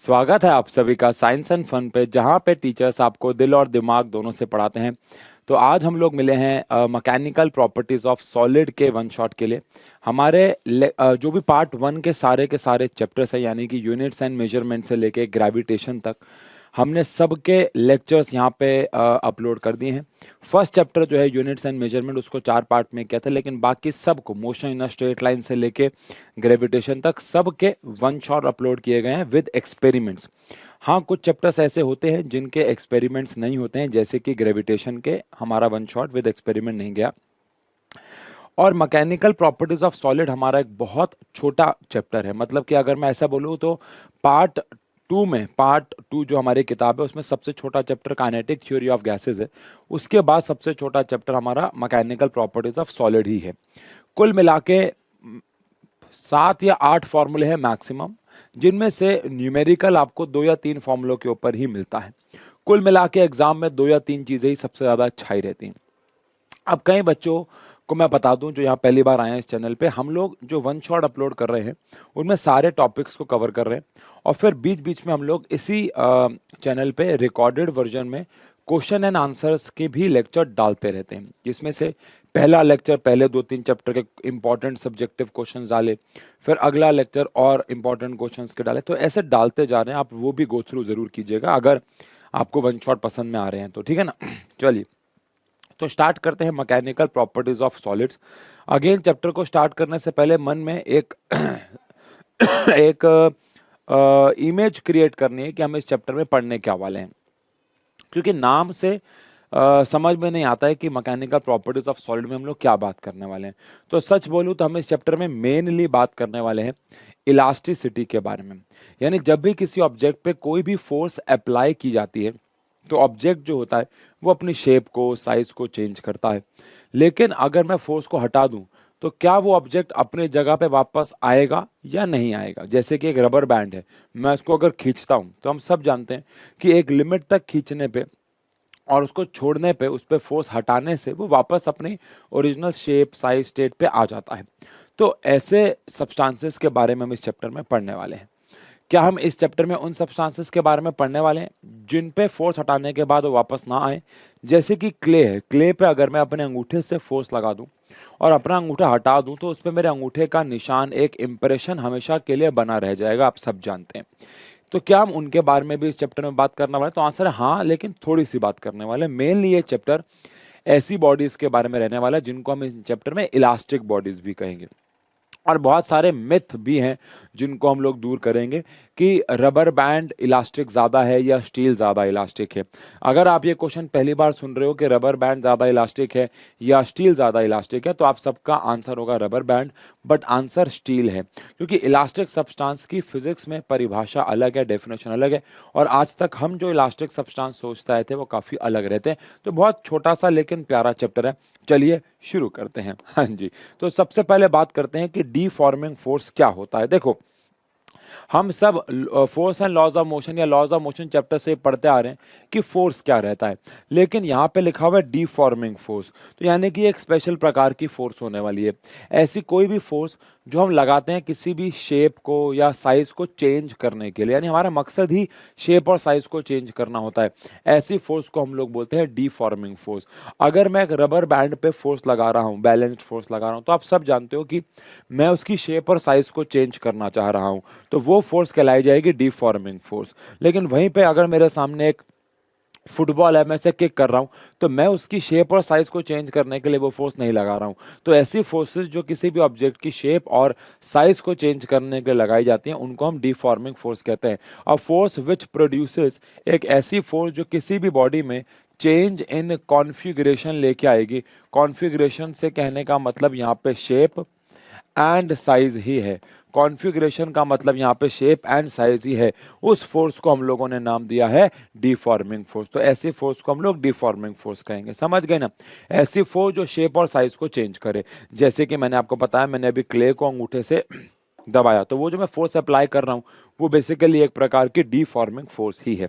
स्वागत है आप सभी का साइंस एंड फन पे, जहाँ पे टीचर्स आपको दिल और दिमाग दोनों से पढ़ाते हैं। तो आज हम लोग मिले हैं मैकेनिकल प्रॉपर्टीज ऑफ सॉलिड के वन शॉट के लिए। हमारे जो भी पार्ट वन के सारे चैप्टर्स हैं, यानी कि यूनिट्स एंड मेजरमेंट से लेके ग्रेविटेशन तक, हमने सबके लेक्चर्स यहाँ पे अपलोड कर दिए हैं। फर्स्ट चैप्टर जो है यूनिट्स एंड मेजरमेंट, उसको 4 पार्ट में किया था, लेकिन बाकी सबको motion in a straight line से लेके ग्रेविटेशन तक सबके वन शॉट अपलोड किए गए हैं विद एक्सपेरिमेंट्स। हाँ, कुछ चैप्टर्स ऐसे होते हैं जिनके एक्सपेरिमेंट्स नहीं होते हैं, जैसे कि ग्रेविटेशन के हमारा वन शॉट विद एक्सपेरिमेंट नहीं गया। और मैकेनिकल प्रॉपर्टीज ऑफ सॉलिड हमारा एक बहुत छोटा चैप्टर है। मतलब कि अगर मैं ऐसा बोलूँ तो पार्ट टू जो हमारी किताब है उसमें सबसे छोटा chapter kinetic theory of gases है। उसके बाद सबसे छोटा चैप्टर हमारा मैकेनिकल प्रॉपर्टीज ऑफ सॉलिड ही है। कुल मिला के 7 या 8 फॉर्मूले हैं मैक्सिमम, जिनमें से न्यूमेरिकल आपको 2 या 3 फॉर्मूलों के ऊपर ही मिलता है। कुल मिला के एग्जाम में 2 या 3 चीजें ही सबसे ज्यादा छाई रहती हैं। अब कई बच्चों को मैं बता दूं जो यहाँ पहली बार आए हैं इस चैनल पे, हम लोग जो वन शॉट अपलोड कर रहे हैं उनमें सारे टॉपिक्स को कवर कर रहे हैं, और फिर बीच बीच में हम लोग इसी चैनल पे रिकॉर्डेड वर्जन में क्वेश्चन एंड आंसर्स के भी लेक्चर डालते रहते हैं, जिसमें से पहला लेक्चर पहले 2-3 चैप्टर के इंपॉर्टेंट सब्जेक्टिव क्वेश्चंस डाले, फिर अगला लेक्चर और इंपॉर्टेंट क्वेश्चंस के डाले। तो ऐसे डालते जा रहे हैं, आप वो भी गो थ्रू जरूर कीजिएगा अगर आपको वन शॉट पसंद में आ रहे हैं तो, ठीक है ना। चलिए, तो स्टार्ट करते हैं mechanical properties of solids. Again chapter को स्टार्ट करने से पहले मन में एक एक इमेज क्रिएट करनी है कि हम इस चैप्टर में पढ़ने क्या वाले हैं, क्योंकि नाम से समझ में नहीं आता है कि मैकेनिकल प्रॉपर्टीज ऑफ सॉलिड में हम लोग क्या बात करने वाले हैं। तो सच बोलूं तो हम इस चैप्टर में मेनली बात करने वाले हैं इलास्टिसिटी के बारे में। यानी जब भी किसी ऑब्जेक्ट पे कोई भी फोर्स अप्लाई की जाती है तो ऑब्जेक्ट जो होता है वो अपनी शेप को, साइज को चेंज करता है। लेकिन अगर मैं फोर्स को हटा दूं तो क्या वो ऑब्जेक्ट अपने जगह पे वापस आएगा या नहीं आएगा। जैसे कि एक रबर बैंड है, मैं उसको अगर खींचता हूं तो हम सब जानते हैं कि एक लिमिट तक खींचने पे और उसको छोड़ने पे, उस पे फोर्स हटाने से वो वापस अपनी ओरिजिनल शेप, साइज, स्टेट पे आ जाता है। तो ऐसे सब्सटेंसेस के बारे में हम इस चैप्टर में पढ़ने वाले हैं। क्या हम इस चैप्टर में उन सब्सटेंसेस के बारे में पढ़ने वाले हैं जिन पे फोर्स हटाने के बाद वो वापस ना आए। जैसे कि क्ले है, क्ले पे अगर मैं अपने अंगूठे से फोर्स लगा दूं और अपना अंगूठा हटा दूं तो उस पे मेरे अंगूठे का निशान, एक इंप्रेशन हमेशा के लिए बना रह जाएगा, आप सब जानते हैं। तो क्या हम उनके बारे में भी इस चैप्टर में बात करने वाले हैं? तो आंसर है हाँ, लेकिन थोड़ी सी बात करने वाले हैं। मेनली ये चैप्टर ऐसी बॉडीज के बारे में रहने वाला है जिनको हम इस चैप्टर में इलास्टिक बॉडीज भी कहेंगे। और बहुत सारे मिथ भी हैं जिनको हम लोग दूर करेंगे कि रबर बैंड इलास्टिक ज़्यादा है या स्टील ज़्यादा इलास्टिक है। अगर आप ये क्वेश्चन पहली बार सुन रहे हो कि रबर बैंड ज़्यादा इलास्टिक है या स्टील ज़्यादा इलास्टिक है, तो आप सबका आंसर होगा rubber band, but answer steel है। क्योंकि इलास्टिक सब्सटेंस की फिजिक्स में परिभाषा अलग है, डेफिनेशन अलग है, और आज तक हम जो इलास्टिक सब्सटेंस सोचते आए थे वो काफ़ी अलग रहते हैं। तो बहुत छोटा सा लेकिन प्यारा चैप्टर है। चलिए शुरू करते हैं। हाँ जी, तो सबसे पहले बात करते हैं कि डीफॉर्मिंग फोर्स क्या होता है। देखो, हम सब force and laws of motion या लॉज ऑफ मोशन चैप्टर से पढ़ते आ रहे हैं कि फोर्स क्या रहता है, लेकिन यहाँ पे लिखा हुआ है डीफॉर्मिंग फोर्स। तो यानी कि एक स्पेशल प्रकार की फोर्स होने वाली है। ऐसी कोई भी फोर्स जो हम लगाते हैं किसी भी शेप को या साइज को चेंज करने के लिए, यानी हमारा मकसद ही शेप और साइज को चेंज करना होता है, ऐसी फोर्स को हम लोग बोलते हैं डीफॉर्मिंग फोर्स। अगर मैं एक रबर बैंड पे फोर्स लगा रहा हूँ, बैलेंस्ड फोर्स लगा रहा हूँ, तो आप सब जानते हो कि मैं उसकी शेप और साइज को चेंज करना चाह रहा हूँ, तो वो फोर्स कहलाई जाएगी डीफॉर्मिंग फोर्स। लेकिन वहीं पे अगर मेरे सामने एक फुटबॉल है, मैं इसे किक कर रहा हूं, तो मैं उसकी शेप और साइज को चेंज करने के लिए वो फोर्स नहीं लगा रहा हूं। तो ऐसी फोर्सेस जो किसी भी ऑब्जेक्ट की शेप और साइज को चेंज करने के लिए लगाई जाती हैं उनको हम डीफॉर्मिंग फोर्स कहते हैं। अ फोर्स विच प्रोड्यूसेस, एक ऐसी फोर्स जो किसी भी बॉडी में चेंज इन कॉन्फ़िगरेशन लेके आएगी। कॉन्फ़िगरेशन से कहने का मतलब यहाँ पे शेप एंड साइज ही है। कॉन्फ़िगरेशन का मतलब यहाँ पे शेप एंड साइज ही है। उस फोर्स को हम लोगों ने नाम दिया है डीफॉर्मिंग फोर्स। तो ऐसी फोर्स को हम लोग डीफॉर्मिंग फोर्स कहेंगे, समझ गए ना। ऐसी फोर्स जो शेप और साइज को चेंज करे। जैसे कि मैंने आपको बताया, मैंने अभी क्ले को अंगूठे से दबाया, तो वो जो मैं फोर्स अप्लाई कर रहा हूँ वो बेसिकली एक प्रकार की डीफॉर्मिंग फोर्स ही है।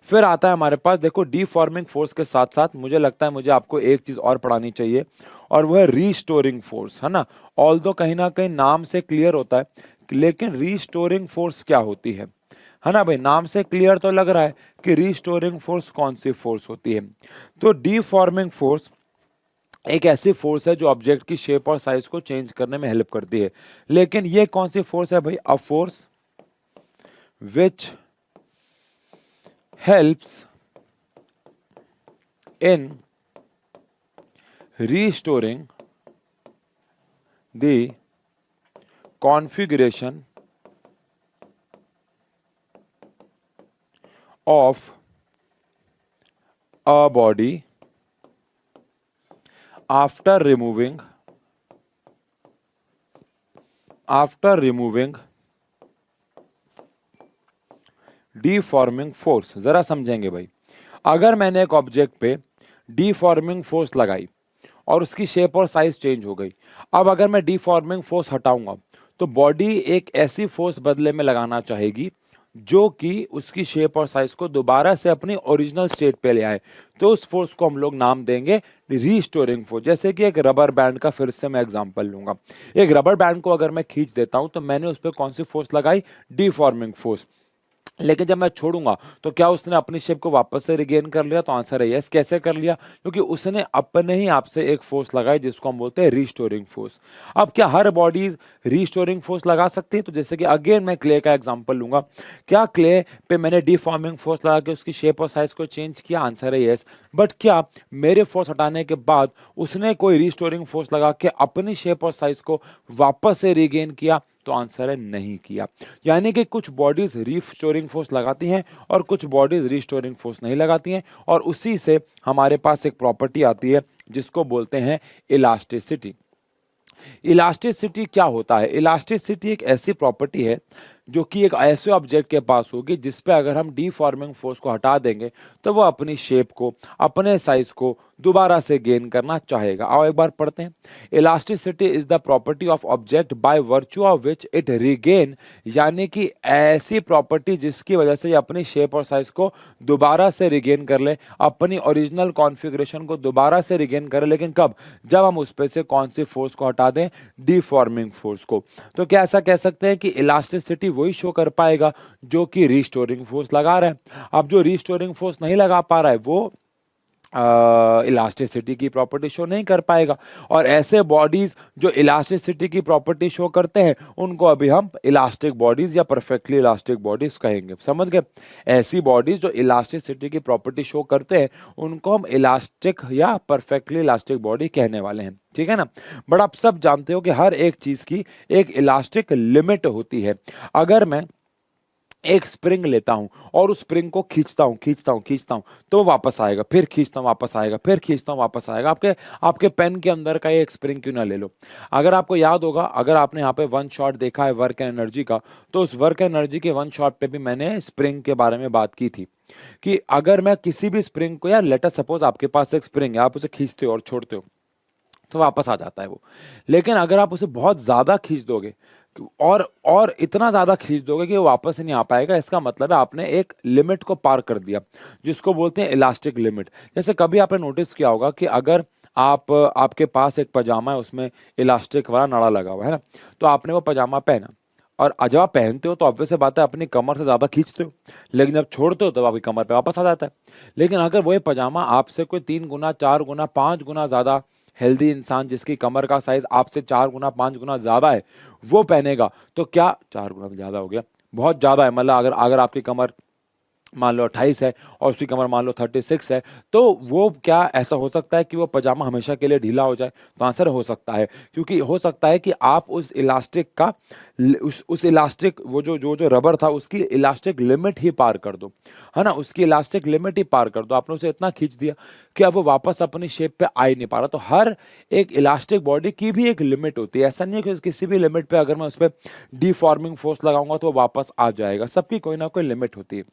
फिर आता है हमारे पास, देखो, डीफॉर्मिंग फोर्स के साथ साथ मुझे लगता है मुझे आपको एक चीज और पढ़ानी चाहिए, और वो है रीस्टोरिंग फोर्स, है ना। ऑल्दो कहीं ना कहीं नाम से क्लियर होता है, लेकिन रीस्टोरिंग फोर्स क्या होती है। है ना भाई, नाम से क्लियर तो लग रहा है कि रीस्टोरिंग फोर्स कौन सी फोर्स होती है। तो डीफॉर्मिंग फोर्स एक ऐसी फोर्स है जो ऑब्जेक्ट की शेप और साइज को चेंज करने में हेल्प करती है। लेकिन ये कौन सी फोर्स है भाई? A force which helps in restoring the configuration of a body after removing deforming force। जरा समझेंगे भाई, अगर मैंने एक ऑब्जेक्ट पे डीफॉर्मिंग फोर्स लगाई और उसकी शेप और साइज चेंज हो गई, अब अगर मैं डीफॉर्मिंग फोर्स हटाऊंगा तो बॉडी एक ऐसी फोर्स बदले में लगाना चाहेगी जो कि उसकी शेप और साइज को दोबारा से अपनी ओरिजिनल स्टेट पे ले आए। तो उस फोर्स को हम लोग नाम देंगे रीस्टोरिंग फोर्स। जैसे कि एक रबर बैंड का फिर से मैं एग्जांपल लूंगा। एक रबर बैंड को अगर मैं खींच देता हूं तो मैंने उस पर कौन सी फोर्स लगाई? डीफॉर्मिंग फोर्स। लेकिन जब मैं छोड़ूंगा तो क्या उसने अपनी शेप को वापस से रिगेन कर लिया? तो आंसर है यस। कैसे कर लिया? क्योंकि उसने अपने ही आप से एक फोर्स लगाई जिसको हम बोलते हैं रीस्टोरिंग फोर्स। अब क्या हर बॉडीज रीस्टोरिंग फोर्स लगा सकती है? तो जैसे कि अगेन मैं क्ले का एग्जांपल लूंगा। क्या क्ले पे मैंने डीफॉर्मिंग फोर्स लगा के उसकी शेप और साइज को चेंज किया? आंसर है यस। बट क्या मेरे फोर्स हटाने के बाद उसने कोई रीस्टोरिंग फोर्स लगा के अपनी शेप और साइज को वापस से रिगेन किया? तो आंसर है नहीं किया। यानी कि कुछ बॉडीज रीस्टोरिंग फोर्स लगाती हैं और कुछ बॉडीज रीस्टोरिंग फोर्स नहीं लगाती हैं, और उसी से हमारे पास एक प्रॉपर्टी आती है जिसको बोलते हैं इलास्टिसिटी। इलास्टिसिटी क्या होता है? इलास्टिसिटी एक ऐसी प्रॉपर्टी है जो कि एक ऐसे ऑब्जेक्ट के पास होगी जिस पे अगर हम डीफॉर्मिंग फोर्स को हटा देंगे तो वो अपनी शेप को, अपने साइज को दोबारा से गेन करना चाहेगा। आओ एक बार पढ़ते हैं। Elasticity is the property of object by virtue of which it regain, यानी कि ऐसी प्रॉपर्टी जिसकी वजह से ये अपनी शेप और साइज को दोबारा से रिगेन कर ले, अपनी ओरिजिनल कॉन्फ़िगरेशन को दोबारा से रिगेन करे। लेकिन कब? जब हम उस पे से कौन सी फोर्स को हटा दें? डीफॉर्मिंग फोर्स को। तो क्या ऐसा कह सकते हैं कि इलास्टिसिटी वही शो कर पाएगा जो कि रिस्टोरिंग फोर्स लगा रहा है। अब जो रिस्टोरिंग फोर्स नहीं लगा पा रहा है वो इलास्टिसिटी की प्रॉपर्टी शो नहीं कर पाएगा। और ऐसे बॉडीज जो इलास्टिसिटी की प्रॉपर्टी शो करते हैं उनको अभी हम इलास्टिक बॉडीज या परफेक्टली इलास्टिक बॉडीज कहेंगे। समझ गए? ऐसी बॉडीज जो इलास्टिसिटी की प्रॉपर्टी शो करते हैं उनको हम इलास्टिक या परफेक्टली इलास्टिक बॉडी कहने वाले हैं। ठीक है ना? बट आप सब जानते हो कि हर एक चीज की एक इलास्टिक लिमिट होती है। अगर मैं एक स्प्रिंग लेता हूं और उस स्प्रिंग को खींचता हूं तो वापस आएगा, फिर खींचता हूं वापस आएगा, फिर खींचता हूं वापस आएगा। आपके पेन के अंदर का ये एक स्प्रिंग क्यों ना ले लो। अगर आपको याद होगा, अगर आपने यहाँ पे वन शॉट देखा है वर्क एंड एनर्जी का, तो उस वर्क एनर्जी के वन शॉट पे भी मैंने स्प्रिंग के बारे में बात की थी कि अगर मैं किसी भी स्प्रिंग को, यार लेट अस सपोज आपके पास एक स्प्रिंग है, आप उसे खींचते हो और छोड़ते हो तो वापस आ जाता है वो। लेकिन अगर आप उसे बहुत ज्यादा खींच दोगे और इतना ज्यादा खींच दोगे कि वो वापस नहीं आ पाएगा, इसका मतलब है आपने एक लिमिट को पार कर दिया जिसको बोलते हैं इलास्टिक लिमिट। जैसे कभी आपने नोटिस किया होगा कि अगर आपके पास एक पजामा है, उसमें इलास्टिक वाला नाड़ा लगा हुआ है ना, तो आपने वो पजामा पहना और जब आप पहनते हो तो ऑब्वियस बात है अपनी कमर से ज्यादा खींचते हो, लेकिन जब छोड़ते हो तो आपकी कमर पे वापस आ जाता है। लेकिन अगर वही पजामा आपसे कोई 3 गुना 4 गुना 5 गुना ज्यादा हेल्दी इंसान जिसकी कमर का साइज आपसे 4 गुना 5 गुना ज्यादा है वो पहनेगा, तो क्या 4 गुना तो ज्यादा हो गया, बहुत ज्यादा है, मतलब अगर अगर आपकी कमर मान लो 28 है और उसकी कमर मान लो 36 है, तो वो क्या ऐसा हो सकता है कि वो पजामा हमेशा के लिए ढीला हो जाए? तो आंसर हो सकता है, क्योंकि हो सकता है कि आप उस इलास्टिक का उस इलास्टिक वो जो जो जो रबर था उसकी इलास्टिक लिमिट ही पार कर दो, है ना, उसकी इलास्टिक लिमिट ही पार कर दो। आपने उसे इतना खींच दिया कि अब वो वापस अपनी शेप पे आ ही नहीं पा रहा। तो हर एक इलास्टिक बॉडी की भी एक लिमिट होती है। ऐसा नहीं है कि किसी भी लिमिट पे अगर मैं उस पर डीफॉर्मिंग फोर्स लगाऊंगा तो वो वापस आ जाएगा। सबकी कोई ना कोई लिमिट होती है।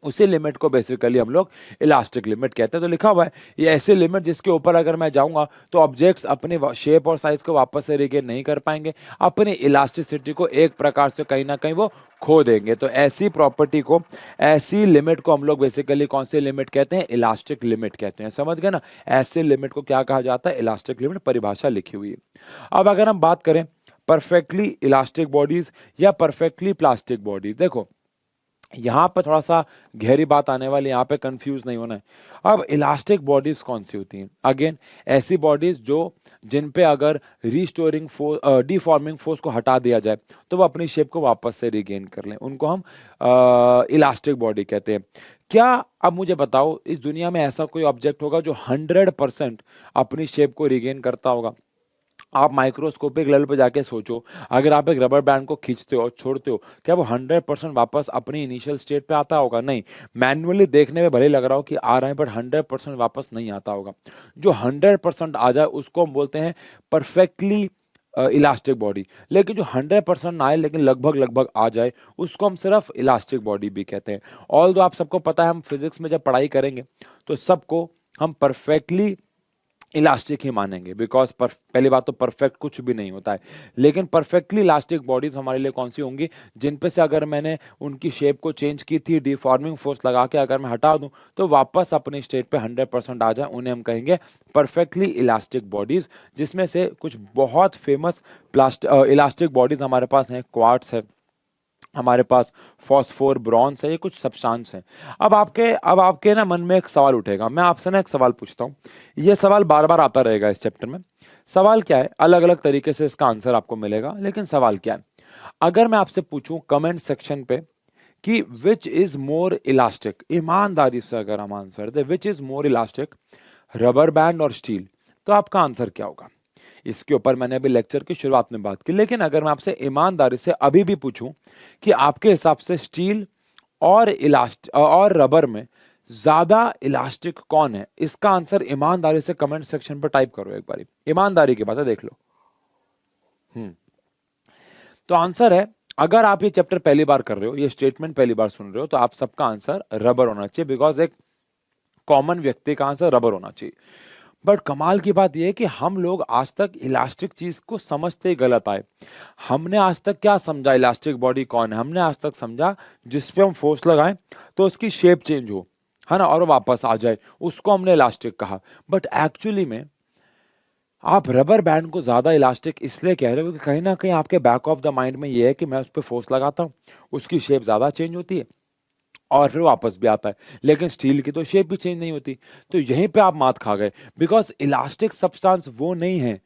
उसी लिमिट को बेसिकली हम लोग इलास्टिक लिमिट कहते हैं। तो लिखा हुआ है ये ऐसी लिमिट जिसके ऊपर अगर मैं जाऊंगा तो ऑब्जेक्ट्स अपने शेप और साइज को वापस से रिगेन नहीं कर पाएंगे, अपनी इलास्टिसिटी को एक प्रकार से कहीं ना कहीं वो खो देंगे। तो ऐसी प्रॉपर्टी को, ऐसी लिमिट को हम लोग बेसिकली कौन सी लिमिट कहते हैं? इलास्टिक लिमिट कहते हैं। समझ गए ना? ऐसे लिमिट को क्या कहा जाता है? Elastic limit. परिभाषा लिखी हुई है। अब अगर हम बात करें परफेक्टली इलास्टिक बॉडीज या परफेक्टली प्लास्टिक बॉडीज, देखो यहाँ पे थोड़ा सा गहरी बात आने वाली, यहाँ पे कंफ्यूज नहीं होना है। अब इलास्टिक बॉडीज कौन सी होती हैं? अगेन ऐसी बॉडीज जो जिन पे अगर रिस्टोरिंग फोर्स, डिफॉर्मिंग फोर्स को हटा दिया जाए तो वो अपनी शेप को वापस से रिगेन कर लें, उनको हम इलास्टिक बॉडी कहते हैं। क्या, अब मुझे बताओ, इस दुनिया में ऐसा कोई ऑब्जेक्ट होगा जो 100% अपनी शेप को रिगेन करता होगा? आप माइक्रोस्कोपिक लेवल पे जाके सोचो, अगर आप एक रबर बैंड को खींचते हो और छोड़ते हो, क्या वो 100% वापस अपनी इनिशियल स्टेट पे आता होगा? नहीं। मैन्युअली देखने में भले ही लग रहा हो कि आ रहे हैं, बट 100% वापस नहीं आता होगा। जो 100% आ जाए उसको हम बोलते हैं परफेक्टली इलास्टिक बॉडी। लेकिन जो 100% ना आए लेकिन लगभग लगभग आ जाए, उसको हम सिर्फ इलास्टिक बॉडी भी कहते हैं। ऑल दो आप सबको पता है, हम फिजिक्स में जब पढ़ाई करेंगे तो सबको हम परफेक्टली इलास्टिक ही मानेंगे, बिकॉज पहली बात तो परफेक्ट कुछ भी नहीं होता है। लेकिन परफेक्टली इलास्टिक बॉडीज हमारे लिए कौन सी होंगी? जिन पे से अगर मैंने उनकी शेप को चेंज की थी, डिफॉर्मिंग फोर्स लगा के अगर मैं हटा दूं तो वापस अपनी स्टेट पे 100% आ जाए, उन्हें हम कहेंगे परफेक्टली इलास्टिक बॉडीज। जिसमें से कुछ बहुत फेमस इलास्टिक बॉडीज हमारे पास हैं। क्वार्ट्स है हमारे पास, फॉस्फोर, ब्रॉन्ज है, ये कुछ सब्सटेंस हैं। अब आपके ना मन में एक सवाल उठेगा। मैं आपसे ना एक सवाल पूछता हूँ, ये सवाल बार बार आता रहेगा इस चैप्टर में। सवाल क्या है? अलग अलग तरीके से इसका आंसर आपको मिलेगा, लेकिन सवाल क्या है? अगर मैं आपसे पूछूं कमेंट सेक्शन पे कि विच इज मोर इलास्टिक, ईमानदारी से अगर हम answer they which is more elastic, rubber band और स्टील, तो आपका आंसर क्या होगा? इसके ऊपर मैंने अभी लेक्चर की शुरुआत में बात की, लेकिन अगर मैं आपसे ईमानदारी से अभी भी पूछूं कि आपके हिसाब से स्टील और रबर में ज्यादा इलास्टिक कौन है, इसका आंसर ईमानदारी से कमेंट सेक्शन पर टाइप करो। एक बारी ईमानदारी की बात है, देख लो। तो आंसर है, अगर आप ये चैप्टर पहली बार कर रहे हो, ये स्टेटमेंट पहली बार सुन रहे हो, तो आप सबका आंसर रबर होना चाहिए, बिकॉज एक कॉमन व्यक्ति का आंसर रबर होना चाहिए। बट कमाल की बात यह है कि हम लोग आज तक इलास्टिक चीज को समझते ही गलत आए। हमने आज तक क्या समझा इलास्टिक बॉडी कौन है? हमने आज तक समझा जिस पे हम फोर्स लगाएं तो उसकी शेप चेंज हो, है ना, और वापस आ जाए, उसको हमने इलास्टिक कहा। बट एक्चुअली में आप रबर बैंड को ज्यादा इलास्टिक इसलिए कह रहे हो कि कहीं ना कहीं आपके बैक ऑफ द माइंड में ये है कि मैं उस पर फोर्स लगाता हूँ, उसकी शेप ज्यादा चेंज होती है और फिर वापस भी आता है। लेकिन स्टील की तो शेप भी चेंज नहीं होती। तो यहीं पे आप मात खा गए, बिकॉज इलास्टिक सब्सटेंस वो नहीं है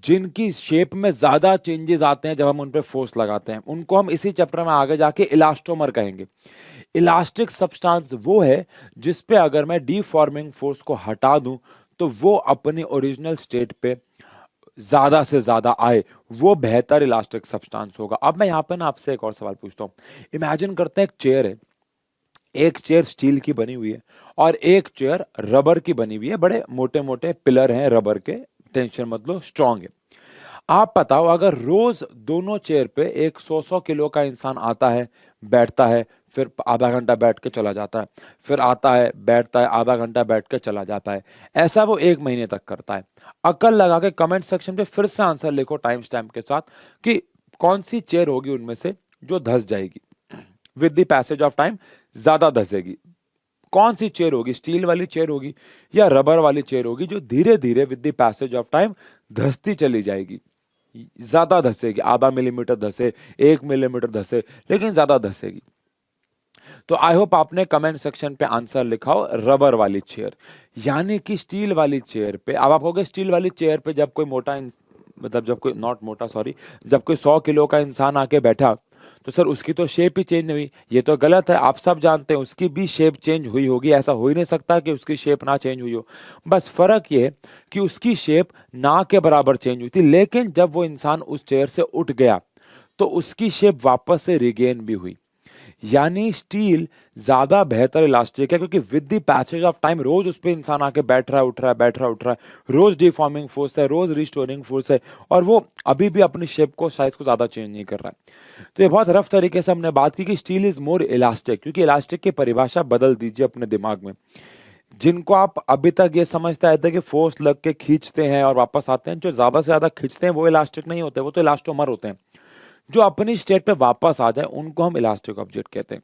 जिनकी शेप में ज्यादा चेंजेस आते हैं जब हम उन पे फोर्स लगाते हैं। उनको हम इसी चैप्टर में आगे जाके इलास्टोमर कहेंगे। इलास्टिक सब्सटेंस वो है जिस पे अगर मैं डीफॉर्मिंग फोर्स को हटा दूं तो वो अपनी ओरिजिनल स्टेट पे ज्यादा से ज्यादा आए, वो बेहतर इलास्टिक सब्सटेंस होगा। अब मैं यहाँ पे ना आपसे एक और सवाल पूछता हूँ। इमेजिन करते हैं एक चेयर है, एक चेयर स्टील की बनी हुई है और एक चेयर रबर की बनी हुई है। बड़े मोटे मोटे पिलर हैं रबर के, टेंशन मत लो, स्ट्रांग है। आप बताओ, अगर रोज दोनों चेयर पे एक 100-100 किलो का इंसान आता है, बैठता है, फिर आधा घंटा बैठ के चला जाता है, फिर आता है, बैठता है, आधा घंटा बैठ के चला जाता है, ऐसा वो 1 महीने तक करता है। अकल लगा के कमेंट सेक्शन पे फिर से आंसर लिखो टाइम स्टैम्प के साथ कि कौन सी चेयर होगी उनमें से जो धस जाएगी with the passage of time, ज्यादा धसेगी। कौन सी चेयर होगी? स्टील वाली चेयर होगी या रबर वाली चेयर होगी जो धीरे धीरे with the passage of time धसती चली जाएगी, ज्यादा धसेगी? आधा मिलीमीटर धसे, 1 मिलीमीटर धसे, लेकिन ज्यादा धसेगी। तो आई होप आपने कमेंट सेक्शन पे आंसर लिखा हो रबर वाली चेयर। यानी कि स्टील वाली चेयर पे, अब आप कहोगे स्टील वाली चेयर पे जब कोई मतलब जब कोई नॉट मोटा सॉरी जब कोई 100 किलो का इंसान आके बैठा तो सर उसकी तो शेप ही चेंज नहीं हुई। ये तो गलत है, आप सब जानते हैं उसकी भी शेप चेंज हुई होगी। ऐसा हो ही नहीं सकता कि उसकी शेप ना चेंज हुई हो। बस फर्क ये है कि उसकी शेप ना के बराबर चेंज हुई थी, लेकिन जब वो इंसान उस चेयर से उठ गया तो उसकी शेप वापस से रिगेन भी हुई। यानी स्टील ज्यादा बेहतर इलास्टिक है, क्योंकि with the passage of time रोज उस पर इंसान आके बैठ रहा है, उठ रहा है, बैठ रहा है, उठ रहा है, रोज डिफॉर्मिंग फोर्स है, रोज रिस्टोरिंग फोर्स है, और वो अभी भी अपनी शेप को, साइज को ज्यादा चेंज नहीं कर रहा है। तो ये बहुत रफ तरीके से हमने बात की कि स्टील इज मोर इलास्टिक, क्योंकि इलास्टिक की परिभाषा बदल दीजिए अपने दिमाग में। जिनको आप अभी तक ये समझते आए थे कि फोर्स लग के खींचते हैं और वापस आते हैं, जो ज्यादा से ज्यादा खींचते हैं वो इलास्टिक नहीं होते, वो तो इलास्टोमर होते हैं। जो अपनी स्टेट पे वापस आ जाए उनको हम इलास्टिक ऑब्जेक्ट कहते हैं।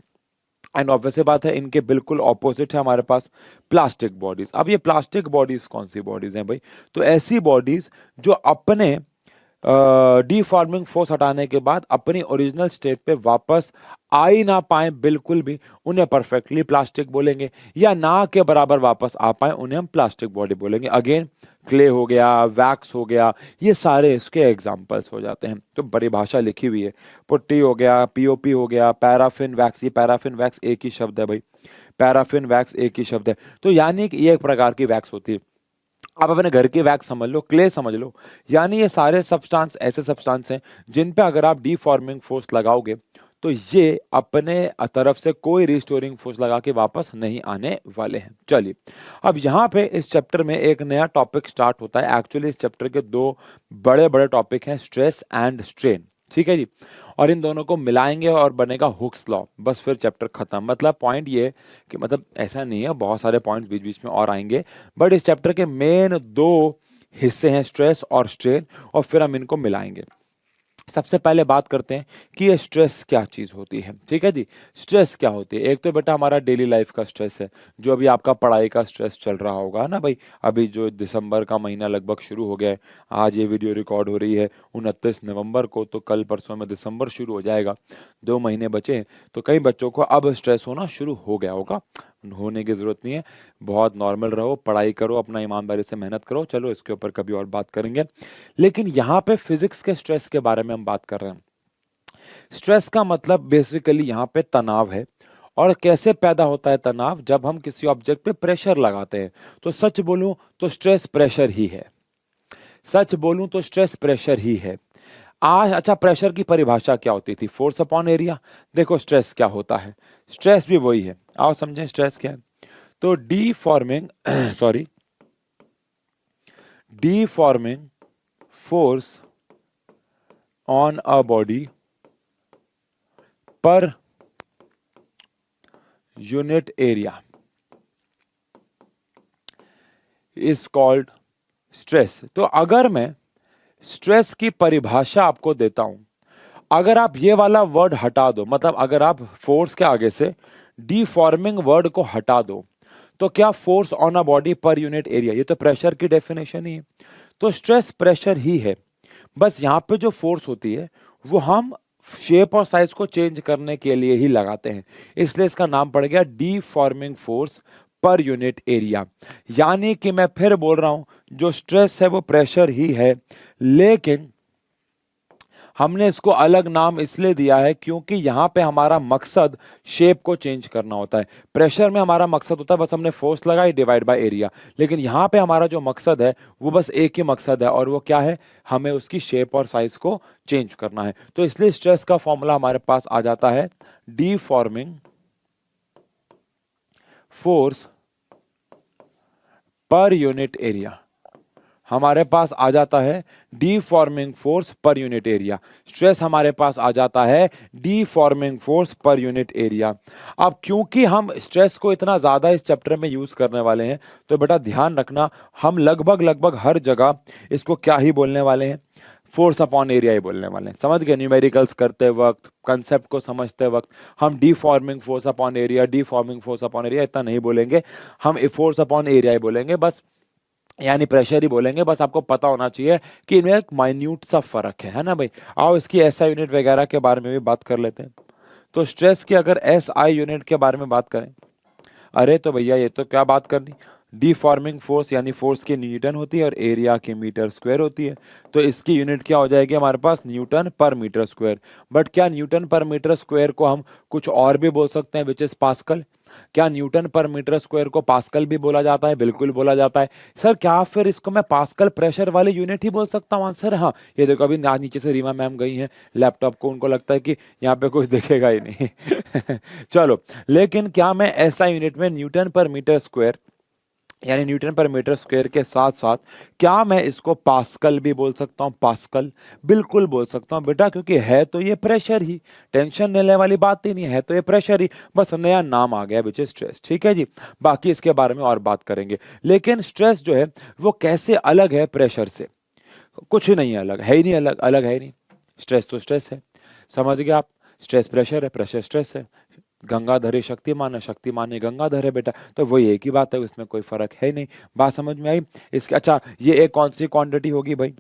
एंड ऑब्वियस सी बात है, इनके बिल्कुल ऑपोजिट है हमारे पास प्लास्टिक बॉडीज। अब ये प्लास्टिक बॉडीज कौन सी बॉडीज हैं भाई? तो ऐसी बॉडीज जो अपने डीफॉर्मिंग फोर्स हटाने के बाद अपनी ओरिजिनल स्टेट पे वापस आ ही ना पाए बिल्कुल भी, उन्हें परफेक्टली प्लास्टिक बोलेंगे, या ना के बराबर वापस आ पाए उन्हें हम प्लास्टिक बॉडी बोलेंगे। अगेन क्ले हो गया, वैक्स हो गया, ये सारे इसके एग्जाम्पल्स हो जाते हैं। तो परिभाषा लिखी हुई है, पुट्टी हो गया, पीओपी हो गया, पैराफिन वैक्स, ये पैराफिन वैक्स एक ही शब्द है भाई, पैराफिन वैक्स एक ही शब्द है। तो यानी कि ये एक प्रकार की वैक्स होती है। आप अपने घर की वैक्स समझ लो, क्ले समझ लो, यानी ये सारे सब्सटेंस ऐसे सब्सटेंस हैं जिन पे अगर आप डीफॉर्मिंग फोर्स लगाओगे तो ये अपने तरफ से कोई रिस्टोरिंग फोर्स लगा के वापस नहीं आने वाले हैं। चलिए, अब यहाँ पे इस चैप्टर में एक नया टॉपिक स्टार्ट होता है। एक्चुअली इस चैप्टर के दो बड़े बड़े टॉपिक हैं, स्ट्रेस एंड स्ट्रेन, ठीक है जी। और इन दोनों को मिलाएंगे और बनेगा हुक्स लॉ, बस फिर चैप्टर खत्म। मतलब पॉइंट ये कि मतलब ऐसा नहीं है, बहुत सारे पॉइंट्स बीच बीच में और आएंगे, बट इस चैप्टर के मेन दो हिस्से हैं, स्ट्रेस और स्ट्रेन, और फिर हम इनको मिलाएंगे। सबसे पहले बात करते हैं कि ये स्ट्रेस क्या चीज होती है, ठीक है जी। स्ट्रेस क्या होती है? एक तो बेटा हमारा डेली लाइफ का स्ट्रेस है, जो अभी आपका पढ़ाई का स्ट्रेस चल रहा होगा ना भाई। अभी जो दिसंबर का महीना लगभग शुरू हो गया है, आज ये वीडियो रिकॉर्ड हो रही है 29 नवंबर को, तो कल परसों में दिसंबर शुरू हो जाएगा, 2 महीने बचे हैं। तो कई बच्चों को अब स्ट्रेस होना शुरू हो गया होगा, होने की जरूरत नहीं है, बहुत नॉर्मल रहो, पढ़ाई करो, अपना ईमानदारी से मेहनत करो। चलो इसके ऊपर कभी और बात करेंगे। लेकिन यहाँ पे फिजिक्स के स्ट्रेस के बारे में हम बात कर रहे हैं। स्ट्रेस का मतलब बेसिकली यहाँ पे तनाव है। और कैसे पैदा होता है तनाव? जब हम किसी ऑब्जेक्ट पे प्रेशर लगाते हैं। तो सच बोलूं तो स्ट्रेस प्रेशर ही है, सच बोलूं तो स्ट्रेस प्रेशर ही है। आज अच्छा, प्रेशर की परिभाषा क्या होती थी? Force upon area. देखो स्ट्रेस क्या होता है, स्ट्रेस भी वही है, आओ समझें स्ट्रेस क्या है। तो deforming sorry deforming force on a body per unit area is called stress. तो अगर मैं स्ट्रेस की परिभाषा आपको देता हूं, अगर आप ये वाला वर्ड हटा दो, मतलब अगर आप फोर्स के आगे से डीफॉर्मिंग वर्ड को हटा दो, तो क्या force on a body per unit area, ये तो प्रेशर की डेफिनेशन ही है। तो स्ट्रेस प्रेशर ही है, बस यहां पे जो फोर्स होती है वो हम शेप और साइज को चेंज करने के लिए ही लगाते हैं, इसलिए इसका नाम पड़ गया डीफॉर्मिंग फोर्स पर यूनिट एरिया। यानी कि मैं फिर बोल रहा हूं, जो स्ट्रेस है वो प्रेशर ही है, लेकिन हमने इसको अलग नाम इसलिए दिया है क्योंकि यहां पे हमारा मकसद शेप को चेंज करना होता है। प्रेशर में हमारा मकसद होता है बस हमने फोर्स लगाई डिवाइड बाय एरिया, लेकिन यहां पे हमारा जो मकसद है वो बस एक ही मकसद है, और वो क्या है? हमें उसकी शेप और साइज को चेंज करना है। तो इसलिए स्ट्रेस का फॉर्मूला हमारे पास आ जाता है deforming force per unit area. हमारे पास आ जाता है deforming force per unit area. Stress हमारे पास आ जाता है deforming force per unit area. अब क्योंकि हम स्ट्रेस को इतना ज्यादा इस चैप्टर में यूज करने वाले हैं, तो बेटा ध्यान रखना, हम लगभग लगभग हर जगह इसको क्या ही बोलने वाले हैं? फोर्स अपॉन एरिया ही बोलने वाले हैं। समझ गए? न्यूमेरिकल्स करते वक्त, कंसेप्ट को समझते वक्त हम deforming force upon area, deforming force upon area इतना नहीं बोलेंगे, हम फोर्स अपॉन एरिया ही बोलेंगे, बस यानी प्रेशर ही बोलेंगे। बस आपको पता होना चाहिए कि इनमें एक माइन्यूट सा फर्क है ना भाई। आओ इसकी एसआई यूनिट वगैरह के बारे में भी बात कर लेते हैं। तो स्ट्रेस की अगर एसआई यूनिट के बारे में बात करें, अरे तो भैया ये तो क्या बात करनी, डीफॉर्मिंग फोर्स यानी फोर्स की न्यूटन होती है और एरिया की मीटर स्क्वायर होती है। तो इसकी यूनिट क्या हो जाएगी हमारे पास? न्यूटन पर मीटर स्क्वायर। बट क्या न्यूटन पर मीटर स्क्वायर को हम कुछ और भी बोल सकते हैं, विच इज पास्कल? क्या न्यूटन पर मीटर स्क्वायर को पास्कल भी बोला जाता है? बिल्कुल बोला जाता है। सर क्या फिर इसको मैं पास्कल प्रेशर वाली यूनिट ही बोल सकता हूँ? आंसर हाँ। ये देखो अभी आज नीचे से रीमा मैम गई हैं लैपटॉप को, उनको लगता है कि यहाँ पे कुछ दिखेगा ही नहीं चलो, लेकिन क्या मैं ऐसा यूनिट में न्यूटन पर मीटर स्क्वायर यानी न्यूटन पर मीटर स्क्वायर के साथ साथ क्या मैं इसको पास्कल भी बोल सकता हूं? पास्कल बिल्कुल बोल सकता हूं बेटा, क्योंकि है तो ये प्रेशर ही, टेंशन लेने वाली बात ही नहीं है, तो ये प्रेशर ही, बस नया नाम आ गया विच इज स्ट्रेस। ठीक है जी, बाकी इसके बारे में और बात करेंगे। लेकिन स्ट्रेस जो है वो कैसे अलग है प्रेशर से? कुछ नहीं अलग है ही नहीं, अलग अलग है ही नहीं। स्ट्रेस तो स्ट्रेस है, समझ गए आप? स्ट्रेस प्रेशर है, प्रेशर स्ट्रेस है। गंगाधर ही शक्तिमान है, शक्तिमान ही गंगाधर है बेटा, तो वही एक ही बात है, इसमें कोई फर्क है नहीं। बात समझ में आई? इसके अच्छा, ये एक कौन सी क्वांटिटी होगी भाई?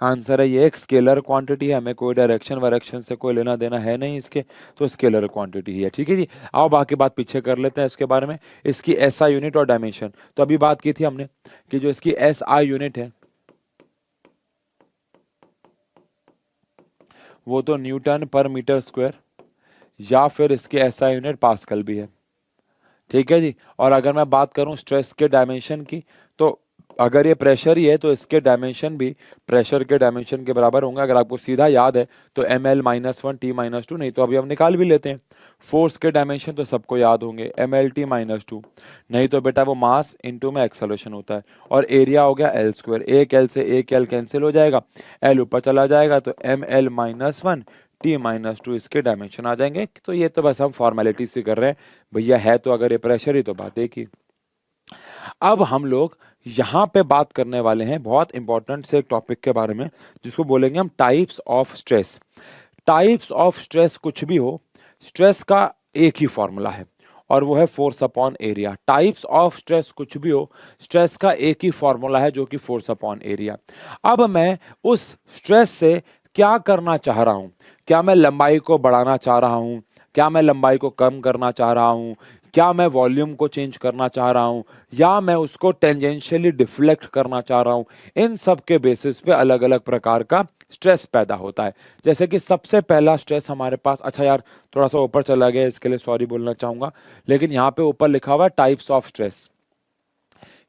आंसर है ये एक स्केलर क्वांटिटी है, हमें कोई डायरेक्शन वायरेक्शन से कोई लेना देना है नहीं इसके, तो स्केलर क्वांटिटी ही है। ठीक है जी, आओ बाकी बात पीछे कर लेते हैं इसके बारे में। इसकी एस आई यूनिट और डायमेंशन, तो अभी बात की थी हमने कि जो इसकी एस आई यूनिट है वो तो न्यूटन पर मीटर स्क्वायर, या फिर इसकी एसआई यूनिट पास्कल भी है। ठीक है जी, और अगर मैं बात करूं स्ट्रेस के डायमेंशन की, तो अगर ये प्रेशर ही है तो इसके डायमेंशन भी प्रेशर के डायमेंशन के बराबर होंगे। अगर आपको सीधा याद है तो ml-1 t-2, नहीं तो अभी हम निकाल भी लेते हैं। फोर्स के डायमेंशन तो सबको याद होंगे, ml-t-2, नहीं तो बेटा वो मास इनटू में एक्सेलरेशन होता है। और एरिया हो गया एल स्क्वायर, एक एल से एक एल कैंसिल हो जाएगा, एल ऊपर चला जाएगा तो ml-1 t-2 इसके डायमेंशन आ जाएंगे। तो ये तो बस हम फॉर्मेलिटी से कर रहे हैं भैया, है तो अगर ये प्रेशर ही तो बात एक ही। अब हम लोग यहाँ पे बात करने वाले हैं बहुत इंपॉर्टेंट से एक टॉपिक के बारे में, जिसको बोलेंगे हम types of stress. Types of stress कुछ भी हो, स्ट्रेस का एक ही फॉर्मूला है और वो है force upon area. Types of stress कुछ भी हो, स्ट्रेस का एक ही फॉर्मूला है जो कि फोर्स अपॉन एरिया। अब मैं उस स्ट्रेस से क्या करना चाह रहा हूं, क्या मैं लंबाई को बढ़ाना चाह रहा हूं, क्या मैं लंबाई को कम करना चाह रहा हूं, क्या मैं वॉल्यूम को चेंज करना चाह रहा हूं, या मैं उसको टेंजेंशियली डिफ्लेक्ट करना चाह रहा हूं, इन सब के बेसिस पे अलग अलग प्रकार का स्ट्रेस पैदा होता है। जैसे कि सबसे पहला स्ट्रेस हमारे पास, अच्छा यार थोड़ा सा ऊपर चला गया इसके लिए सॉरी बोलना चाहूंगा, लेकिन यहाँ पे ऊपर लिखा हुआ है टाइप्स ऑफ स्ट्रेस,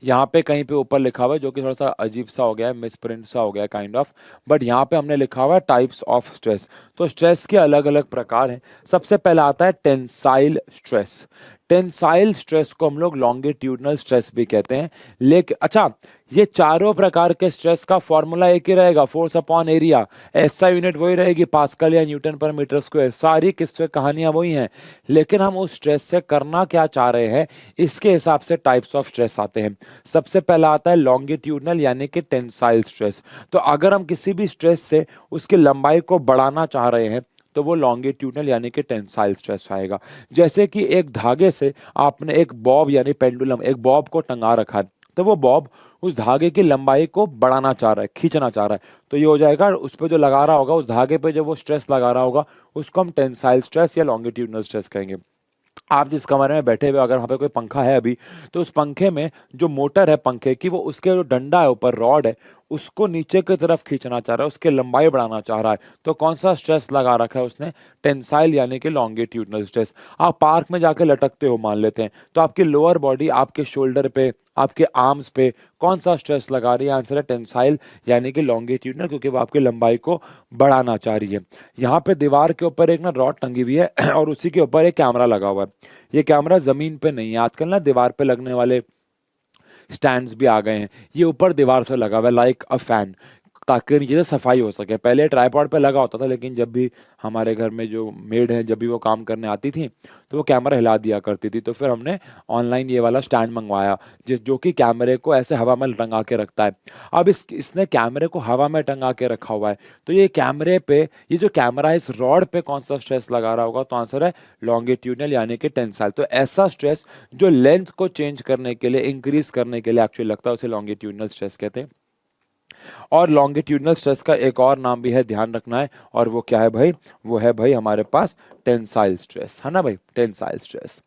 यहाँ पे कहीं पे ऊपर लिखा हुआ है जो कि थोड़ा सा अजीब सा हो गया है, मिस प्रिंट सा हो गया है काइंड ऑफ, बट यहाँ पे हमने लिखा हुआ है टाइप्स ऑफ स्ट्रेस। तो स्ट्रेस के अलग अलग प्रकार हैं। सबसे पहला आता है टेंसाइल स्ट्रेस। टेंसाइल स्ट्रेस को हम लोग लॉन्गिट्यूडनल स्ट्रेस भी कहते हैं। लेकिन अच्छा, ये चारों प्रकार के स्ट्रेस का फॉर्मूला एक ही रहेगा, force upon area, SI unit वही रहेगी, पास्कल या न्यूटन पर मीटर स्क्वायर, सारी किस्से कहानियां वही हैं। लेकिन हम उस स्ट्रेस से करना क्या चाह रहे हैं, इसके हिसाब से टाइप्स ऑफ स्ट्रेस आते हैं। सबसे पहला आता है लॉन्गिट्यूडनल यानी कि टेंसाइल स्ट्रेस। तो अगर हम किसी भी स्ट्रेस से उसकी लंबाई को बढ़ाना चाह रहे हैं तो वो लॉन्गिट्यूडनल यानी कि टेंसाइल स्ट्रेस आएगा। जैसे कि एक धागे से आपने एक बॉब यानी पेंडुलम, एक बॉब को टंगा रखा है, तो वो बॉब उस धागे की लंबाई को बढ़ाना चाह रहा है, खींचना चाह रहा है, तो ये हो जाएगा उस पर जो लगा रहा होगा, उस धागे पे जो वो स्ट्रेस लगा रहा होगा, उसको हम टेंसाइल स्ट्रेस या लॉन्गिट्यूडनल स्ट्रेस कहेंगे। आप जिस कमरे में बैठे हुए अगर वहाँ पे कोई पंखा है अभी, तो उस पंखे में जो मोटर है पंखे की, वो उसके जो डंडा है ऊपर रॉड है उसको नीचे की तरफ खींचना चाह रहा है, उसकी लंबाई बढ़ाना चाह रहा है, तो कौन सा स्ट्रेस लगा रखा है उसने, टेंसाइल यानी कि लॉन्गिट्यूडनल स्ट्रेस। आप पार्क में जाके लटकते हो मान लेते हैं, तो आपकी लोअर बॉडी आपके शोल्डर पे, आपके आर्म्स पे कौन सा स्ट्रेस लगा रही है, आंसर है टेंसाइल यानी कि लॉन्गिट्यूडनल, क्योंकि वो आपकी लंबाई को बढ़ाना चाह रही है। यहाँ पे दीवार के ऊपर एक ना रॉड टंगी हुई है और उसी के ऊपर एक कैमरा लगा हुआ है। ये कैमरा जमीन पे नहीं है, आजकल ना दीवार पे लगने वाले स्टैंड्स भी आ गए हैं, ये ऊपर दीवार से लगा हुआ है लाइक अ फैन, ताकि नीचे से सफाई हो सके। पहले ट्राइपॉड पे लगा होता था, लेकिन जब भी हमारे घर में जो मेड है जब भी वो काम करने आती थी तो वो कैमरा हिला दिया करती थी, तो फिर हमने ऑनलाइन ये वाला स्टैंड मंगवाया जो कि कैमरे को ऐसे हवा में टंगा के रखता है। अब इसने कैमरे को हवा में टंगा के रखा हुआ है, तो ये कैमरे पे, ये जो कैमरा है इस रॉड पे कौन सा स्ट्रेस लगा रहा होगा, तो आंसर है लॉन्गिट्यूडनल यानी कि टेंसाइल। तो ऐसा स्ट्रेस जो लेंथ को चेंज करने के लिए, इंक्रीज करने के लिए एक्चुअली लगता है, उसे लॉन्गिट्यूडनल स्ट्रेस कहते हैं। और लॉन्गिट्यूडनल स्ट्रेस का एक और नाम भी है, ध्यान रखना है, और वो क्या है भाई, वो है भाई हमारे पास टेंसाइल स्ट्रेस, है ना भाई, टेंसाइल स्ट्रेस।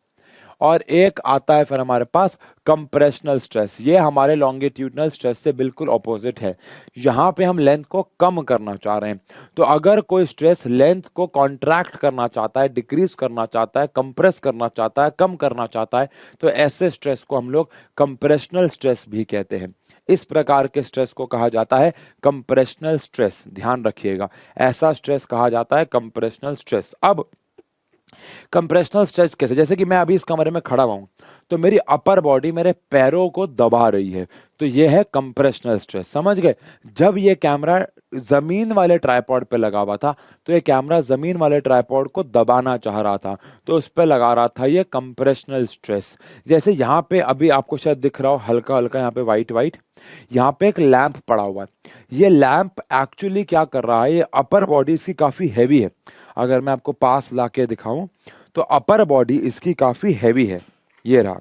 और एक आता है फिर हमारे पास कंप्रेशनल स्ट्रेस। ये हमारे लॉन्गिट्यूडनल स्ट्रेस से बिल्कुल ऑपोजिट है। यहाँ पे हम लेंथ को कम करना चाह रहे हैं। तो अगर कोई स्ट्रेस लेंथ को कॉन्ट्रैक्ट करना चाहता है, डिक्रीज करना चाहता है, कंप्रेस करना चाहता है, कम करना चाहता है, तो ऐसे स्ट्रेस को हम लोग कंप्रेशनल स्ट्रेस भी कहते हैं। इस प्रकार के स्ट्रेस को कहा जाता है कंप्रेशनल स्ट्रेस, ध्यान रखिएगा, ऐसा स्ट्रेस कहा जाता है कंप्रेशनल स्ट्रेस। अब कंप्रेशनल स्ट्रेस कैसे, जैसे कि मैं अभी इस कमरे में खड़ा हुआ हूं, तो मेरी अपर बॉडी मेरे पैरों को दबा रही है, तो ये है कंप्रेशनल स्ट्रेस, समझ गए। जब ये कैमरा जमीन वाले ट्राइपॉड पे लगा हुआ था, तो ये कैमरा जमीन वाले ट्राइपॉड को दबाना चाह रहा था, तो उस पे लगा रहा था ये कंप्रेशनल स्ट्रेस। जैसे यहाँ पे अभी आपको शायद दिख रहा हो हल्का हल्का, यहाँ पे व्हाइट व्हाइट, यहाँ पे एक लैंप पड़ा हुआ है। ये लैंप एक्चुअली क्या कर रहा है, ये अपर बॉडी इसकी काफी हैवी है। अगर मैं आपको पास लाके दिखाऊं तो अपर बॉडी इसकी काफी हैवी है, ये रहा।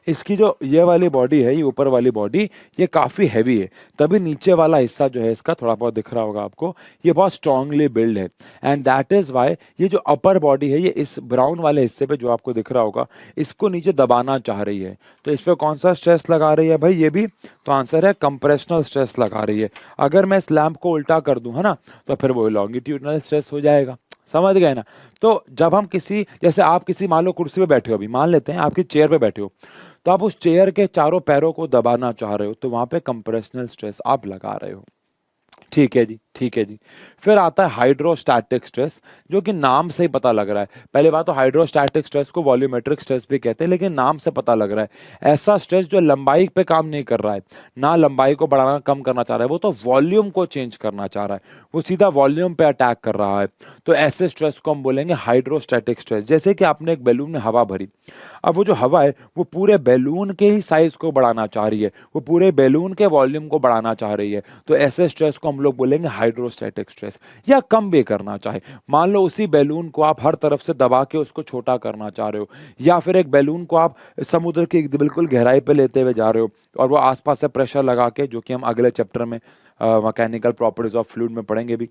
इसकी जो ये वाली बॉडी है, ये ऊपर वाली बॉडी, ये काफ़ी हैवी है, तभी नीचे वाला हिस्सा जो है इसका थोड़ा बहुत दिख रहा होगा आपको, ये बहुत स्ट्रांगली बिल्ड है। एंड दैट इज़ वाई ये जो अपर बॉडी है, ये इस ब्राउन वाले हिस्से पे जो आपको दिख रहा होगा, इसको नीचे दबाना चाह रही है। तो इस पर कौन सा स्ट्रेस लगा रही है भाई, ये भी तो आंसर है कंप्रेशनल स्ट्रेस लगा रही है। अगर मैं इस लैंप को उल्टा कर दूं, है ना, तो फिर वो लॉन्गिट्यूडनल स्ट्रेस हो जाएगा। समझ गए ना। तो जब हम किसी, जैसे आप किसी मान लो कुर्सी पे बैठे हो, अभी मान लेते हैं आपकी चेयर पे बैठे हो, तो आप उस चेयर के चारों पैरों को दबाना चाह रहे हो, तो वहां पे कंप्रेशनल स्ट्रेस आप लगा रहे हो। ठीक है जी, ठीक है जी। फिर आता है हाइड्रोस्टैटिक स्ट्रेस, जो कि नाम से ही पता लग रहा है। पहली बात तो हाइड्रोस्टैटिक स्ट्रेस को वॉल्यूमेट्रिक स्ट्रेस भी कहते हैं, लेकिन नाम से पता लग रहा है ऐसा स्ट्रेस जो लंबाई पे काम नहीं कर रहा है, ना लंबाई को बढ़ाना कम करना चाह रहा है, वो तो वॉल्यूम को चेंज करना चाह रहा है, वो सीधा वॉल्यूम पे अटैक कर रहा है। तो ऐसे स्ट्रेस को हम बोलेंगे हाइड्रोस्टैटिक स्ट्रेस। जैसे कि आपने एक बैलून में हवा भरी, अब वो जो हवा है वो पूरे बैलून के ही साइज को बढ़ाना चाह रही है, वो पूरे बैलून के वॉल्यूम को बढ़ाना चाह रही है, तो ऐसे स्ट्रेस को हम लोग बोलेंगे हाइड्रोस्टैटिक स्ट्रेस। या कम भी करना चाहे, मान लो उसी बैलून को आप हर तरफ से दबा के उसको छोटा करना चाह रहे हो, या फिर एक बैलून को आप समुद्र की बिल्कुल गहराई पे लेते हुए जा रहे हो और वो आसपास से प्रेशर लगा के, जो कि हम अगले चैप्टर में मैकेनिकल प्रॉपर्टीज ऑफ फ्लूइड में पढ़ेंगे भी।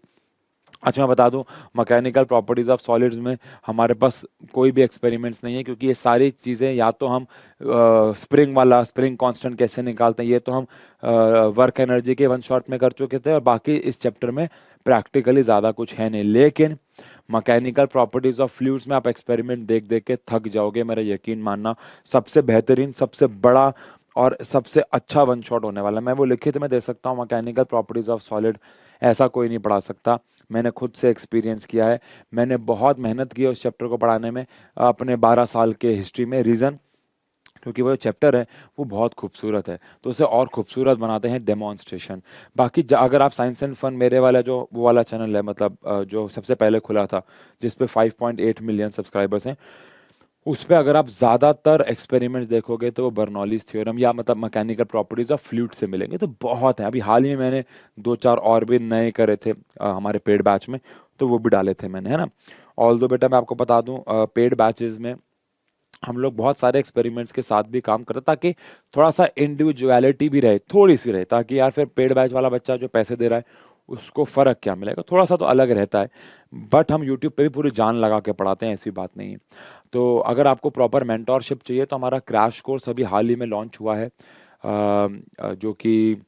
अच्छा मैं बता दूं, मैकेनिकल प्रॉपर्टीज ऑफ सॉलिड्स में हमारे पास कोई भी एक्सपेरिमेंट्स नहीं है, क्योंकि ये सारी चीज़ें या तो हम स्प्रिंग वाला स्प्रिंग कांस्टेंट कैसे निकालते हैं, ये तो हम वर्क एनर्जी के वन शॉट में कर चुके थे, और बाकी इस चैप्टर में प्रैक्टिकली ज़्यादा कुछ है नहीं। लेकिन मैकेनिकल प्रॉपर्टीज ऑफ फ्लूइड्स में आप एक्सपेरिमेंट देख देख के थक जाओगे, मेरा यकीन मानना। सबसे बेहतरीन, सबसे बड़ा और सबसे अच्छा वन शॉट होने वाला, मैं वो लिखित में दे सकता हूँ, मैकेनिकल प्रॉपर्टीज ऑफ सॉलिड ऐसा कोई नहीं पढ़ा सकता। मैंने खुद से एक्सपीरियंस किया है, मैंने बहुत मेहनत की है उस चैप्टर को पढ़ाने में अपने 12 साल के हिस्ट्री में। रीज़न क्योंकि वो चैप्टर है वो बहुत खूबसूरत है, तो उसे और खूबसूरत बनाते हैं डेमोन्स्ट्रेशन। बाकी अगर आप साइंस एंड फन, मेरे वाला जो वो वाला चैनल है, मतलब जो सबसे पहले खुला था, जिस पे 5.8 मिलियन सब्सक्राइबर्स हैं, उस पे अगर आप ज़्यादातर एक्सपेरिमेंट्स देखोगे तो वो बर्नौलीज थ्योरम या मतलब मैकेनिकल प्रॉपर्टीज ऑफ फ्लूइड से मिलेंगे। तो बहुत है, अभी हाल ही में मैंने 2-4 और भी नए करे थे हमारे पेड बैच में, तो वो भी डाले थे मैंने, है ना। ऑल दो बेटा मैं आपको बता दूं, पेड बैचेस में हम लोग बहुत सारे एक्सपेरिमेंट्स के साथ भी काम करते, ताकि थोड़ा सा इंडिविजुअलिटी भी रहे, थोड़ी सी रहे, ताकि यार फिर पेड बैच वाला बच्चा जो पैसे दे रहा है उसको फ़र्क क्या मिलेगा, थोड़ा सा तो अलग रहता है। बट हम यूट्यूब पे भी पूरी जान लगा के पढ़ाते हैं, ऐसी बात नहीं है। तो अगर आपको प्रॉपर मेंटोरशिप चाहिए तो हमारा क्रैश कोर्स अभी हाल ही में लॉन्च हुआ है, जो कि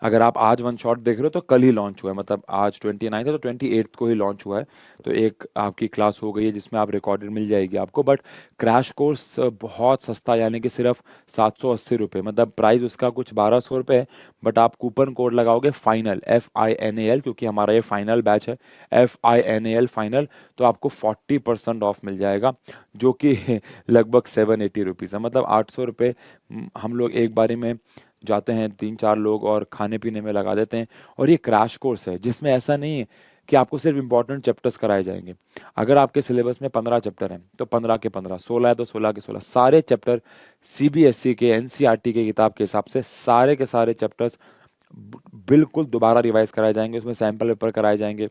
अगर आप आज वन शॉट देख रहे हो तो कल ही लॉन्च हुआ है, मतलब आज 29 है तो 28 को ही लॉन्च हुआ है। तो एक आपकी क्लास हो गई है जिसमें आप रिकॉर्डेड मिल जाएगी आपको। बट क्रैश कोर्स बहुत सस्ता, यानी कि सिर्फ 780 रुपये, मतलब प्राइस उसका कुछ 1200 रुपये है। बट आप कूपन कोड लगाओगे फाइनल, FINAL, क्योंकि हमारा ये फाइनल बैच है, FINAL फाइनल, तो आपको 40% ऑफ मिल जाएगा, जो कि लगभग 780 रुपीज़ है, मतलब 800 रुपये हम लोग एक बारी में जाते हैं 3-4 लोग और खाने पीने में लगा देते हैं। और ये क्रैश कोर्स है जिसमें ऐसा नहीं है कि आपको सिर्फ इंपॉर्टेंट चैप्टर्स कराए जाएंगे। अगर आपके सिलेबस में 15 चैप्टर हैं तो 15 के 15, 16 है तो 16 के 16, सारे चैप्टर CBSE के NCERT के किताब के हिसाब से सारे के सारे चैप्टर्स बिल्कुल दोबारा रिवाइज कराए जाएंगे। उसमें सैम्पल पेपर कराए जाएंगे,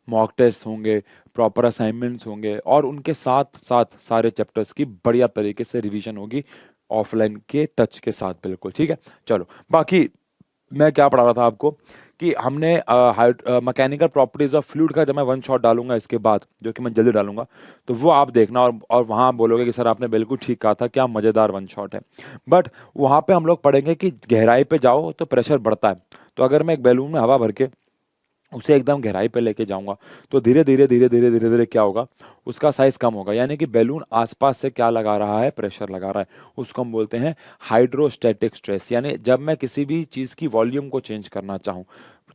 मॉक टेस्ट होंगे, प्रॉपर असाइनमेंट्स होंगे, और उनके साथ साथ सारे चैप्टर्स की बढ़िया तरीके से रिवीजन होगी, ऑफलाइन के टच के साथ, बिल्कुल ठीक है। चलो बाकी मैं क्या पढ़ा रहा था आपको कि हमने मैकेनिकल प्रॉपर्टीज ऑफ फ्लूइड का जब मैं वन शॉट डालूंगा इसके बाद, जो कि मैं जल्दी डालूंगा, तो वो आप देखना और वहाँ बोलोगे कि सर आपने बिल्कुल ठीक कहा था, क्या मज़ेदार वन शॉट है। बट वहाँ पे हम लोग पढ़ेंगे कि गहराई पे जाओ तो प्रेशर बढ़ता है। तो अगर मैं एक बैलून में हवा भर के उसे एकदम गहराई पे लेके जाऊंगा तो धीरे धीरे धीरे धीरे धीरे धीरे क्या होगा, उसका साइज कम होगा, यानी कि बैलून आसपास से क्या लगा रहा है, प्रेशर लगा रहा है। उसको हम बोलते हैं हाइड्रोस्टैटिक स्ट्रेस। यानी जब मैं किसी भी चीज़ की वॉल्यूम को चेंज करना चाहूँ,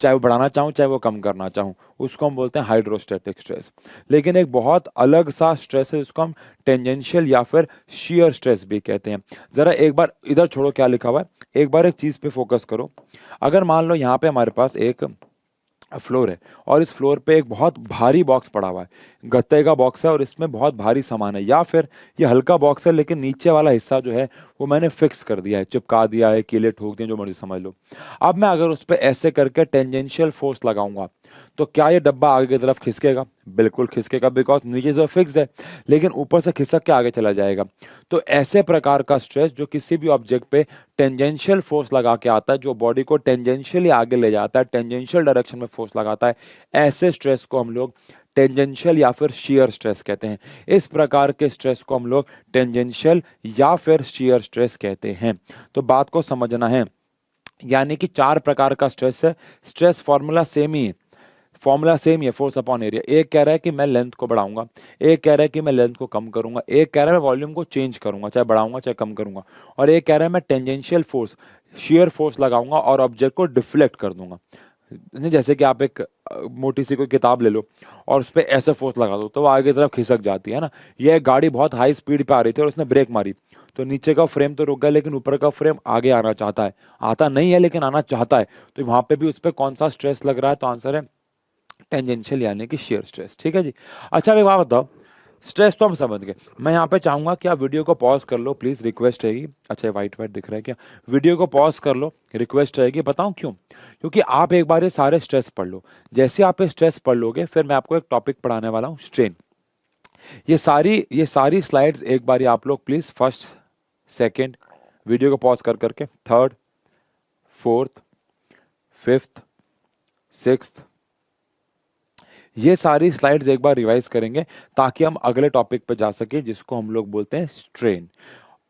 चाहे वो बढ़ाना चाहूँ चाहे वो कम करना चाहूँ, उसको हम बोलते हैं हाइड्रोस्टैटिक स्ट्रेस। लेकिन एक बहुत अलग सा स्ट्रेस है जिसको हम टेंजेंशियल या फिर शियर स्ट्रेस भी कहते हैं। ज़रा एक बार इधर छोड़ो क्या लिखा हुआ है, एक बार एक चीज़ पे फोकस करो। अगर मान लो यहाँ पे हमारे पास एक फ्लोर है और इस फ्लोर पे एक बहुत भारी बॉक्स पड़ा हुआ है, गत्ते का बॉक्स है और इसमें बहुत भारी सामान है, या फिर ये हल्का बॉक्स है लेकिन नीचे वाला हिस्सा जो है वो मैंने फिक्स कर दिया है, चिपका दिया है, कीले ठोक दिए, जो मर्जी समझ लो। अब मैं अगर उस पर ऐसे करके टेंजेंशियल फोर्स लगाऊंगा तो क्या ये डब्बा आगे की तरफ खिसकेगा? बिल्कुल खिसकेगा, बिकॉज नीचे जो फिक्स है, लेकिन ऊपर से खिसक के आगे चला जाएगा। तो ऐसे प्रकार का स्ट्रेस जो किसी भी ऑब्जेक्ट पे टेंजेंशियल फोर्स लगा के आता है, जो बॉडी को टेंजेंशियली आगे ले जाता है, टेंजेंशियल डायरेक्शन में फोर्स लगाता है, ऐसे स्ट्रेस को हम लोग टेंजेंशियल या फिर शियर स्ट्रेस कहते हैं। इस प्रकार के स्ट्रेस को हम लोग टेंजेंशियल या फिर शियर स्ट्रेस कहते हैं। तो बात को समझना है, यानी कि 4 प्रकार का स्ट्रेस है। स्ट्रेस फॉर्मूला सेम ही है, फॉर्मूला सेम ही है, फोर्स अपॉन एरिया। एक कह रहा है कि मैं लेंथ को बढ़ाऊंगा, एक कह रहा है कि मैं लेंथ को कम करूंगा, एक कह रहा है मैं वॉल्यूम को चेंज करूंगा, चाहे बढ़ाऊंगा चाहे कम करूंगा, और एक कह रहा है मैं टेंजेंशियल फोर्स, शियर फोर्स लगाऊंगा और ऑब्जेक्ट को डिफ्लेक्ट कर दूंगा। नहीं, जैसे कि आप एक मोटी सी कोई किताब ले लो और उस पर ऐसे फोर्स लगा दो तो वो आगे की तरफ खिसक जाती है ना। ये एक गाड़ी बहुत हाई स्पीड पे आ रही थी और उसने ब्रेक मारी, तो नीचे का फ्रेम तो रुक गया, लेकिन ऊपर का फ्रेम आगे आना चाहता है, आता नहीं है लेकिन आना चाहता है। तो वहां पे भी उस पर कौन सा स्ट्रेस लग रहा है? तो आंसर है टेंजेंशियल यानी कि शेयर स्ट्रेस। ठीक है जी। अच्छा एक बात बताओ, स्ट्रेस तो हम समझ गए। मैं यहाँ पे चाहूंगा कि आप वीडियो को पॉज कर लो प्लीज, रिक्वेस्ट रहेगी। अच्छा वाइट वाइट दिख रहा है क्या? वीडियो को पॉज कर लो, रिक्वेस्ट रहेगी। बताऊं क्यों? क्योंकि आप एक बार ये सारे स्ट्रेस पढ़ लो। जैसे आप ये स्ट्रेस पढ़ लोगे, फिर मैं आपको एक टॉपिक पढ़ाने वाला हूँ, स्ट्रेन। ये सारी स्लाइड्स एक बार आप लोग प्लीज फर्स्ट सेकेंड वीडियो को पॉज कर करके थर्ड, फोर्थ, फिफ्थ, सिक्स्थ, ये सारी स्लाइड्स एक बार रिवाइज करेंगे ताकि हम अगले टॉपिक पे जा सके, जिसको हम लोग बोलते हैं स्ट्रेन।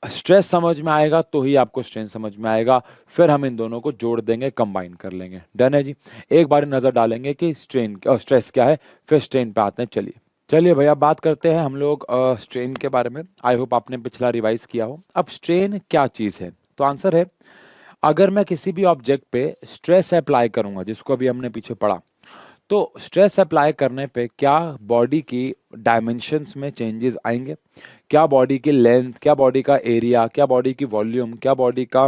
स्ट्रेस समझ में आएगा तो ही आपको स्ट्रेन समझ में आएगा, फिर हम इन दोनों को जोड़ देंगे, कंबाइन कर लेंगे। डन है जी। एक बार नजर डालेंगे कि स्ट्रेन और स्ट्रेस क्या है, फिर स्ट्रेन पे आते हैं। चलिए चलिए भैया, बात करते हैं हम लोग स्ट्रेन के बारे में। आई होप आपने पिछला रिवाइज किया हो। अब स्ट्रेन क्या चीज है? तो आंसर है, अगर मैं किसी भी ऑब्जेक्ट पे स्ट्रेस अप्लाई करूंगा, जिसको अभी हमने पीछे पढ़ा, तो स्ट्रेस अप्लाई करने पे क्या बॉडी की डायमेंशंस में चेंजेस आएंगे? क्या बॉडी की लेंथ, क्या बॉडी का एरिया, क्या बॉडी की वॉल्यूम, क्या बॉडी का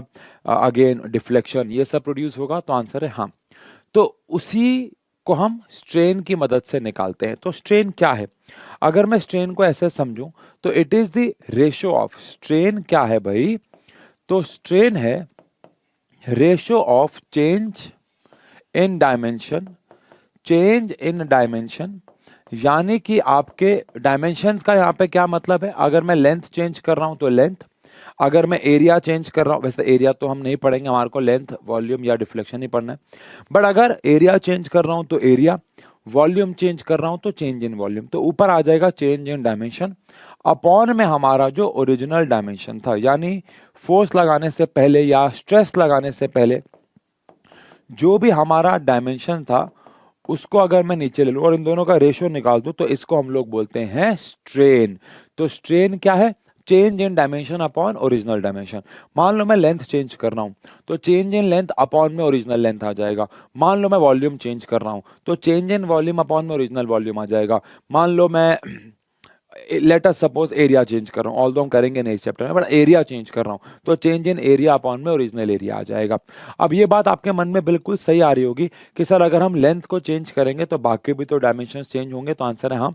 अगेन डिफ्लेक्शन, ये सब प्रोड्यूस होगा? तो आंसर है हाँ। तो उसी को हम स्ट्रेन की मदद से निकालते हैं। तो स्ट्रेन क्या है? अगर मैं स्ट्रेन को ऐसे समझूं तो it is the ratio of, strain क्या है भाई? तो स्ट्रेन है ratio of change in dimension, change in dimension, यानी कि आपके डायमेंशंस का यहाँ पे क्या मतलब है? अगर मैं लेंथ चेंज कर रहा हूं तो लेंथ, अगर मैं एरिया चेंज कर रहा हूं, वैसे एरिया तो हम नहीं पढ़ेंगे, हमारे को लेंथ, वॉल्यूम या डिफ्लेक्शन ही पढ़ना है, बट अगर एरिया चेंज कर रहा हूं तो एरिया, वॉल्यूम चेंज कर रहा हूं तो चेंज इन वॉल्यूम। तो ऊपर आ जाएगा चेंज इन डायमेंशन अपॉन में हमारा जो ओरिजिनल डायमेंशन था, यानी फोर्स लगाने से पहले या स्ट्रेस लगाने से पहले जो भी हमारा डायमेंशन था, उसको अगर मैं नीचे ले लूं और इन दोनों का रेशियो निकाल दूं, तो इसको हम लोग बोलते हैं स्ट्रेन। तो स्ट्रेन क्या है? Change in dimension upon original dimension. मान लो मैं लेंथ चेंज कर रहा हूं तो चेंज इन लेंथ अपॉन में ओरिजिनल लेंथ आ जाएगा। मान लो मैं वॉल्यूम चेंज कर रहा हूं तो चेंज इन वॉल्यूम अपॉन में ओरिजिनल वॉल्यूम आ जाएगा। मान लो मैं let us suppose area change कर रहा हूँ, ऑल्दो हम करेंगे नेक्स्ट चैप्टर में, बट एरिया चेंज कर रहा हूँ तो चेंज इन एरिया अपॉन में ओरिजिनल एरिया आ जाएगा। अब ये बात आपके मन में बिल्कुल सही आ रही होगी कि सर अगर हम लेंथ को चेंज करेंगे तो बाकी भी तो डायमेंशंस चेंज होंगे। तो आंसर है हाँ,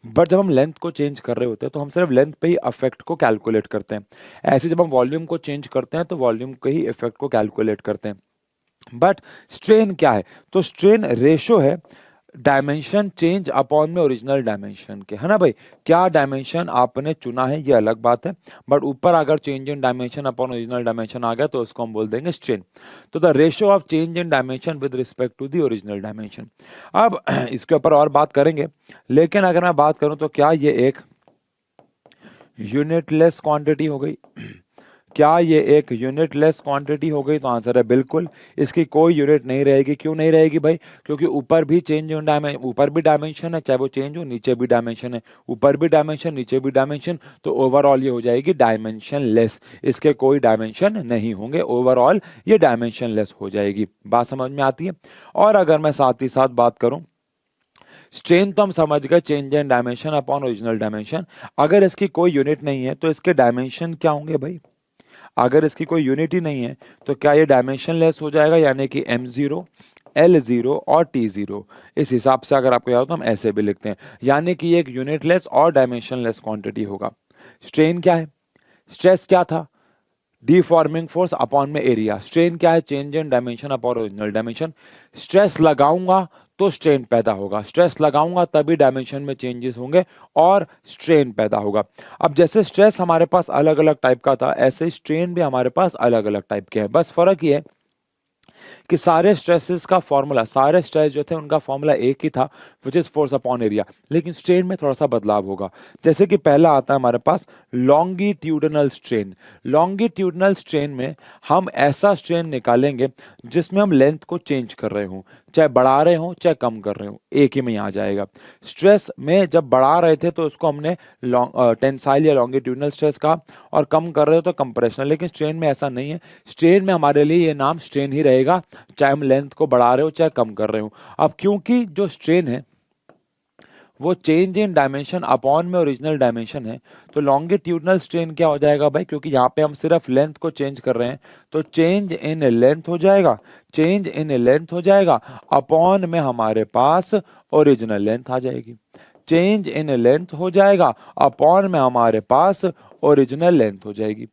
बट जब हम लेंथ को चेंज कर रहे होते हैं तो हम सिर्फ लेंथ पे ही इफेक्ट को कैलकुलेट करते हैं। ऐसे जब हम वॉल्यूम को चेंज करते हैं तो वॉल्यूम के ही इफेक्ट को कैलकुलेट करते हैं। बट स्ट्रेन क्या है? तो स्ट्रेन रेशो है डायमेंशन चेंज अपॉन में ओरिजिनल डायमेंशन के, है ना भाई। क्या डायमेंशन आपने चुना है ये अलग बात है, बट ऊपर अगर change in dimension upon original dimension आ गया तो उसको हम बोल देंगे स्ट्रेन। तो the ratio of change in dimension with respect to the original dimension. अब इसके ऊपर और बात करेंगे, लेकिन अगर मैं बात करूं तो क्या ये एक यूनिटलेस क्वांटिटी हो गई? क्या ये एक यूनिटलेस क्वांटिटी हो गई? तो आंसर है बिल्कुल, इसकी कोई यूनिट नहीं रहेगी। क्यों नहीं रहेगी भाई? क्योंकि ऊपर भी चेंज इन डायमेंशन, ऊपर भी डायमेंशन है, चाहे वो चेंज हो, नीचे भी डायमेंशन है, ऊपर भी डायमेंशन नीचे भी डायमेंशन, तो ओवरऑल ये हो जाएगी डायमेंशन लेस। इसके कोई डायमेंशन नहीं होंगे, ओवरऑल ये डायमेंशन लेस हो जाएगी। बात समझ में आती है? और अगर मैं साथ ही साथ बात करूं, स्ट्रेन तो हम समझ गए, change in dimension upon original dimension. अगर इसकी कोई यूनिट नहीं है तो इसके डायमेंशन क्या होंगे भाई? अगर इसकी कोई यूनिट ही नहीं है तो क्या ये डायमेंशन लेस हो जाएगा, यानी कि m0, L0 और T0। इस हिसाब से अगर आपको याद हो तो हम ऐसे भी लिखते हैं, यानी कि ये एक यूनिटलेस और डायमेंशन लेस क्वांटिटी होगा। स्ट्रेन क्या है? स्ट्रेस क्या था? डिफॉर्मिंग फोर्स अपॉन में एरिया। स्ट्रेन क्या है? Change in dimension upon original dimension. Stress लगाऊंगा तो स्ट्रेन पैदा होगा, स्ट्रेस लगाऊंगा तभी डायमेंशन में चेंजेस होंगे और स्ट्रेन पैदा होगा। अब जैसे स्ट्रेस हमारे पास अलग अलग टाइप का था, ऐसे स्ट्रेन भी हमारे पास अलग अलग टाइप के हैं। बस फर्क ये है कि सारे स्ट्रेसेस का फॉर्मूला, सारे स्ट्रेस जो थे उनका फॉर्मूला एक ही था, which is force upon area, लेकिन स्ट्रेन में थोड़ा सा बदलाव होगा। जैसे कि पहला आता है हमारे पास लॉन्गिट्यूडनल स्ट्रेन। लॉन्गिट्यूडनल स्ट्रेन में हम ऐसा स्ट्रेन निकालेंगे जिसमें हम लेंथ को चेंज कर रहे हों, चाहे बढ़ा रहे हो चाहे कम कर रहे हो, एक ही में आ जाएगा। स्ट्रेस में जब बढ़ा रहे थे तो उसको हमने टेंसाइल या लॉन्गिट्यूडनल स्ट्रेस कहा, और कम कर रहे हो तो कंप्रेशनल। लेकिन स्ट्रेन में ऐसा नहीं है, स्ट्रेन में हमारे लिए ये नाम स्ट्रेन ही रहेगा, चाहे हम लेंथ को बढ़ा रहे हो चाहे कम कर रहे हो। अब क्योंकि जो स्ट्रेन है वो चेंज इन डायमेंशन अपॉन में ओरिजिनल डायमेंशन है, तो लॉन्गिट्यूडनल स्ट्रेन क्या हो जाएगा भाई, क्योंकि यहाँ पे हम सिर्फ लेंथ को चेंज कर रहे हैं, तो चेंज इन लेंथ हो जाएगा, चेंज इन लेंथ हो जाएगा, अपॉन में हमारे पास ओरिजिनल लेंथ आ जाएगी। चेंज इन लेंथ हो जाएगा, अपॉन में हमारे पास ओरिजिनल लेंथ हो जाएगी।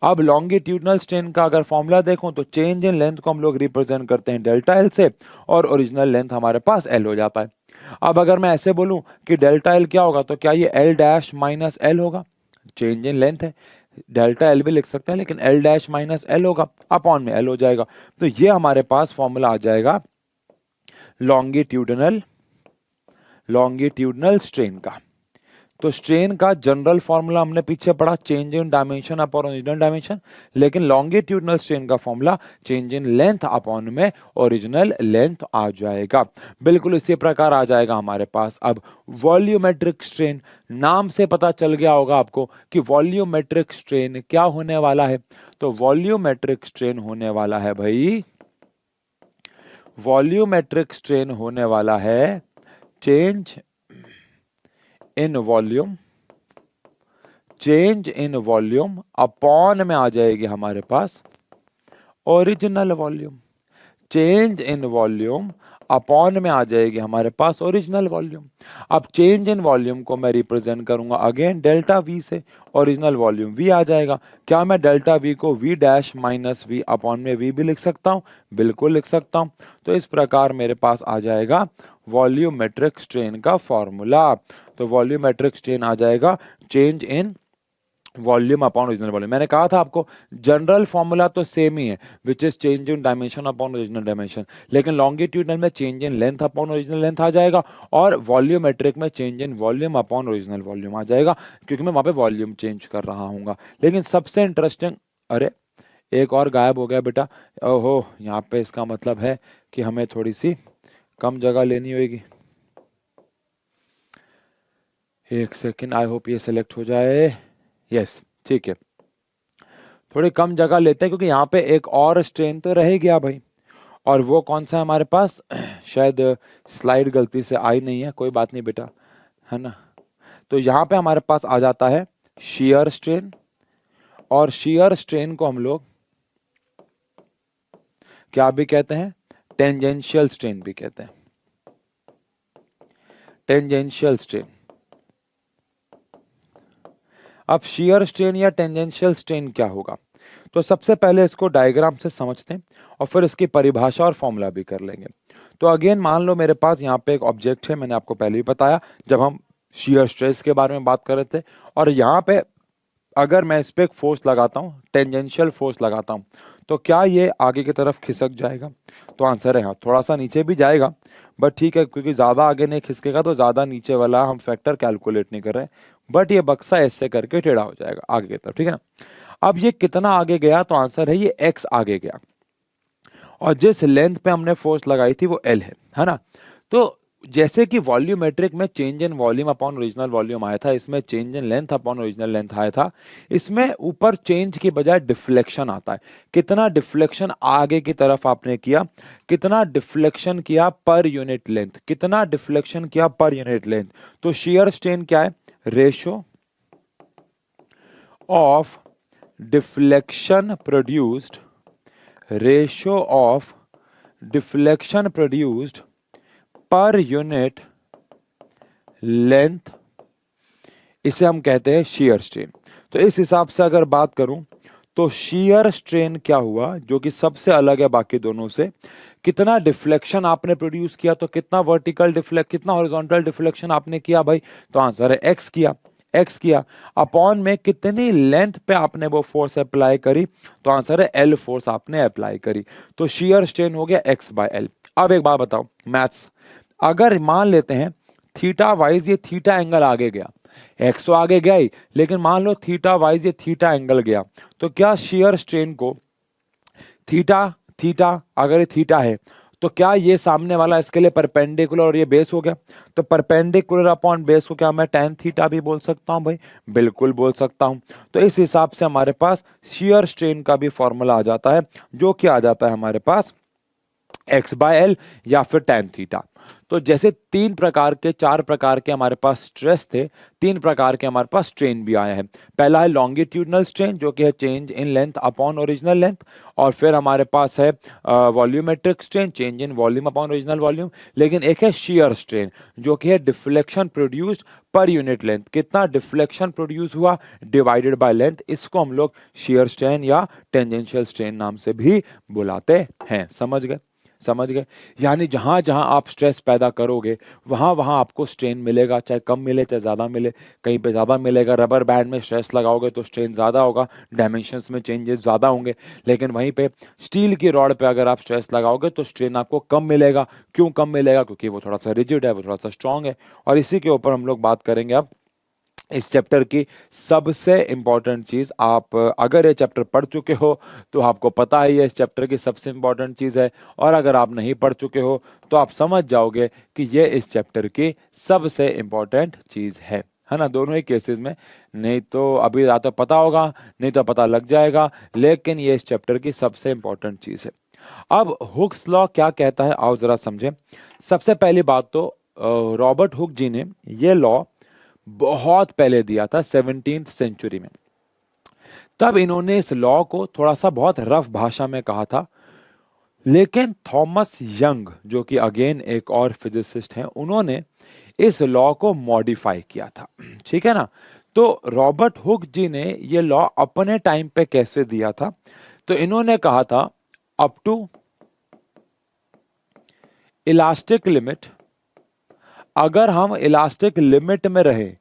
अब लॉन्गिट्यूडनल स्ट्रेन का अगर फॉर्मूला देखो तो चेंज इन लेंथ को हम लोग रिप्रेजेंट करते हैं डेल्टा एल से, और ओरिजिनल लेंथ हमारे पास एल हो जाता है। अब अगर मैं ऐसे बोलूं कि डेल्टा एल क्या होगा, तो क्या ये एल डैश माइनस एल होगा, चेंज इन लेंथ है, डेल्टा एल भी लिख सकते हैं, लेकिन एल डैश माइनस एल होगा, अपॉन में एल हो जाएगा। तो ये हमारे पास फॉर्मूला आ जाएगा लॉन्गिट्यूडनल स्ट्रेन का। तो स्ट्रेन का जनरल फॉर्मूला हमने पीछे पढ़ा, change in dimension upon original dimension, लेकिन लॉन्गिट्यूडनल स्ट्रेन का formula change in length upon में ओरिजिनल लेंथ आ जाएगा। बिल्कुल इसी प्रकार आ जाएगा हमारे पास अब वॉल्यूमेट्रिक स्ट्रेन। नाम से पता चल गया होगा आपको कि वॉल्यूमेट्रिक स्ट्रेन क्या होने वाला है। तो वॉल्यूमेट्रिक स्ट्रेन होने वाला है भाई, वॉल्यूमेट्रिक स्ट्रेन होने वाला है change in volume, change in volume upon में आ जाएगी हमारे पास original volume, change in volume upon में आ जाएगी हमारे पास ओरिजिनल वॉल्यूम। अब चेंज इन वॉल्यूम को मैं रिप्रेजेंट करूंगा अगेन डेल्टा वी से, ओरिजिनल वॉल्यूम वी आ जाएगा। क्या मैं डेल्टा वी को V dash minus V upon में वी भी लिख सकता हूं? बिल्कुल लिख सकता हूं। तो इस प्रकार मेरे पास आ जाएगा वॉल्यूमेट्रिक स्ट्रेन का फॉर्मूला। तो वॉल्यूमेट्रिक स्ट्रेन आ जाएगा change in volume upon original volume. मैंने कहा था आपको जनरल फॉर्मूला तो सेम ही है, which is change in dimension upon original dimension, लेकिन लॉन्गिट्यूडनल में change in length upon original length आ जाएगा, और वॉल्यूमेट्रिक में change in volume upon original volume आ जाएगा, क्योंकि मैं वहां पे वॉल्यूम चेंज कर रहा हूँ। लेकिन सबसे इंटरेस्टिंग, अरे एक और गायब हो गया बेटा, ओहो, यहाँ पे इसका मतलब है कि हमें थोड़ी सी कम जगह लेनी होगी। एक सेकेंड, आई होप ये सिलेक्ट हो जाए। यस, ठीक है, थोड़ी कम जगह लेते हैं क्योंकि यहाँ पे एक और स्ट्रेन तो रह गया भाई, और वो कौन सा है हमारे पास शायद स्लाइड गलती से आई नहीं है, कोई बात नहीं बेटा, है ना। तो यहाँ पे हमारे पास आ जाता है शियर स्ट्रेन, और शियर स्ट्रेन को हम लोग क्या भी कहते हैं, टेंजेंशियल स्ट्रेन भी कहते हैं, टेंजेंशियल स्ट्रेन। अब शियर स्ट्रेन या टेंजेंशियल स्ट्रेन क्या होगा, तो सबसे पहले इसको डायग्राम से समझते हैं और फिर इसकी परिभाषा और फॉर्मूला भी कर लेंगे। तो अगेन मान लो मेरे पास यहाँ पे एक ऑब्जेक्ट है, मैंने आपको पहले ही बताया जब हम शियर स्ट्रेस के बारे में बात कर रहे थे, और यहाँ पे अगर मैं इस पर एक फोर्स लगाता हूँ, टेंजेंशियल फोर्स लगाता हूँ, तो क्या ये आगे की तरफ खिसक जाएगा? तो आंसर है हाँ, थोड़ा सा नीचे भी जाएगा, बट ठीक है, क्योंकि ज़्यादा आगे नहीं खिसकेगा तो ज़्यादा नीचे वाला हम फैक्टर कैलकुलेट नहीं कर रहे, बट ये बक्सा ऐसे करके टेढ़ा हो जाएगा आगे की तरफ, ठीक है ना। अब ये कितना आगे गया, तो आंसर है ये x आगे गया, और जिस लेंथ पे हमने फोर्स लगाई थी वो l है ना। तो जैसे कि वॉल्यूमेट्रिक में change in volume upon original volume आया था, इसमें change in length upon original length आया था, इसमें ऊपर चेंज की बजाय डिफ्लेक्शन आता है। कितना डिफ्लेक्शन आगे की तरफ आपने किया, कितना डिफ्लेक्शन किया पर यूनिट लेंथ, कितना डिफ्लेक्शन किया पर यूनिट लेंथ। तो शियर स्ट्रेन क्या है, ratio of deflection produced, ratio of deflection produced per unit length, इसे हम कहते हैं शियर स्ट्रेन। तो इस हिसाब से अगर बात करूं तो शियर स्ट्रेन क्या हुआ, जो कि सबसे अलग है बाकी दोनों से, कितना डिफ्लेक्शन आपने प्रोड्यूस किया, तो कितना वर्टिकल डिफ्लेक्ट, कितना हॉरिजॉन्टल डिफ्लेक्शन आपने किया भाई, तो आंसर है एक्स किया, एक्स किया। अपॉन में कितनी लेंथ पे आपने वो फोर्स अप्लाई करी, तो आंसर है एल फोर्स आपने अप्लाई करी। तो शियर स्ट्रेन हो गया एक्स बाय एल। अब एक बात बताओ मैथ्स, अगर मान लेते हैं थीटा वाइज ये थीटा एंगल आगे गया, एक्स तो आगे गया ही, लेकिन मान लो थीटा वाइज ये थीटा एंगल गया, तो क्या शियर स्ट्रेन को थीटा, थीटा अगर ये थीटा है तो क्या ये सामने वाला इसके लिए परपेंडिकुलर और ये बेस हो गया, तो परपेंडिकुलर अपॉन बेस को क्या मैं tan थीटा भी बोल सकता हूं भाई, बिल्कुल बोल सकता हूं। तो इस हिसाब से हमारे पास शियर स्ट्रेन का भी फॉर्मूला आ जाता है, जो कि आ जाता है हमारे पास एक्स बाय एल या फिर tan थीटा। तो जैसे तीन प्रकार के, चार प्रकार के हमारे पास स्ट्रेस थे, तीन प्रकार के हमारे पास स्ट्रेन भी आए हैं। पहला है लॉन्गिट्यूडनल स्ट्रेन, जो कि है change in length upon original length, और फिर हमारे पास है volumetric strain, change in volume upon original volume. लेकिन एक है शियर स्ट्रेन, जो कि है deflection produced per unit length, कितना डिफ्लेक्शन प्रोड्यूस हुआ डिवाइडेड बाय लेंथ, इसको हम लोग शियर स्ट्रेन या टेंजेंशियल स्ट्रेन नाम से भी बुलाते हैं। समझ गए, समझ गए। यानी जहां जहां आप स्ट्रेस पैदा करोगे वहां वहां आपको स्ट्रेन मिलेगा, चाहे कम मिले चाहे ज़्यादा मिले। कहीं पे ज़्यादा मिलेगा, रबर बैंड में स्ट्रेस लगाओगे तो स्ट्रेन ज़्यादा होगा, डायमेंशंस में चेंजेस ज़्यादा होंगे। लेकिन वहीं पे स्टील की रॉड पे अगर आप स्ट्रेस लगाओगे तो स्ट्रेन आपको कम मिलेगा। क्यों कम मिलेगा? क्योंकि वो थोड़ा सा रिजिड है, वो थोड़ा सा स्ट्रांग है। और इसी के ऊपर हम लोग बात करेंगे अब इस चैप्टर की सबसे इंपॉर्टेंट चीज। आप अगर ये चैप्टर पढ़ चुके हो तो आपको पता ही है इस चैप्टर की सबसे इंपॉर्टेंट चीज है, और अगर आप नहीं पढ़ चुके हो तो आप समझ जाओगे कि ये इस चैप्टर की सबसे इंपॉर्टेंट चीज है ना, दोनों ही केसेस में। नहीं तो अभी या तो पता होगा, नहीं तो पता लग जाएगा, लेकिन ये इस चैप्टर की सबसे इंपॉर्टेंट चीज है। अब हुक्स लॉ क्या कहता है, आओ जरा समझें। सबसे पहली बात तो रॉबर्ट हुक जी ने ये लॉ बहुत पहले दिया था, 17th सेंचुरी में। तब इन्होंने इस लॉ को थोड़ा सा बहुत रफ भाषा में कहा था, लेकिन थॉमस यंग, जो कि अगेन एक और फिजिसिस्ट हैं, उन्होंने इस लॉ को मॉडिफाई किया था। ठीक है ना। तो रॉबर्ट हुक जी ने ये लॉ अपने टाइम पे कैसे दिया था, तो इन्होंने कहा था अप टू इलास्टिक लिमिट, अगर हम इलास्टिक लिमिट में रहे,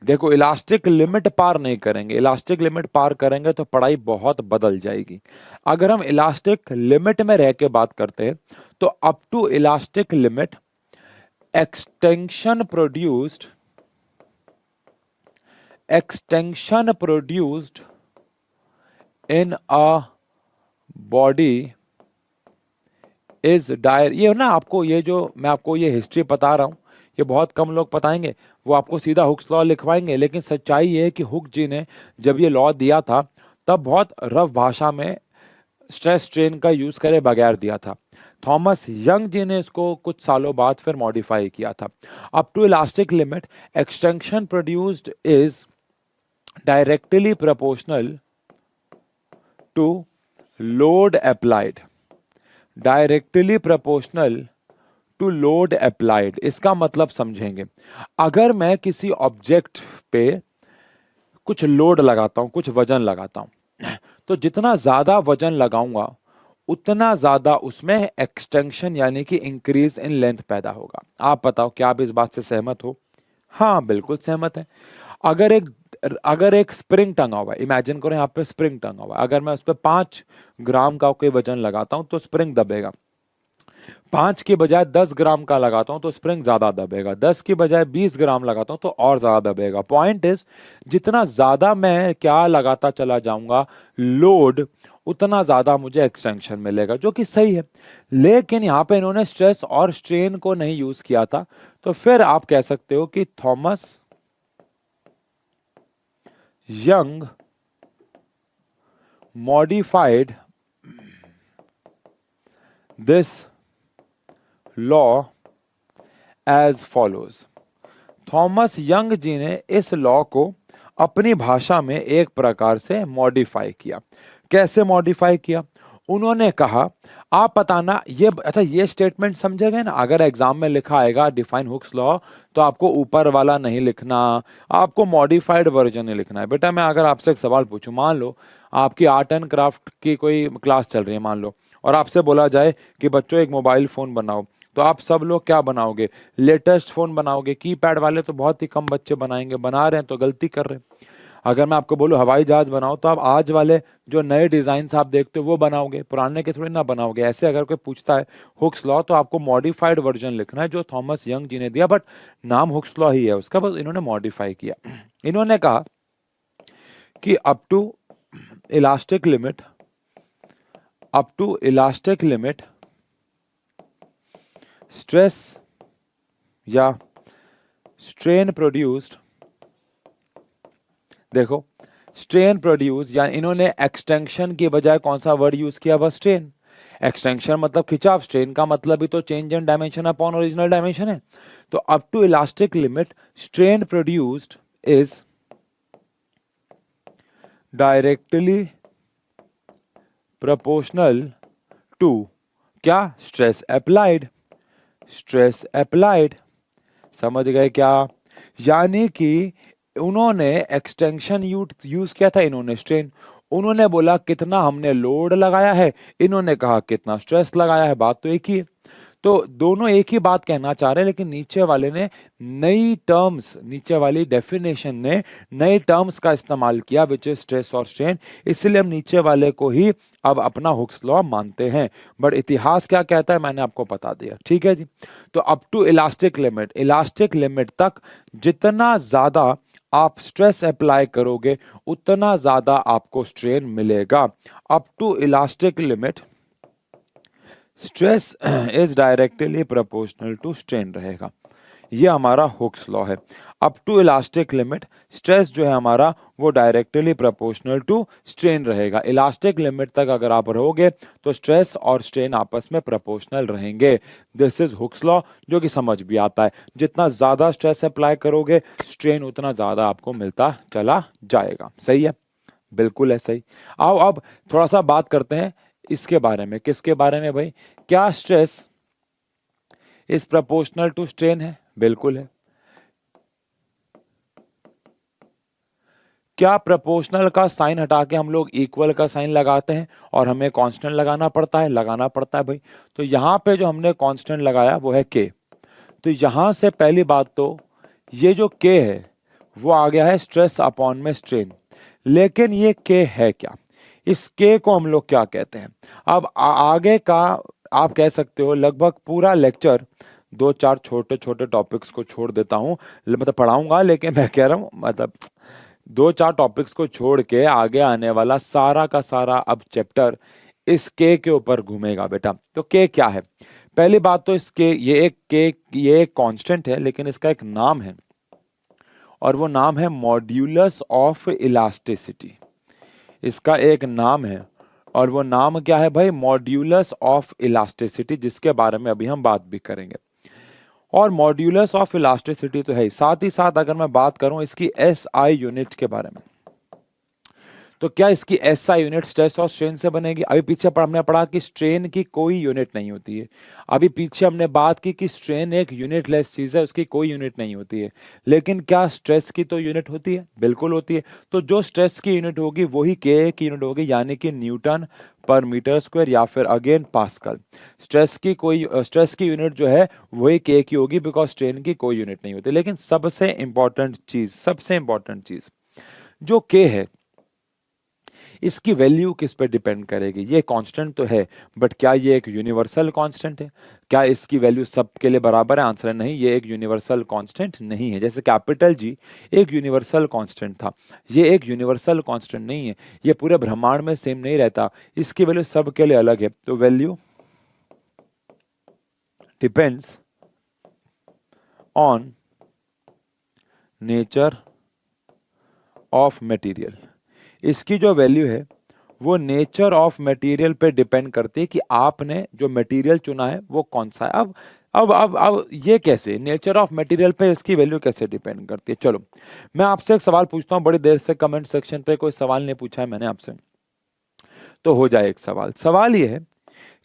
देखो इलास्टिक लिमिट पार नहीं करेंगे, इलास्टिक लिमिट पार करेंगे तो पढ़ाई बहुत बदल जाएगी। अगर हम इलास्टिक लिमिट में रह के बात करते हैं तो up to elastic limit extension produced in a body is direct. ये ना आपको, ये जो मैं आपको ये हिस्ट्री बता रहा हूं, ये बहुत कम लोग बताएंगे, वो आपको सीधा हुक्स लॉ लिखवाएंगे। लेकिन सच्चाई ये है कि हुक जी ने जब ये लॉ दिया था तब बहुत रफ भाषा में स्ट्रेस स्ट्रेन का यूज करे बगैर दिया था। थॉमस यंग जी ने इसको कुछ सालों बाद फिर मॉडिफाई किया था। Up to elastic limit extension produced is directly proportional to load applied, directly proportional to load applied. इसका मतलब समझेंगे, अगर मैं किसी ऑब्जेक्ट पे कुछ लोड लगाता हूं, कुछ वजन लगाता हूं, तो जितना ज्यादा वजन लगाऊंगा उतना ज्यादा उसमें एक्सटेंशन यानी कि इंक्रीज इन लेंथ पैदा होगा। आप बताओ क्या आप इस बात से सहमत हो? हाँ बिल्कुल सहमत है। अगर एक स्प्रिंग टंगा हुआ है, इमेजिन करो यहाँ पे स्प्रिंग टंगा हुआ है, अगर मैं उस पर 5 ग्राम का कोई वजन लगाता हूं तो स्प्रिंग दबेगा। 5 के बजाय 10 ग्राम का लगाता हूं तो स्प्रिंग ज्यादा दबेगा, 10 के बजाय 20 ग्राम लगाता हूं तो और ज्यादा दबेगा। पॉइंट इज, जितना ज्यादा मैं क्या लगाता चला जाऊंगा लोड, उतना ज्यादा मुझे एक्सटेंशन मिलेगा, जो कि सही है। लेकिन यहां पे इन्होंने स्ट्रेस और स्ट्रेन को नहीं यूज किया था, तो फिर आप कह सकते हो कि Thomas Young modified this law as follows. Thomas Young ji ने इस लॉ को अपनी भाषा में एक प्रकार से मॉडिफाई किया। कैसे मॉडिफाई किया? उन्होंने कहा आप बताना ये, अच्छा ये स्टेटमेंट समझे गए ना, अगर एग्जाम में लिखा आएगा डिफाइन हुक्स लॉ तो आपको ऊपर वाला नहीं लिखना, आपको मॉडिफाइड वर्जन नहीं लिखना है। बेटा मैं अगर आपसे एक सवाल पूछूं, मान लो आपकी आर्ट एंड क्राफ्ट की कोई क्लास चल रही है मान लो, और आपसे बोला जाए कि बच्चों एक मोबाइल फोन बनाओ, तो आप सब लोग क्या बनाओगे? लेटेस्ट फोन बनाओगे? कीपैड वाले तो बहुत ही कम बच्चे बनाएंगे, बना रहे हैं तो गलती कर रहे हैं। अगर मैं आपको बोलूं हवाई जहाज बनाओ, तो आप आज वाले जो नए डिजाइन आप देखते हो वो बनाओगे, पुराने के थोड़ी ना बनाओगे। ऐसे अगर कोई पूछता है हुक्स लॉ तो आपको मॉडिफाइड वर्जन लिखना है, जो थॉमस यंग जी ने दिया, बट नाम हुक्स लॉ ही है उसका, बस इन्होंने मॉडिफाई किया। इन्होंने कहा कि up to elastic limit, up to elastic limit stress या स्ट्रेन प्रोड्यूस्ड, देखो स्ट्रेन प्रोड्यूस, यानी इन्होंने एक्सटेंशन की बजाय कौन सा वर्ड यूज किया? बस स्ट्रेन। एक्सटेंशन मतलब खिंचाव, स्ट्रेन का मतलब भी तो change in dimension upon original dimension है। तो up to elastic limit strain produced is directly proportional to क्या? Stress applied. स्ट्रेस अप्लाइड, समझ गए क्या? यानी कि उन्होंने एक्सटेंशन यूज किया था, इन्होंने स्ट्रेन। उन्होंने बोला कितना हमने लोड लगाया है, इन्होंने कहा कितना स्ट्रेस लगाया है, बात तो एक ही है। तो दोनों एक ही बात कहना चाह रहे हैं, लेकिन नीचे वाले ने नई टर्म्स, नीचे वाली डेफिनेशन ने नए टर्म्स का इस्तेमाल किया, विच इज स्ट्रेस और स्ट्रेन। इसलिए हम नीचे वाले को ही अब अपना हुक्स लॉ मानते हैं। बट इतिहास क्या कहता है मैंने आपको बता दिया, ठीक है जी। तो up to elastic limit, elastic limit तक जितना ज्यादा आप स्ट्रेस अप्लाई करोगे उतना ज्यादा आपको स्ट्रेन मिलेगा। Up to elastic limit stress is directly proportional to strain रहेगा, ये हमारा हुक्स लॉ है। Up to elastic limit stress जो है हमारा वो डायरेक्टली प्रोपोर्शनल टू स्ट्रेन रहेगा। इलास्टिक लिमिट तक अगर आप रहोगे तो स्ट्रेस और स्ट्रेन आपस में प्रोपोर्शनल रहेंगे। दिस इज हुक्स लॉ, जो कि समझ भी आता है, जितना ज्यादा स्ट्रेस अप्लाई करोगे स्ट्रेन उतना ज्यादा आपको मिलता चला जाएगा। सही है, बिल्कुल है सही। आओ अब थोड़ा सा बात करते हैं इसके बारे में। किसके बारे में भाई? क्या stress is proportional to strain है? बिल्कुल है। क्या प्रोपोर्शनल का साइन हटा के हम लोग इक्वल का साइन लगाते हैं और हमें कांस्टेंट लगाना पड़ता है? लगाना पड़ता है भाई। तो यहां पे जो हमने कांस्टेंट लगाया वो है के। तो यहां से पहली बात तो ये जो के है वो आ गया है स्ट्रेस अपॉन में स्ट्रेन। लेकिन ये के है क्या? इस के को हम लोग क्या कहते हैं? अब आगे का आप कह सकते हो लगभग पूरा लेक्चर, दो चार छोटे छोटे टॉपिक्स को छोड़ देता हूं, मतलब पढ़ाऊंगा, लेकिन मैं कह रहा हूं मतलब दो चार टॉपिक्स को छोड़ के आगे आने वाला सारा का सारा अब चैप्टर इस के ऊपर घूमेगा बेटा। तो के क्या है? पहली बात तो इसके ये एक कांस्टेंट है, लेकिन इसका एक नाम है और वो नाम है मॉड्यूलस ऑफ इलास्टिसिटी। इसका एक नाम है और वो नाम क्या है भाई? मॉड्यूलस ऑफ इलास्टिसिटी, जिसके बारे में अभी हम बात भी करेंगे। और मॉड्यूलस ऑफ इलास्टिसिटी तो है ही, साथ ही साथ अगर मैं बात करूं इसकी एस आई यूनिट के बारे में, तो क्या इसकी एस आई यूनिट स्ट्रेस और स्ट्रेन से बनेगी? अभी पीछे हमने पढ़ा कि स्ट्रेन की कोई यूनिट नहीं होती है। अभी पीछे हमने बात की कि स्ट्रेन एक यूनिट लेस चीज है, उसकी कोई यूनिट नहीं होती है। लेकिन क्या स्ट्रेस की तो यूनिट होती है? बिल्कुल होती है। तो जो स्ट्रेस की यूनिट होगी वही के की यूनिट होगी, यानी कि न्यूटन पर मीटर स्क्वायर या फिर अगेन पास्कल। स्ट्रेस की यूनिट जो है वही के की होगी, बिकॉज स्ट्रेन की कोई यूनिट नहीं होती। लेकिन सबसे इंपॉर्टेंट चीज जो के है, इसकी वैल्यू किस पे डिपेंड करेगी? ये कांस्टेंट तो है, बट क्या ये एक यूनिवर्सल कांस्टेंट है? क्या इसकी वैल्यू सबके लिए बराबर है? आंसर है नहीं, ये एक यूनिवर्सल कांस्टेंट नहीं है। जैसे कैपिटल जी एक यूनिवर्सल कांस्टेंट था, ये एक यूनिवर्सल कांस्टेंट नहीं है, ये पूरे ब्रह्मांड में सेम नहीं रहता, इसकी वैल्यू सबके लिए अलग है। तो value depends on nature of material. इसकी जो वैल्यू है वो नेचर ऑफ मटेरियल पे डिपेंड करती है कि आपने जो मटेरियल चुना है वो कौन सा है। अब ये कैसे नेचर ऑफ मटेरियल पे इसकी वैल्यू कैसे डिपेंड करती है? चलो मैं आपसे एक सवाल पूछता हूँ, बड़ी देर से कमेंट सेक्शन पे कोई सवाल नहीं पूछा है मैंने आपसे। तो हो जाए एक सवाल। सवाल ये है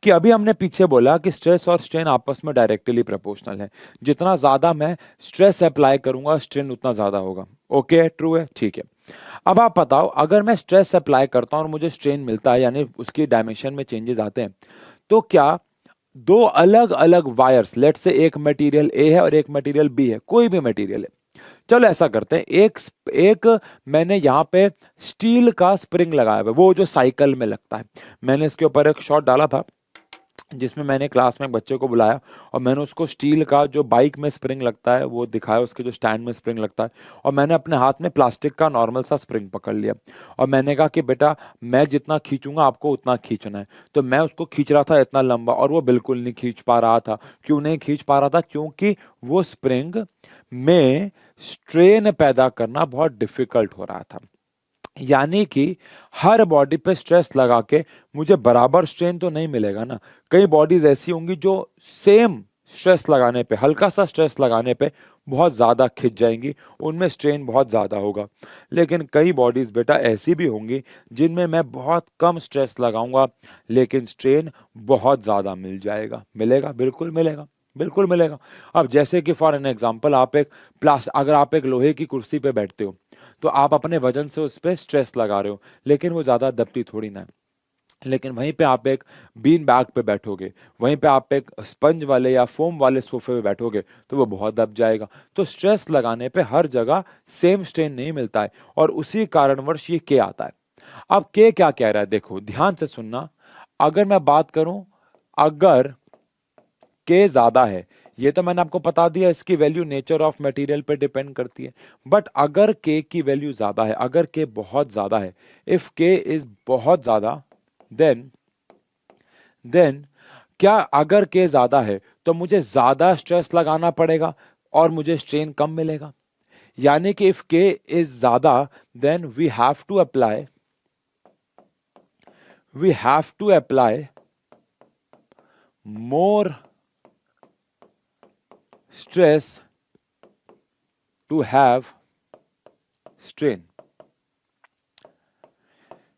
कि अभी हमने पीछे बोला कि स्ट्रेस और स्ट्रेन आपस में डायरेक्टली प्रोपोर्शनल है। जितना ज्यादा मैं स्ट्रेस अप्लाई करूंगा स्ट्रेन उतना ज्यादा होगा। ओके, ट्रू है, ठीक है। अब आप बताओ, अगर मैं स्ट्रेस अप्लाई करता हूं और मुझे स्ट्रेन मिलता है, यानी उसकी डायमेंशन में चेंजेस आते हैं, तो क्या दो अलग अलग वायर्स, लेट से एक मटेरियल ए है और एक मटेरियल बी है, कोई भी मटेरियल है, चलो ऐसा करते हैं, एक एक मैंने यहाँ पे स्टील का स्प्रिंग लगाया हुआ है, वो जो साइकिल में लगता है। मैंने इसके ऊपर एक शॉट डाला था जिसमें मैंने क्लास में एक बच्चे को बुलाया और मैंने उसको स्टील का जो बाइक में स्प्रिंग लगता है वो दिखाया, उसके जो स्टैंड में स्प्रिंग लगता है, और मैंने अपने हाथ में प्लास्टिक का नॉर्मल सा स्प्रिंग पकड़ लिया और मैंने कहा कि बेटा मैं जितना खींचूंगा आपको उतना खींचना है। तो मैं उसको खींच रहा था इतना लंबा और वो बिल्कुल नहीं खींच पा रहा था। क्यों नहीं खींच पा रहा था? क्योंकि वो स्प्रिंग में स्ट्रेन पैदा करना बहुत डिफिकल्ट हो रहा था। यानी कि हर बॉडी पे स्ट्रेस लगा के मुझे बराबर स्ट्रेन तो नहीं मिलेगा ना। कई बॉडीज ऐसी होंगी जो सेम स्ट्रेस लगाने पे, हल्का सा स्ट्रेस लगाने पे बहुत ज्यादा खिंच जाएंगी, उनमें स्ट्रेन बहुत ज्यादा होगा। लेकिन कई बॉडीज बेटा ऐसी भी होंगी जिनमें मैं बहुत कम स्ट्रेस लगाऊंगा लेकिन स्ट्रेन बहुत ज्यादा मिल जाएगा। मिलेगा, बिल्कुल मिलेगा, बिल्कुल मिलेगा। अब जैसे कि फॉर एन एग्जांपल, अगर आप एक लोहे की कुर्सी पे बैठते हो तो आप अपने वजन से उस पर स्ट्रेस लगा रहे हो, लेकिन वो ज्यादा दबती थोड़ी ना है। लेकिन वहीं पे आप एक बीन बैग पे बैठोगे, वहीं पे आप एक स्पंज वाले या फोम वाले सोफे पे बैठोगे तो वो बहुत दब जाएगा। तो स्ट्रेस लगाने पे हर जगह सेम स्ट्रेन नहीं मिलता है और उसी कारणवश ये के आता है। अब के क्या कह रहा है, देखो ध्यान से सुनना। अगर मैं बात करूं, अगर के ज्यादा है, ये तो मैंने आपको बता दिया, इसकी वैल्यू नेचर ऑफ मटेरियल पे डिपेंड करती है। बट अगर के की वैल्यू ज्यादा है, अगर के बहुत ज्यादा है, इफ के इज बहुत ज्यादा, देन देन क्या, अगर के ज्यादा है तो मुझे ज्यादा स्ट्रेस लगाना पड़ेगा और मुझे स्ट्रेन कम मिलेगा। यानी कि इफ के इज ज्यादा, then we have to apply more stress to have strain।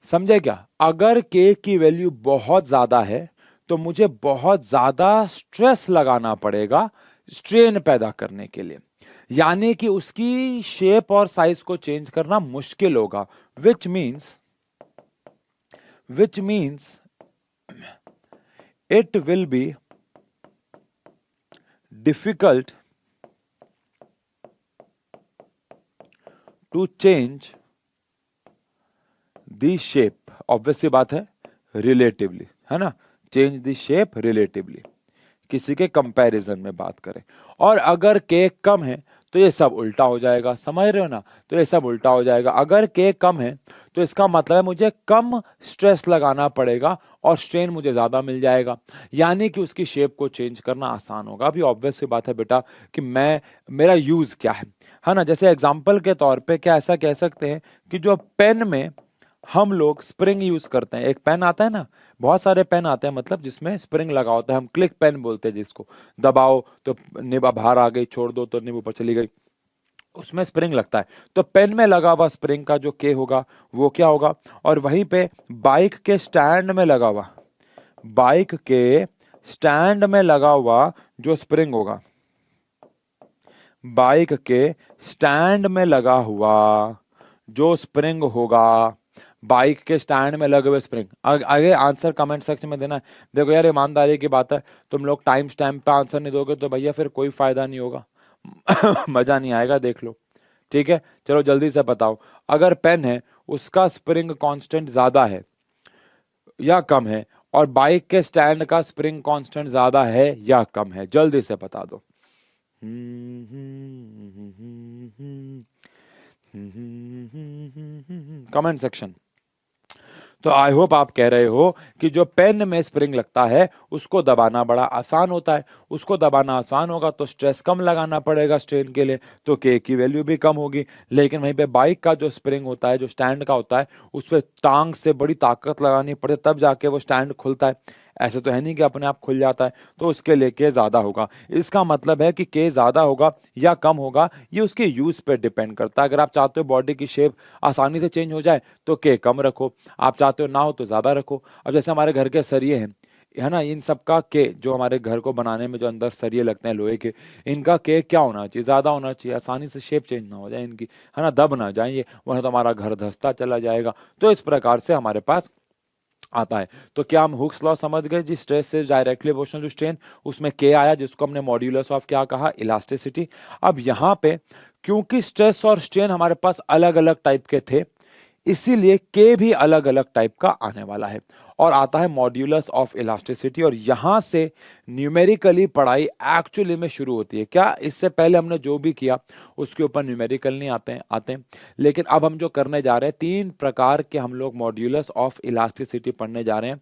समझे क्या? अगर k की वैल्यू बहुत ज्यादा है तो मुझे बहुत ज्यादा स्ट्रेस लगाना पड़ेगा स्ट्रेन पैदा करने के लिए। यानी कि उसकी शेप और साइज को चेंज करना मुश्किल होगा, which means it will be difficult to change the shape. Obvious सी बात है, रिलेटिवली, है ना, चेंज दी शेप रिलेटिवली, किसी के कंपैरिजन में बात करें। और अगर के कम है तो ये सब उल्टा हो जाएगा, समझ रहे हो ना? तो ये सब उल्टा हो जाएगा। अगर के कम है तो इसका मतलब है मुझे कम स्ट्रेस लगाना पड़ेगा और स्ट्रेन मुझे ज्यादा मिल जाएगा, यानी कि उसकी शेप को चेंज करना आसान होगा। अभी ऑब्वियस सी बात है बेटा कि मेरा यूज क्या है ना? जैसे एग्जाम्पल के तौर पे क्या ऐसा कह सकते हैं कि जो पेन में हम लोग स्प्रिंग यूज करते हैं, एक पेन आता है ना, बहुत सारे पेन आते हैं, मतलब जिसमें स्प्रिंग लगा होता है, हम क्लिक पेन बोलते हैं जिसको, दबाओ तो निब बाहर आ गई, छोड़ दो तो निब ऊपर चली गई, उसमें स्प्रिंग लगता है। तो पेन में लगा हुआ स्प्रिंग का जो के होगा वो क्या होगा? और वहीं पे बाइक के स्टैंड में लगा हुआ, बाइक के स्टैंड में लगा हुआ जो स्प्रिंग होगा, बाइक के स्टैंड में लगा हुआ जो स्प्रिंग होगा, बाइक के स्टैंड में लगे हुए स्प्रिंग। आगे आंसर कमेंट सेक्शन में देना है। देखो यार, ईमानदारी की बात है, तुम लोग टाइम स्टैम्प पे आंसर नहीं दोगे तो भैया फिर कोई फायदा नहीं होगा मजा नहीं आएगा, देख लो, ठीक है? चलो जल्दी से बताओ, अगर पेन है उसका स्प्रिंग कांस्टेंट ज्यादा है या कम है, और बाइक के स्टैंड का स्प्रिंग कांस्टेंट ज्यादा है या कम है? जल्दी से बता दो। Comment section. तो आई होप आप कह रहे हो कि जो पेन में स्प्रिंग लगता है उसको दबाना बड़ा आसान होता है, उसको दबाना आसान होगा तो स्ट्रेस कम लगाना पड़ेगा स्ट्रेन के लिए, तो के की वैल्यू भी कम होगी। लेकिन वहीं पे बाइक का जो स्प्रिंग होता है, जो स्टैंड का होता है, उस पर टांग से बड़ी ताकत लगानी पड़ती है तब जाके वो स्टैंड खुलता है। ऐसे तो है नहीं कि अपने आप खुल जाता है, तो उसके लिए के ज़्यादा होगा। इसका मतलब है कि के ज़्यादा होगा या कम होगा ये उसके यूज़ पे डिपेंड करता है। अगर आप चाहते हो बॉडी की शेप आसानी से चेंज हो जाए तो के कम रखो, आप चाहते हो ना हो तो ज़्यादा रखो। अब जैसे हमारे घर के सरिये हैं, है ना, इन सब का के, जो हमारे घर को बनाने में जो अंदर सरिये लगते हैं लोहे के, इनका के क्या होना चाहिए, ज़्यादा होना चाहिए, आसानी से शेप चेंज ना हो जाए इनकी, है ना, दब ना जाए ये, वरना तो हमारा घर धंसता चला जाएगा। तो इस प्रकार से हमारे पास आता है। तो क्या हम हुक्स लॉ समझ गए जी, स्ट्रेस से डायरेक्टली प्रोपोर्शनल टू स्ट्रेन, उसमें के आया जिसको हमने मॉड्यूलस ऑफ क्या कहा, इलास्टिसिटी। अब यहाँ पे क्योंकि स्ट्रेस और स्ट्रेन हमारे पास अलग अलग टाइप के थे, इसीलिए के भी अलग अलग टाइप का आने वाला है और आता है मॉड्यूलस ऑफ इलास्टिसिटी। और यहां से न्यूमेरिकली पढ़ाई एक्चुअली में शुरू होती है। क्या इससे पहले हमने जो भी किया उसके ऊपर न्यूमेरिकल नहीं आते हैं, लेकिन अब हम जो करने जा रहे हैं, 3 प्रकार के हम लोग मॉड्यूलस ऑफ इलास्टिसिटी पढ़ने जा रहे हैं।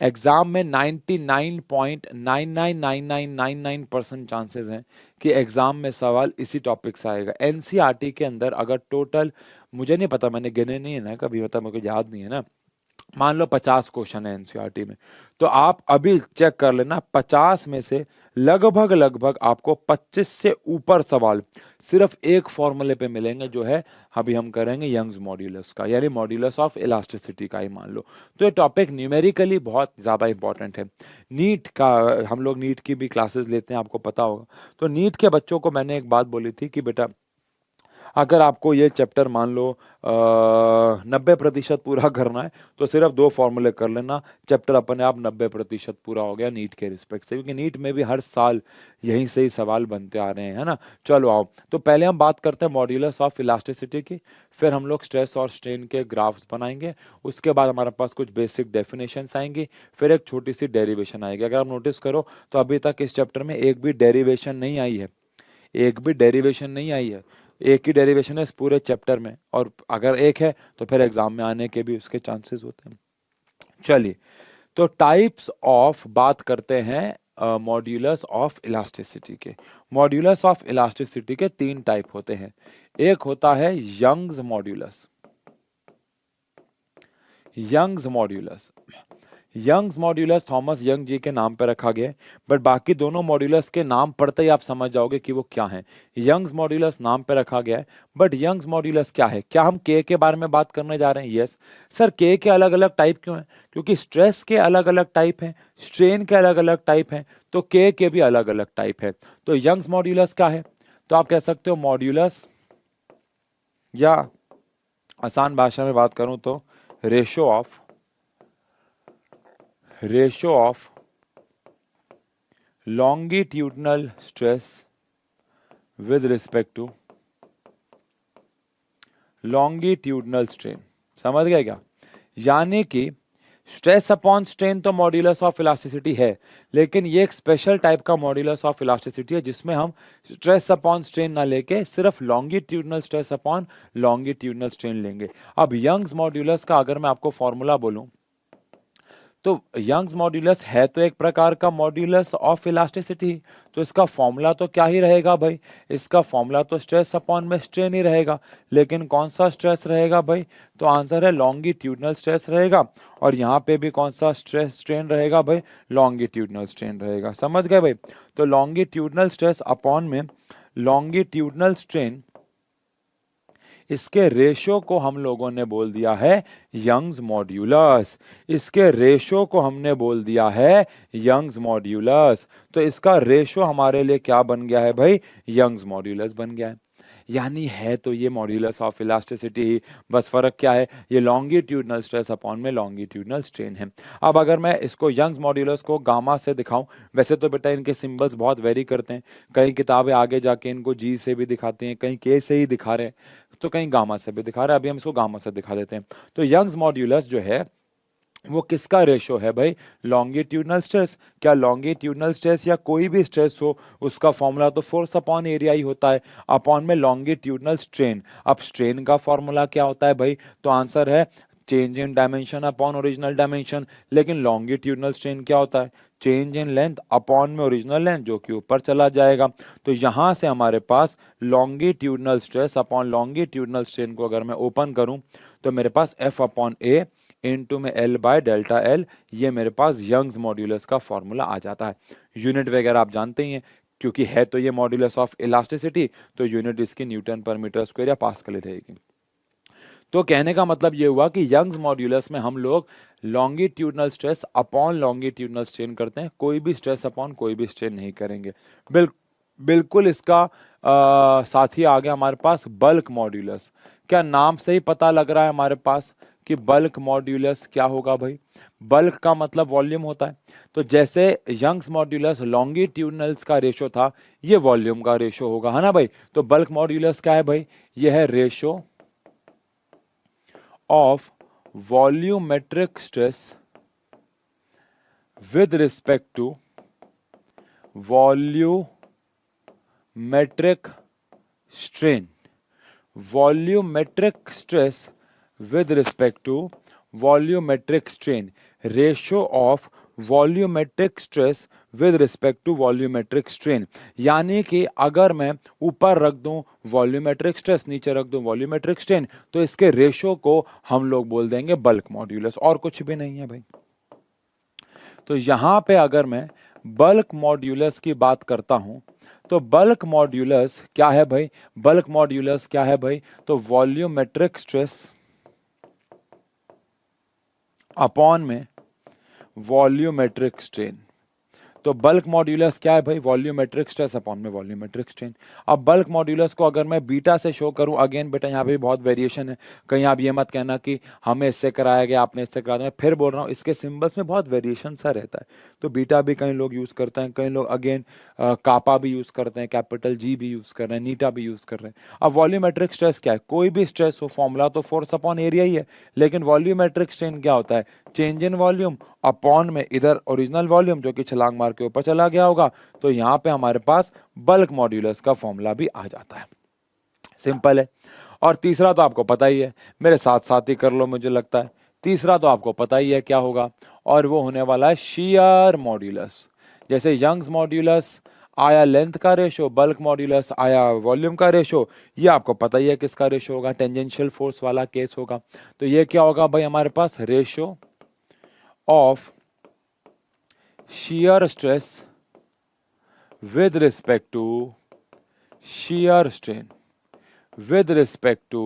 एग्जाम में 99.999999% चांसेस हैं कि एग्जाम में सवाल इसी टॉपिक से आएगा। एनसीईआरटी के अंदर अगर टोटल, मुझे नहीं पता, मैंने गिने नहीं है ना कभी, मतलब मुझे याद नहीं है ना, मान लो 50 क्वेश्चन है एनसीईआरटी में, तो आप अभी चेक कर लेना 50 में से लगभग लगभग आपको 25 से ऊपर सवाल सिर्फ एक फॉर्मूले पे मिलेंगे, जो है अभी हम करेंगे यंग्स मॉड्यूलस का, यानी मॉड्यूलस ऑफ इलास्टिसिटी का ही मान लो। तो ये टॉपिक न्यूमेरिकली बहुत ज़्यादा इंपॉर्टेंट है। नीट का, हम लोग नीट की भी क्लासेस लेते हैं, आपको पता होगा। तो नीट के बच्चों को मैंने एक बात बोली थी कि बेटा अगर आपको ये चैप्टर मान लो 90% पूरा करना है तो सिर्फ 2 फॉर्मूले कर लेना, चैप्टर अपने आप 90% पूरा हो गया नीट के रिस्पेक्ट से, क्योंकि नीट में भी हर साल यहीं से ही सवाल बनते आ रहे हैं, है ना। चलो आओ, तो पहले हम बात करते हैं मॉड्यूलस ऑफ इलास्टिसिटी की, फिर हम लोग स्ट्रेस और स्ट्रेन के ग्राफ्स बनाएंगे, उसके बाद हमारे पास कुछ बेसिक डेफिनेशंस आएंगी, फिर एक छोटी सी डेरिवेशन आएगी। अगर आप नोटिस करो तो अभी तक इस चैप्टर में एक भी डेरिवेशन नहीं आई है, एक भी डेरिवेशन नहीं आई है, एक ही डेरिवेशन है इस पूरे चैप्टर में, और अगर एक है तो फिर एग्जाम में आने के भी उसके चांसेस होते हैं। चलिए, तो टाइप्स ऑफ बात करते हैं मॉड्यूलस ऑफ इलास्टिसिटी के। मॉड्यूलस ऑफ इलास्टिसिटी के 3 टाइप होते हैं। एक होता है Young's modulus, Young's modulus, Young's modulus Thomas Young ji के नाम पर रखा गया है, बट बाकी दोनों मॉड्यूलस के नाम पढ़ते ही आप समझ जाओगे कि वो क्या है। यंग्स मॉड्यूलस नाम पे रखा गया है, बट यंग्स मॉड्यूलस क्या है? क्या हम के बारे में बात करने जा रहे हैं? Yes sir. के अलग अलग टाइप क्यों हैं? क्योंकि स्ट्रेस के अलग अलग टाइप हैं, स्ट्रेन के अलग अलग टाइप हैं, तो के भी अलग अलग टाइप है। तो यंग्स मॉड्यूलस क्या है? तो आप कह सकते हो मॉड्यूलस, या आसान भाषा में बात करूं तो ratio of longitudinal stress with respect to longitudinal strain। समझ गए क्या? यानी कि स्ट्रेस अपॉन स्ट्रेन तो मॉड्यूलस ऑफ इलास्टिसिटी है, लेकिन ये एक स्पेशल टाइप का मॉड्यूलस ऑफ इलास्टिसिटी है जिसमें हम स्ट्रेस अपॉन स्ट्रेन ना लेके सिर्फ longitudinal stress upon longitudinal strain लेंगे। अब यंग्स मॉड्यूलस का अगर मैं आपको फॉर्मूला बोलूं, तो यंग्स मॉड्यूलस है तो एक प्रकार का मॉड्यूलस ऑफ इलास्टिसिटी, तो इसका फॉर्मूला तो क्या ही रहेगा भाई? इसका फॉर्मूला तो स्ट्रेस अपॉन में स्ट्रेन ही रहेगा। लेकिन कौन सा स्ट्रेस रहेगा भाई? तो आंसर है लॉन्गिट्यूडनल स्ट्रेस रहेगा। और यहाँ पे भी कौन सा स्ट्रेस स्ट्रेन रहेगा भाई? लॉन्गिट्यूडनल स्ट्रेन रहेगा। समझ गए भाई? तो लॉन्गिट्यूडनल स्ट्रेस अपॉन में लॉन्गिट्यूडनल स्ट्रेन, इसके रेशो को हम लोगों ने बोल दिया है यंग्स मॉड्यूलस। इसके रेशो को हमने बोल दिया है यंग्स मॉड्यूलस। तो इसका रेशो हमारे लिए क्या बन गया है भाई? यंग्स मॉड्यूलस बन गया है। यानी है तो ये मॉड्यूलस ऑफ इलास्टिसिटी ही, बस फर्क क्या है? ये लॉन्गिट्यूडनल स्ट्रेस अपॉन में लॉन्गिट्यूडनल स्ट्रेन है। अब अगर मैं इसको यंग्स मॉड्यूलस को गामा से दिखाऊं, वैसे तो बेटा इनके सिंबल्स बहुत वेरी करते हैं, कई किताबें आगे जाके इनको जी से भी दिखाती हैं, कहीं के से ही दिखा रहे हैं, तो कहीं गामा से भी दिखा रहे हैं। अभी हम इसको गामा से दिखा देते हैं। तो यंग्स मॉड्यूलस जो है वो किसका रेशो है भाई? Longitudinal stress. क्या लॉन्गिट्यूडनल स्ट्रेस या कोई भी स्ट्रेस हो उसका फॉर्मूला तो फोर्स अपॉन एरिया ही होता है, अपॉन में लॉन्गिट्यूडनल स्ट्रेन। अब स्ट्रेन का फॉर्मूला क्या होता है भाई? तो आंसर है change in dimension upon original dimension. लेकिन लॉन्गिट्यूडनल स्ट्रेन क्या होता है? चेंज इन लेंथ अपॉन में ओरिजिनल लेंथ, जो कि ऊपर चला जाएगा। तो यहां से हमारे पास longitudinal stress upon longitudinal strain को अगर मैं ओपन करूं तो मेरे पास F अपॉन ए इनटू में L बाय डेल्टा L, ये मेरे पास यंग्स मॉड्यूलस का फॉर्मूला आ जाता है। यूनिट वगैरह आप जानते ही हैं, क्योंकि है तो ये मॉड्यूलस ऑफ इलास्टिसिटी, तो यूनिट इसकी न्यूटन पर मीटर स्क्वायर या पास्कल ही रहेगी। तो कहने का मतलब ये हुआ कि यंग्स मॉड्यूलस में हम लोग longitudinal stress upon longitudinal strain करते हैं, कोई भी स्ट्रेस अपॉन कोई भी स्ट्रेन नहीं करेंगे। बिल्कुल इसका साथ ही आ गया हमारे पास बल्क मॉड्यूलस। क्या नाम से ही पता लग रहा है हमारे पास कि बल्क मॉड्यूलस क्या होगा भाई? बल्क का मतलब वॉल्यूम होता है। तो जैसे यंग्स मॉड्यूलस लॉन्गिट्यूडनल्स का रेशो था, ये वॉल्यूम का रेशो होगा, है ना भाई? तो बल्क मॉड्यूलस क्या है भाई? ये है ratio of volumetric stress with respect to volumetric strain. Volumetric stress with respect to volumetric strain. Ratio of volumetric stress with respect to volumetric strain. यानी कि अगर मैं ऊपर रख दूं वॉल्यूमेट्रिक स्ट्रेस, नीचे रख दूं वॉल्यूमेट्रिक स्ट्रेन, तो इसके रेशो को हम लोग बोल देंगे बल्क मॉड्यूलस, और कुछ भी नहीं है भाई। तो यहां पे अगर मैं बल्क मॉड्यूलस की बात करता हूं, तो बल्क मॉड्यूलस क्या है भाई? बल्क मॉड्यूलस क्या है भाई? तो वॉल्यूमेट्रिक स्ट्रेस अपॉन में वॉल्यूमेट्रिक स्ट्रेन। तो बल्क मॉड्यूलस क्या है भाई? वॉल्यूमेट्रिक स्ट्रेस अपॉन में वॉल्यूमेट्रिक स्ट्रेन। अब बल्क मॉड्यूलस को अगर मैं बीटा से शो करूं, अगेन बेटा यहाँ पे बहुत वेरिएशन है, कहीं आप ये मत कहना कि हमें इससे कराया गया आपने इससे कराया। मैं फिर बोल रहा हूँ, इसके सिंबल्स में बहुत वेरिएशन सा रहता है। तो बीटा भी कई लोग यूज करते हैं, कई लोग अगेन कापा भी यूज करते हैं, कैपिटल जी भी यूज कर रहे हैं, नीटा भी यूज कर रहे हैं। अब वॉल्यूमेट्रिक स्ट्रेस क्या है? कोई भी स्ट्रेस हो, फॉर्मूला तो फोर्स अपॉन एरिया ही है, लेकिन वॉल्यूमेट्रिक स्ट्रेन क्या होता है? चेंज इन वॉल्यूम अपॉन में इधर ओरिजिनल वॉल्यूम, जो कि छलांग मार के ऊपर चला गया होगा। तो यहां पे हमारे पास बल्क मॉड्यूलस का फॉर्मूला भी आ जाता है। सिंपल है। और तीसरा तो आपको पता ही है, मेरे साथ साथ ही कर लो, मुझे लगता है तीसरा तो आपको पता ही है क्या होगा, और वो होने वाला है शियर मॉड्यूलस। जैसे यंग्स मॉड्यूलस आया लेंथ का रेशो, बल्क मॉड्यूलस आया वॉल्यूम का रेशो, ये आपको पता ही है किसका रेशो होगा? टेंजेंशियल फोर्स वाला केस होगा। तो ये क्या होगा भाई हमारे पास? Ratio of shear stress with respect to shear strain, with respect to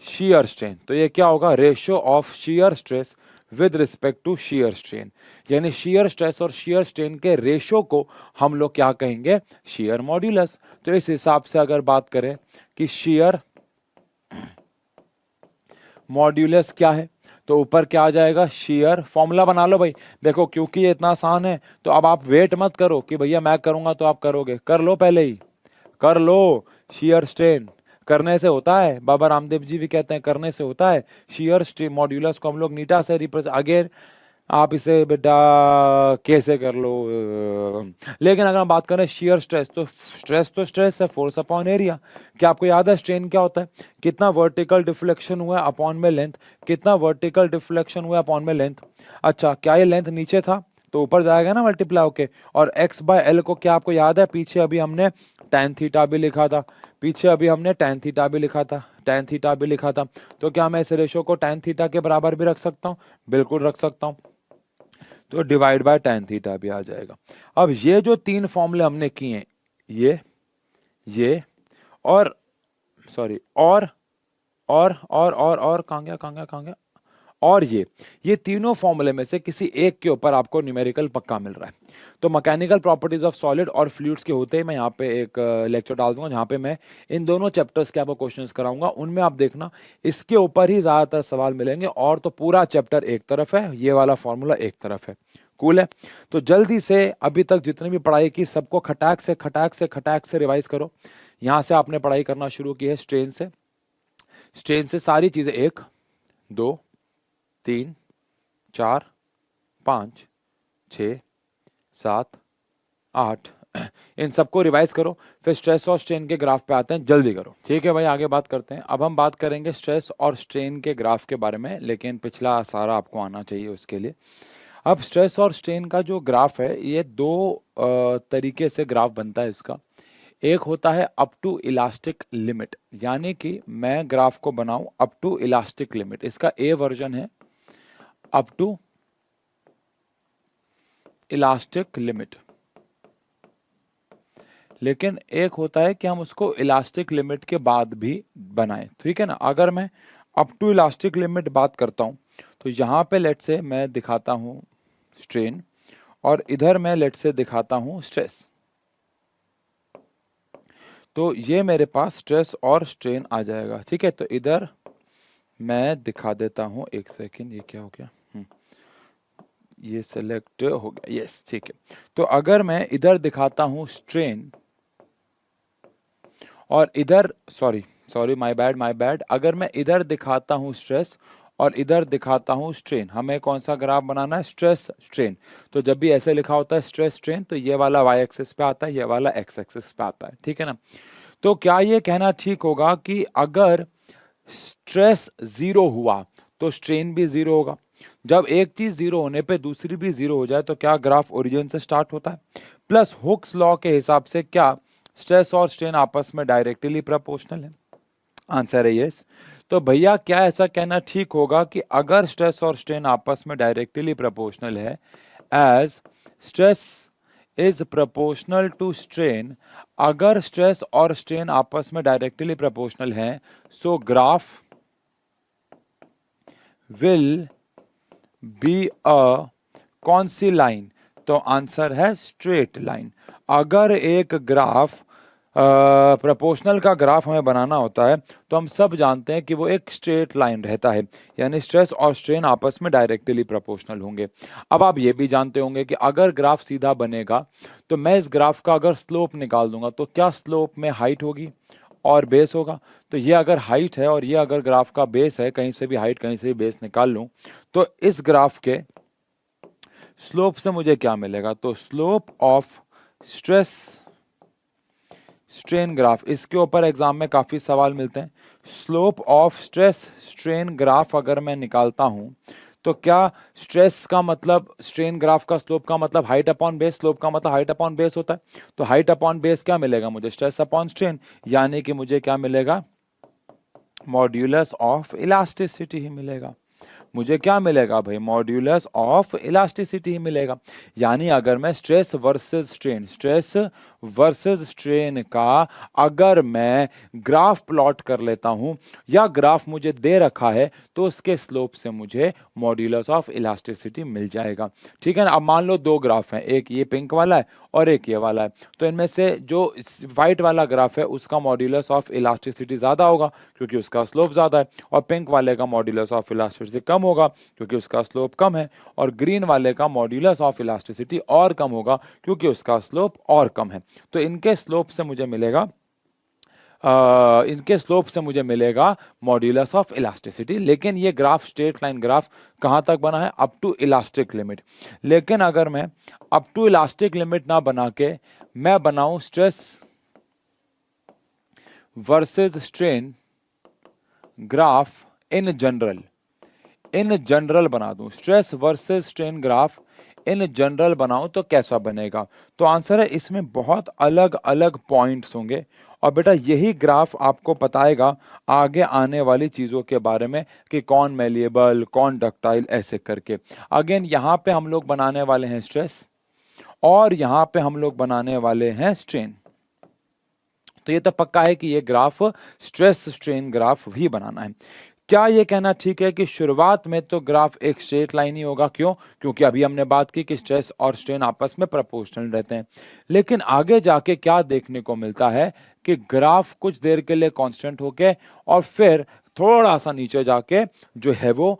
shear strain। तो ये क्या होगा? Ratio of shear stress with respect to shear strain। यानी shear stress और shear strain के रेशियो को हम लोग क्या कहेंगे? shear modulus. तो इस हिसाब से अगर बात करें कि shear मॉड्यूलस क्या है, तो ऊपर क्या आ जाएगा? शेयर। फॉर्मूला बना लो भाई। देखो क्योंकि ये इतना आसान है, तो अब आप वेट मत करो कि भैया मैं करूंगा तो आप करोगे, कर लो, पहले ही कर लो। शेयर स्ट्रेन करने से होता है, बाबा रामदेव जी भी कहते हैं करने से होता है। शेयर स्ट्रेन मॉड्यूलस को हम लोग नीटा से रिप्रेजेंट, अगेन आप इसे बेटा कैसे कर लो, लेकिन अगर हम बात करें शेयर स्ट्रेस, तो स्ट्रेस है, फोर्स अपॉन एरिया। क्या आपको याद है स्ट्रेन क्या होता है? कितना वर्टिकल डिफ्लेक्शन हुआ अपॉन में लेंथ, कितना वर्टिकल डिफ्लेक्शन हुआ अपॉन में लेंथ। अच्छा, क्या ये लेंथ नीचे था तो ऊपर जाएगा ना मल्टीप्लाई होके। और x बाय एल को क्या आपको याद है? पीछे अभी हमने tan थीटा भी लिखा था, पीछे अभी हमने tan थीटा भी लिखा था, tan थीटा भी लिखा था। तो क्या मैं इस रेशो को tan थीटा के बराबर भी रख सकता हूँ? बिल्कुल रख सकता हूँ। तो डिवाइड बाय tan थीटा भी आ जाएगा। अब ये जो तीन फॉर्मूले हमने किए, ये और सॉरी और कहाँ गया और ये तीनों फॉर्मूले में से किसी एक के ऊपर आपको न्यूमेरिकल पक्का मिल रहा है। तो मैकेनिकल प्रॉपर्टीज ऑफ सॉलिड और फ्लूइड्स के होते ही मैं यहाँ पे एक लेक्चर डाल दूंगा, जहाँ पे मैं इन दोनों चैप्टर्स के आपको क्वेश्चंस कराऊंगा। उनमें आप देखना इसके ऊपर ही ज्यादातर सवाल मिलेंगे, और तो पूरा चैप्टर एक तरफ है, ये वाला फॉर्मूला एक तरफ है। कूल है। तो जल्दी से अभी तक जितनी भी पढ़ाई की सबको खटाक से रिवाइज करो। यहाँ से आपने पढ़ाई करना शुरू की है स्ट्रेन से सारी चीजें 1 2 3 4 5 6 7 8 इन सबको रिवाइज करो, फिर स्ट्रेस और स्ट्रेन के ग्राफ पे आते हैं, जल्दी करो। ठीक है भाई, आगे बात करते हैं। अब हम बात करेंगे स्ट्रेस और स्ट्रेन के ग्राफ के बारे में, लेकिन पिछला सारा आपको आना चाहिए उसके लिए। अब स्ट्रेस और स्ट्रेन का जो ग्राफ है, ये दो तरीके से ग्राफ बनता है इसका। एक होता है अप टू इलास्टिक लिमिट, यानी कि मैं ग्राफ को बनाऊं अप टू इलास्टिक लिमिट। इसका ए वर्जन है, अप टू इलास्टिक लिमिट। लेकिन एक होता है कि हम उसको इलास्टिक लिमिट के बाद भी बनाएं, ठीक है ना। अगर मैं अप टू इलास्टिक लिमिट बात करता हूं तो यहां पे लेट से मैं दिखाता हूं स्ट्रेन और इधर मैं लेट से दिखाता हूं स्ट्रेस। तो ये मेरे पास स्ट्रेस और स्ट्रेन आ जाएगा, ठीक है। तो इधर मैं दिखा देता हूं, एक सेकेंड, ये क्या हो गया, ये सेलेक्ट हो गया, यस, ठीक है। तो अगर मैं इधर दिखाता हूं स्ट्रेन और इधर सॉरी माय बैड, अगर मैं इधर दिखाता हूं स्ट्रेस और इधर दिखाता हूं स्ट्रेन, हमें कौन सा ग्राफ बनाना है, स्ट्रेस स्ट्रेन। तो जब भी ऐसे लिखा होता है स्ट्रेस स्ट्रेन तो ये वाला वाई एक्सिस पे आता है, ये वाला एक्स एक्सिस पे आता है, ठीक है ना। तो क्या ये कहना ठीक होगा कि अगर स्ट्रेस जीरो हुआ तो स्ट्रेन भी जीरो होगा? जब एक चीज जीरो होने पे दूसरी भी जीरो हो जाए तो क्या ग्राफ ओरिजिन से स्टार्ट होता है? प्लस हुक्स लॉ के हिसाब से क्या स्ट्रेस और स्ट्रेन आपस में डायरेक्टली प्रोपोर्शनल है? आंसर है यस। तो भैया क्या ऐसा कहना ठीक होगा कि अगर स्ट्रेस और स्ट्रेन आपस में डायरेक्टली प्रोपोर्शनल है, as stress is proportional to strain, अगर स्ट्रेस और स्ट्रेन आपस में डायरेक्टली प्रोपोर्शनल है, so graph will be a कौन सी लाइन? तो आंसर है स्ट्रेट लाइन। अगर एक ग्राफ प्रोपोर्शनल का ग्राफ हमें बनाना होता है तो हम सब जानते हैं कि वो एक स्ट्रेट लाइन रहता है, यानी स्ट्रेस और स्ट्रेन आपस में डायरेक्टली प्रोपोर्शनल होंगे। अब आप ये भी जानते होंगे कि अगर ग्राफ सीधा बनेगा तो मैं इस ग्राफ का अगर स्लोप निकाल दूंगा तो क्या स्लोप में हाइट होगी और बेस होगा? तो ये अगर हाइट है और ये अगर ग्राफ का बेस है, कहीं से भी हाइट कहीं से भी बेस निकाल लूं तो इस ग्राफ के स्लोप से मुझे क्या मिलेगा? तो slope of stress strain graph, इसके ऊपर एग्जाम में काफी सवाल मिलते हैं। Slope of stress strain graph अगर मैं निकालता हूं तो क्या स्ट्रेस का मतलब स्ट्रेन ग्राफ का स्लोप का मतलब हाइट अपॉन बेस, स्लोप का मतलब हाइट अपॉन बेस होता है। तो हाइट अपॉन बेस क्या मिलेगा मुझे? स्ट्रेस अपॉन स्ट्रेन, यानी कि मुझे क्या मिलेगा? मॉड्यूलस ऑफ इलास्टिसिटी ही मिलेगा। मुझे क्या मिलेगा भाई? मॉड्यूलस ऑफ इलास्टिसिटी ही मिलेगा। यानी अगर मैं स्ट्रेस वर्सेस स्ट्रेन का अगर मैं ग्राफ प्लॉट कर लेता हूं या ग्राफ मुझे दे रखा है तो उसके स्लोप से मुझे मॉड्यूलस ऑफ इलास्टिसिटी मिल जाएगा, ठीक है ना। अब मान लो दो ग्राफ हैं, एक ये पिंक वाला है और एक ये वाला है, तो इनमें से जो व्हाइट वाला ग्राफ है उसका मॉड्यूलस ऑफ इलास्टिसिटी ज्यादा होगा क्योंकि उसका स्लोप ज्यादा है, और पिंक वाले का मॉड्यूलस ऑफ इलास्टिसिटी कम होगा क्योंकि उसका स्लोप कम है, और ग्रीन वाले का मॉड्यूलस ऑफ इलास्टिसिटी और कम होगा क्योंकि उसका स्लोप और कम है। तो इनके स्लोप से मुझे मिलेगा मॉड्यूलस ऑफ इलास्टिसिटी। लेकिन ये ग्राफ स्ट्रेट लाइन ग्राफ कहां तक बना है? Up to elastic limit. लेकिन अगर मैं अप टू इलास्टिक लिमिट ना बना के मैं बनाऊं stress versus strain graph in general बना दूं, stress versus strain graph in general बनाऊं तो कैसा बनेगा? तो आंसर है इसमें बहुत अलग अलग पॉइंट्स होंगे और बेटा यही ग्राफ आपको बताएगा आगे आने वाली चीजों के बारे में कि कौन मेलिएबल कौन डक्टाइल, ऐसे करके। अगेन यहाँ पे हम लोग बनाने वाले हैं स्ट्रेस और यहाँ पे हम लोग बनाने वाले हैं स्ट्रेन। तो ये तो पक्का है कि ये ग्राफ स्ट्रेस स्ट्रेन ग्राफ भी बनाना है। क्या ये कहना ठीक है कि शुरुआत में तो ग्राफ एक स्ट्रेट लाइन ही होगा? क्यों? क्योंकि अभी हमने बात की कि स्ट्रेस और स्ट्रेन आपस में प्रोपोर्शनल रहते हैं। लेकिन आगे जाके क्या देखने को मिलता है कि ग्राफ कुछ देर के लिए कांस्टेंट होके और फिर थोड़ा सा नीचे जाके जो है वो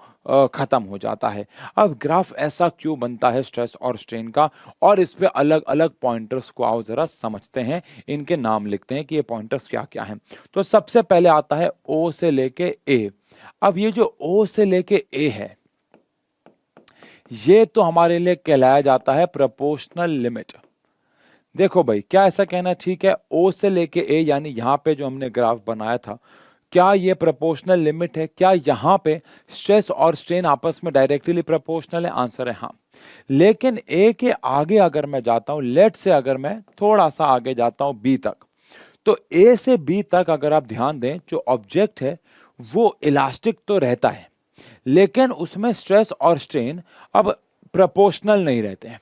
खत्म हो जाता है। अब ग्राफ ऐसा क्यों बनता है स्ट्रेस और स्ट्रेन का, और इस पे अलग अलग पॉइंटर्स को आओ जरा समझते हैं, इनके नाम लिखते हैं कि ये पॉइंटर्स क्या क्या हैं। तो सबसे पहले आता है ओ से लेके ए। अब ये जो ओ से लेके ए है ये तो हमारे लिए कहलाया जाता है प्रोपोर्शनल लिमिट। देखो भाई क्या ऐसा कहना ठीक है? ओ से लेके ए यानी यहां पे जो हमने ग्राफ बनाया था क्या ये प्रोपोर्शनल लिमिट है? क्या यहां पे स्ट्रेस और स्ट्रेन आपस में डायरेक्टली प्रोपोर्शनल है? आंसर है हाँ। लेकिन ए के आगे अगर मैं जाता हूं, लेट से अगर मैं थोड़ा सा आगे जाता हूं बी तक, तो ए से बी तक अगर आप ध्यान दें जो ऑब्जेक्ट है वो इलास्टिक तो रहता है, लेकिन उसमें स्ट्रेस और स्ट्रेन अब प्रोपोर्शनल नहीं रहते हैं,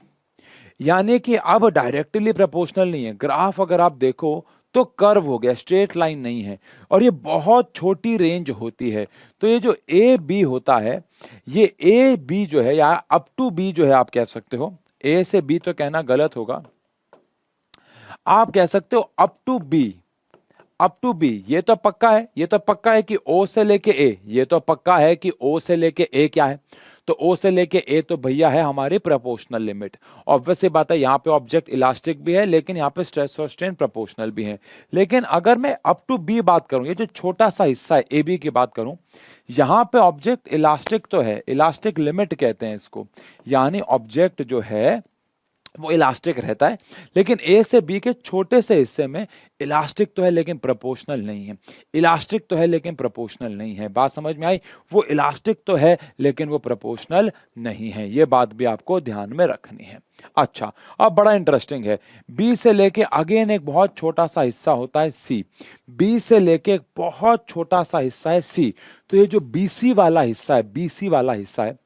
यानी कि अब डायरेक्टली प्रोपोर्शनल नहीं है। ग्राफ अगर आप देखो तो कर्व हो गया, स्ट्रेट लाइन नहीं है, और ये बहुत छोटी रेंज होती है। तो ये जो ए बी होता है, ये ए बी जो है या अप टू बी जो है, आप कह सकते हो, ए से बी तो कहना गलत होगा, आप कह सकते हो up to B. Up to B ये तो पक्का है, ये तो पक्का है कि ओ से लेके ए, ये तो पक्का है कि ओ से लेके ए क्या है, तो ओ से लेके ए तो भैया है हमारी प्रोपोर्शनल लिमिट। ऑब्वियस सी बात है, यहाँ पे ऑब्जेक्ट इलास्टिक भी है लेकिन यहाँ पे स्ट्रेस और स्ट्रेन प्रोपोर्शनल भी है। लेकिन अगर मैं अप टू बी बात करूं, ये जो छोटा सा हिस्सा है ए बी की बात करूं, यहाँ पे ऑब्जेक्ट इलास्टिक तो है, इलास्टिक लिमिट कहते हैं इसको, यानी ऑब्जेक्ट जो है वो इलास्टिक रहता है, लेकिन ए से बी के छोटे से हिस्से में इलास्टिक तो है लेकिन प्रोपोर्शनल नहीं है। इलास्टिक तो है लेकिन प्रोपोर्शनल नहीं है, बात समझ में आई? वो इलास्टिक तो है लेकिन वो प्रोपोर्शनल नहीं है, ये बात भी आपको ध्यान में रखनी है। अच्छा, अब बड़ा इंटरेस्टिंग है, बी से लेके अगेन एक बहुत छोटा सा हिस्सा होता है सी, बी से लेके एक बहुत छोटा सा हिस्सा है सी। तो ये जो बीसी वाला हिस्सा है, बीसी वाला हिस्सा है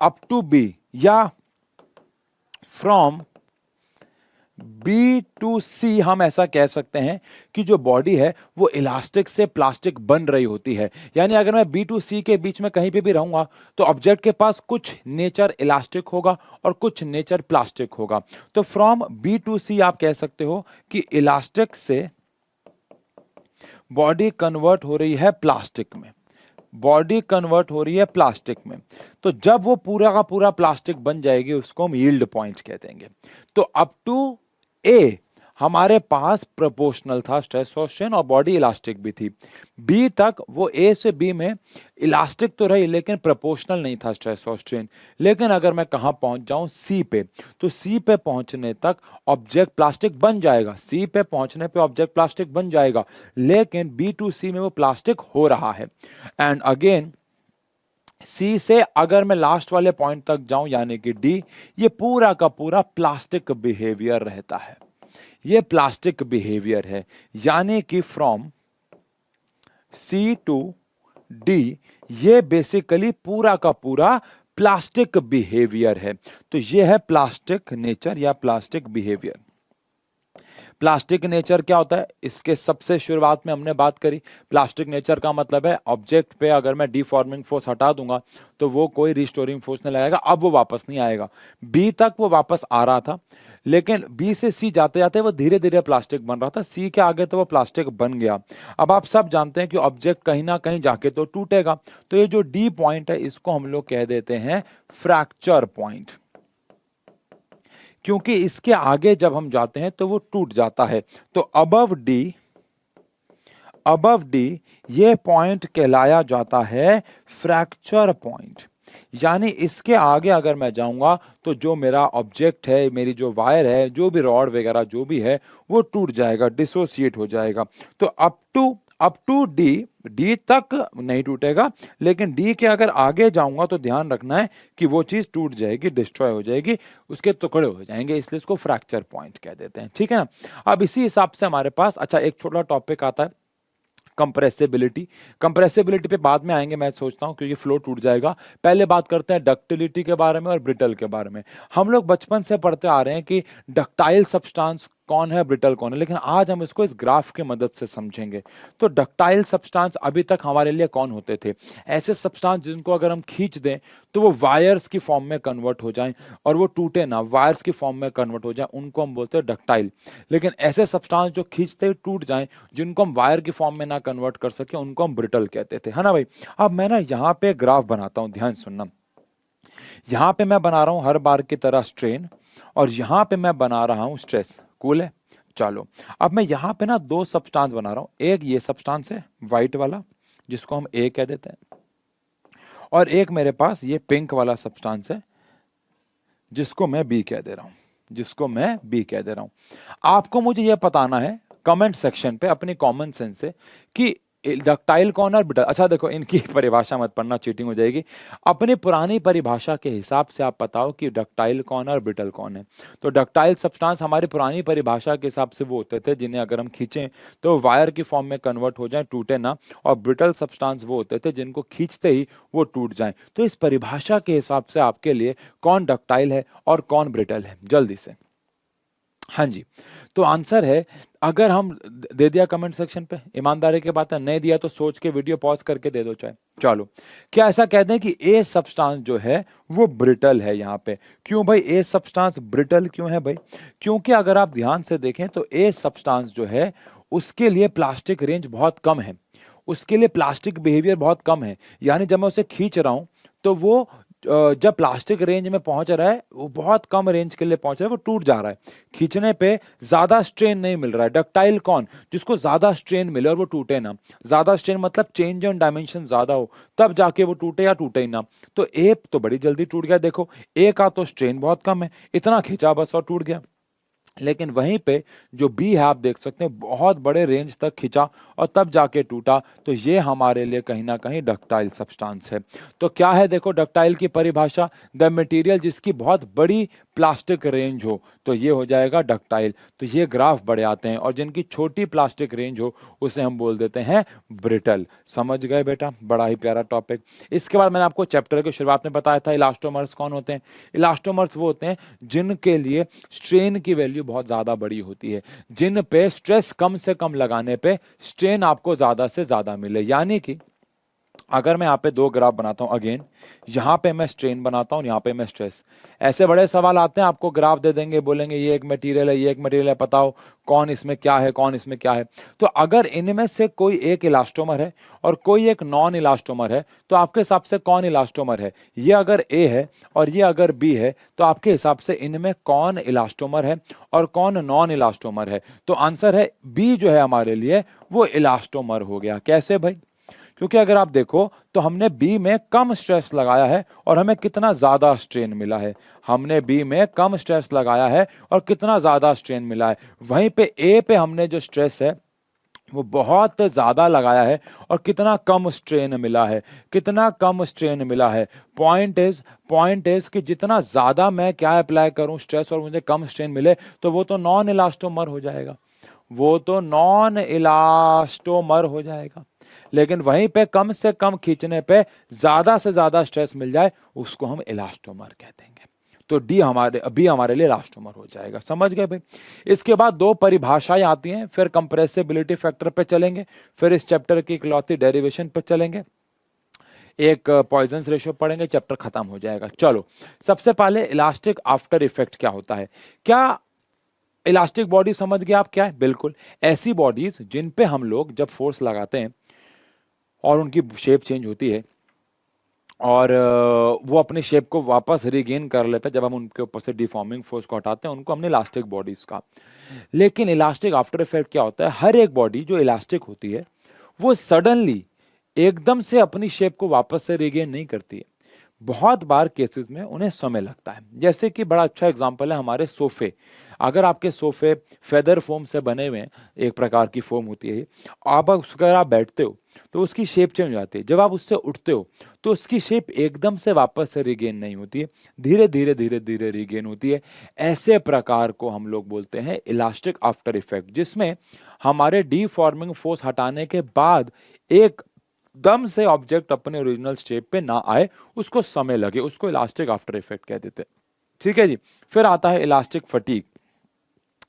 अप टू बी या फ्रॉम बी टू सी, हम ऐसा कह सकते हैं कि जो बॉडी है वो इलास्टिक से प्लास्टिक बन रही होती है। यानी अगर मैं बी टू सी के बीच में कहीं पे भी रहूंगा तो ऑब्जेक्ट के पास कुछ नेचर इलास्टिक होगा और कुछ नेचर प्लास्टिक होगा। तो फ्रॉम बी टू सी आप कह सकते हो कि इलास्टिक से बॉडी कन्वर्ट हो रही है प्लास्टिक में, बॉडी कन्वर्ट हो रही है प्लास्टिक में। तो जब वो पूरा का पूरा प्लास्टिक बन जाएगी उसको हम यील्ड पॉइंट कह देंगे। तो अप टू ए हमारे पास प्रोपोर्शनल था स्ट्रेस और स्ट्रेन और बॉडी इलास्टिक भी थी, बी तक वो ए से बी में इलास्टिक तो रही लेकिन प्रोपोर्शनल नहीं था स्ट्रेस और स्ट्रेन। लेकिन अगर मैं कहां पहुंच जाऊं सी पे, तो सी पे पहुंचने तक ऑब्जेक्ट प्लास्टिक बन जाएगा, सी पे पहुंचने पे ऑब्जेक्ट प्लास्टिक बन जाएगा, लेकिन बी टू सी में वो प्लास्टिक हो रहा है। एंड अगेन सी से अगर मैं लास्ट वाले पॉइंट तक जाऊं यानी कि डी, ये पूरा का पूरा प्लास्टिक बिहेवियर रहता है, ये प्लास्टिक बिहेवियर है। यानी कि फ्रॉम सी टू डी ये बेसिकली पूरा का पूरा प्लास्टिक बिहेवियर है। तो ये है प्लास्टिक नेचर या प्लास्टिक बिहेवियर। प्लास्टिक नेचर क्या होता है, इसके सबसे शुरुआत में हमने बात करी, प्लास्टिक नेचर का मतलब है ऑब्जेक्ट पे अगर मैं डिफॉर्मिंग फोर्स हटा दूंगा तो वो कोई रिस्टोरिंग फोर्स नहीं लगाएगा, अब वो वापस नहीं आएगा। बी तक वो वापस आ रहा था लेकिन बी से सी जाते जाते वो धीरे धीरे प्लास्टिक बन रहा था, सी के आगे तो वो प्लास्टिक बन गया। अब आप सब जानते हैं कि ऑब्जेक्ट कहीं ना कहीं जाके तो टूटेगा, तो ये जो डी पॉइंट है इसको हम लोग कह देते हैं फ्रैक्चर पॉइंट, क्योंकि इसके आगे जब हम जाते हैं तो वो टूट जाता है। तो अबव डी ये पॉइंट कहलाया जाता है फ्रैक्चर पॉइंट। यानी इसके आगे अगर मैं जाऊंगा तो जो मेरा ऑब्जेक्ट है, मेरी जो वायर है, जो भी रॉड वगैरह जो भी है वो टूट जाएगा, डिसोसिएट हो जाएगा। तो अप टू डी तक नहीं टूटेगा, लेकिन डी के अगर आगे जाऊंगा तो ध्यान रखना है कि वो चीज टूट जाएगी, डिस्ट्रॉय हो जाएगी, उसके टुकड़े हो जाएंगे, इसलिए इसको फ्रैक्चर पॉइंट कह देते हैं। ठीक है ना? अब इसी हिसाब से हमारे पास अच्छा एक छोटा टॉपिक आता है कंप्रेसिबिलिटी। कंप्रेसिबिलिटी पे बाद में आएंगे मैं सोचता हूं क्योंकि फ्लो टूट जाएगा। पहले बात करते हैं डक्टिलिटी के बारे में और ब्रिटल के बारे में। हम लोग बचपन से पढ़ते आ रहे हैं कि डक्टाइल सब्सटेंस कौन है, ब्रिटल कौन है, लेकिन आज हम इसको इस ग्राफ की मदद से समझेंगे। तो डक्टाइल सब्सटेंस अभी तक हमारे लिए कौन होते थे? ऐसे सब्सटेंस जिनको अगर हम खींच दें तो वो वायर्स की फॉर्म में कन्वर्ट हो जाएं और वो टूटे ना, वायर्स की फॉर्म में कन्वर्ट हो जाए, उनको हम बोलते हैं डक्टाइल। लेकिन ऐसे सब्सटेंस जो खींचते ही टूट जाएं, जिनको हम वायर की फॉर्म में ना कन्वर्ट कर सके, उनको हम ब्रिटल कहते थे, है ना भाई? अब मैं ना यहाँ पे ग्राफ बनाता हूँ, ध्यान सुनना। यहाँ पे मैं बना रहा हूँ हर बार की तरह स्ट्रेन और यहाँ पे मैं बना रहा हूँ स्ट्रेस। कूल है? चलो अब मैं यहाँ पे ना दो सब्सटेंस बना रहा हूँ, एक ये सब्सटेंस है व्हाइट वाला जिसको हम ए कह देते हैं, और एक मेरे पास ये पिंक वाला सब्सटेंस है जिसको मैं बी कह दे रहा हूँ, जिसको मैं बी कह दे रहा हूँ। आपको मुझे यह बताना है कमेंट सेक्शन पे अपनी कॉमन सेंस से कि डक्टाइल कौन है और ब्रिटल। अच्छा देखो, इनकी परिभाषा मत पढ़ना, चीटिंग हो जाएगी। अपनी पुरानी परिभाषा के हिसाब से आप बताओ कि डक्टाइल कौन है और ब्रिटल कौन है। तो डक्टाइल सब्सटेंस हमारी पुरानी परिभाषा के हिसाब से वो होते थे जिन्हें अगर हम खींचें तो वायर की फॉर्म में कन्वर्ट हो जाए, टूटे ना। और ब्रिटल सब्सटेंस वो होते थे जिनको खींचते ही वो टूट जाएं। तो इस परिभाषा के हिसाब से आपके लिए कौन डक्टाइल है और कौन ब्रिटल है, जल्दी से। हाँ जी, तो आंसर है, अगर हम दे दिया कमेंट सेक्शन पे, ईमानदारी की बात है, नहीं दिया तो सोच के वीडियो पॉज करके दे दो चाहे। चलो, क्या ऐसा कहते हैं कि ए सब्सटेंस जो है वो ब्रिटल है यहाँ पे। क्यों भाई ए सब्सटेंस ब्रिटल क्यों है भाई? क्योंकि अगर आप ध्यान से देखें तो ए सब्सटेंस जो है उसके लिए प्लास्टिक रेंज बहुत कम है, उसके लिए प्लास्टिक बिहेवियर बहुत कम है। यानी जब मैं उसे खींच रहा हूं तो वो जब प्लास्टिक रेंज में पहुंच रहा है वो बहुत कम रेंज के लिए पहुंच रहा है, वो टूट जा रहा है। खींचने पे ज्यादा स्ट्रेन नहीं मिल रहा है। डक्टाइल कौन? जिसको ज्यादा स्ट्रेन मिले और वो टूटे ना। ज्यादा स्ट्रेन मतलब चेंज ऑन डायमेंशन ज्यादा हो, तब जाके वो टूटे या टूटे ही ना। तो ए तो बड़ी जल्दी टूट गया। देखो, ए का तो स्ट्रेन बहुत कम है, इतना खींचा बस और टूट गया। लेकिन वहीं पे जो बी है आप देख सकते हैं बहुत बड़े रेंज तक खिंचा और तब जाके टूटा। तो ये हमारे लिए कहीं ना कहीं डक्टाइल सब्सटेंस है। तो क्या है देखो डक्टाइल की परिभाषा, द मटेरियल जिसकी बहुत बड़ी प्लास्टिक रेंज हो, तो ये हो जाएगा डक्टाइल। तो ये ग्राफ बड़े आते हैं, और जिनकी छोटी प्लास्टिक रेंज हो उसे हम बोल देते हैं ब्रिटल। समझ गए बेटा, बड़ा ही प्यारा टॉपिक। इसके बाद मैंने आपको चैप्टर की शुरुआत में बताया था इलास्टोमर्स कौन होते हैं। इलास्टोमर्स वो होते हैं जिनके लिए स्ट्रेन की वैल्यू बहुत ज्यादा बड़ी होती है, जिन पे स्ट्रेस कम से कम लगाने पे स्ट्रेन आपको ज्यादा से ज्यादा मिले। यानी कि अगर मैं यहाँ पे दो ग्राफ बनाता हूं, अगेन यहाँ पे मैं स्ट्रेन बनाता हूं, यहाँ पे मैं स्ट्रेस। ऐसे बड़े सवाल आते हैं, आपको ग्राफ दे देंगे, बोलेंगे ये एक मटेरियल है, ये एक मटेरियल है, बताओ कौन इसमें क्या है, कौन इसमें क्या है। तो अगर इनमें से कोई एक इलास्टोमर है और कोई एक नॉन इलास्टोमर है, तो आपके हिसाब से कौन इलास्टोमर है? ये अगर ए है और ये अगर बी है, तो आपके हिसाब से इनमें कौन इलास्टोमर है और कौन नॉन इलास्टोमर है? तो आंसर है बी जो है हमारे लिए वो इलास्टोमर हो गया। कैसे भाई? क्योंकि अगर आप देखो तो हमने बी में कम स्ट्रेस लगाया है और हमें कितना ज्यादा स्ट्रेन मिला है। हमने बी में कम स्ट्रेस लगाया है और कितना ज्यादा स्ट्रेन मिला है। वहीं पे ए पे हमने जो स्ट्रेस है वो बहुत ज्यादा लगाया है और कितना कम स्ट्रेन मिला है, कितना कम स्ट्रेन मिला है। पॉइंट इज कि जितना ज्यादा मैं क्या अप्लाई करूं स्ट्रेस और मुझे कम स्ट्रेन मिले, तो वो तो नॉन इलास्टोमर हो जाएगा, वो तो नॉन इलास्टोमर हो जाएगा। लेकिन वहीं पे कम से कम खींचने पे ज्यादा से ज्यादा स्ट्रेस मिल जाए, उसको हम इलास्टोमर कह देंगे। तो बी हमारे लिए इलास्टोमर हो जाएगा। समझ गए भाई? इसके बाद दो परिभाषाएं आती हैं, फिर कंप्रेसिबिलिटी फैक्टर पे चलेंगे, फिर इस चैप्टर की इकलौती डेरिवेशन पे चलेंगे, एक पॉइजन्स रेशियो पढ़ेंगे, चैप्टर खत्म हो जाएगा। चलो, सबसे पहले इलास्टिक आफ्टर इफेक्ट क्या होता है। क्या इलास्टिक बॉडी समझ गए आप क्या है? बिल्कुल ऐसी बॉडीज जिन पे हम लोग जब फोर्स लगाते हैं और उनकी शेप चेंज होती है और वो अपनी शेप को वापस रिगेन कर लेते हैं जब हम उनके ऊपर से डिफॉर्मिंग फोर्स को हटाते हैं, उनको हमने इलास्टिक बॉडीज का। लेकिन इलास्टिक आफ्टर इफेक्ट क्या होता है? हर एक बॉडी जो इलास्टिक होती है वो सडनली एकदम से अपनी शेप को वापस से रिगेन नहीं करती है। बहुत बार केसेस में उन्हें समय लगता है। जैसे कि बड़ा अच्छा एग्जांपल है हमारे सोफे। अगर आपके सोफे फेदर फोम से बने हुए हैं, एक प्रकार की फोम होती है, आप अगर आप बैठते हो तो उसकी शेप चेंज हो जाती है। जब आप उससे उठते हो तो उसकी शेप एकदम से वापस से रिगेन नहीं होती है, धीरे धीरे धीरे धीरे रिगेन होती है। ऐसे प्रकार को हम लोग बोलते हैं इलास्टिक आफ्टर इफेक्ट, जिसमें हमारे डीफॉर्मिंग फोर्स हटाने के बाद एक दम से ऑब्जेक्ट अपने ओरिजिनल शेप पे ना आए, उसको समय लगे, उसको इलास्टिक आफ्टर इफेक्ट कह देते हैं। ठीक है जी। फिर आता है इलास्टिक फटीग।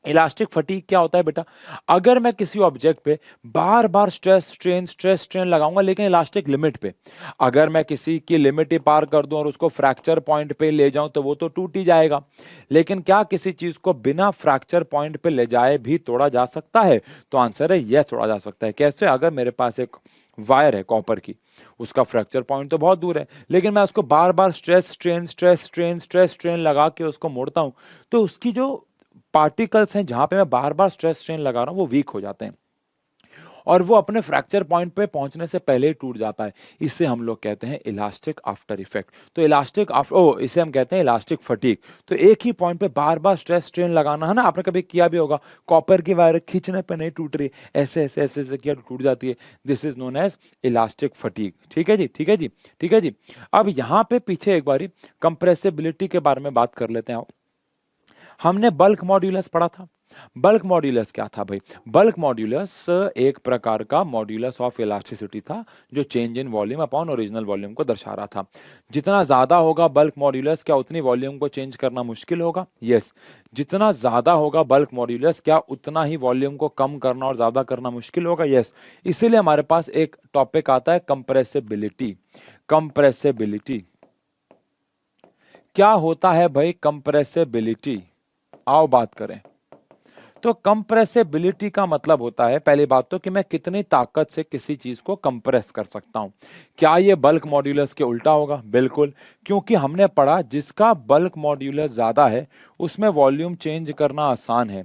इलास्टिक फटीग क्या होता है बेटा? अगर मैं किसी ऑब्जेक्ट पे बार बार स्ट्रेस स्ट्रेन लगाऊंगा लेकिन इलास्टिक लिमिट पे, अगर मैं किसी की लिमिट ही पार कर दूं और उसको फ्रैक्चर पॉइंट पे ले जाऊं तो वो तो टूट ही जाएगा। लेकिन क्या किसी चीज को बिना फ्रैक्चर पॉइंट पे ले जाए भी तोड़ा जा सकता है? तो आंसर है यह तोड़ा जा सकता है। कैसे? अगर मेरे पास एक वायर है कॉपर की, उसका फ्रैक्चर पॉइंट तो बहुत दूर है, लेकिन मैं उसको बार बार स्ट्रेस स्ट्रेन लगा के उसको मोड़ता हूं, तो उसकी जो पार्टिकल्स हैं जहां पे मैं बार बार स्ट्रेन लगा रहा हूं वो वीक हो जाते हैं। और वो अपने फ्रैक्चर पॉइंट पे पहुंचने से पहले ही टूट जाता है। इसे हम लोग कहते हैं इलास्टिक आफ्टर इफेक्ट। तो इलास्टिक आफ्टर इसे हम कहते हैं इलास्टिक फटीग। तो एक ही पॉइंट पे बार बार स्ट्रेस स्ट्रेन लगाना, है ना, आपने कभी किया भी होगा, कॉपर की वायर खींचने पे नहीं टूट रही, ऐसे ऐसे ऐसे ऐसे किया तो टूट जाती है। This is known as elastic fatigue. ठीक है जी, ठीक है जी, ठीक है जी। अब यहाँ पे पीछे एक बारी कंप्रेसिबिलिटी के बारे में बात कर लेते हैं। हमने बल्क मॉड्यूलस पढ़ा था। बल्क मॉड्यूलस क्या था भाई? बल्क मॉड्यूलस एक प्रकार का मॉड्यूलस ऑफ इलास्टिसिटी था जो change in volume upon original volume को दर्शा रहा था। जितना ज्यादा होगा बल्क मॉड्यूलस, क्या उतनी वॉल्यूम को चेंज करना मुश्किल होगा? यस। जितना ज्यादा होगा बल्क मॉड्यूलस, क्या उतना ही वॉल्यूम को कम करना और ज्यादा करना मुश्किल होगा? यस। इसीलिए हमारे पास एक टॉपिक आता है कंप्रेसिबिलिटी। कंप्रेसिबिलिटी क्या होता है भाई? कंप्रेसिबिलिटी, आओ बात करें। तो कंप्रेसिबिलिटी का मतलब होता है, पहली बात तो, कि मैं कितनी ताकत से किसी चीज को कंप्रेस कर सकता हूं। क्या ये बल्क मॉड्यूलस के उल्टा होगा? बिल्कुल, क्योंकि हमने पढ़ा जिसका बल्क मॉड्यूलस ज्यादा है उसमें वॉल्यूम चेंज करना आसान है,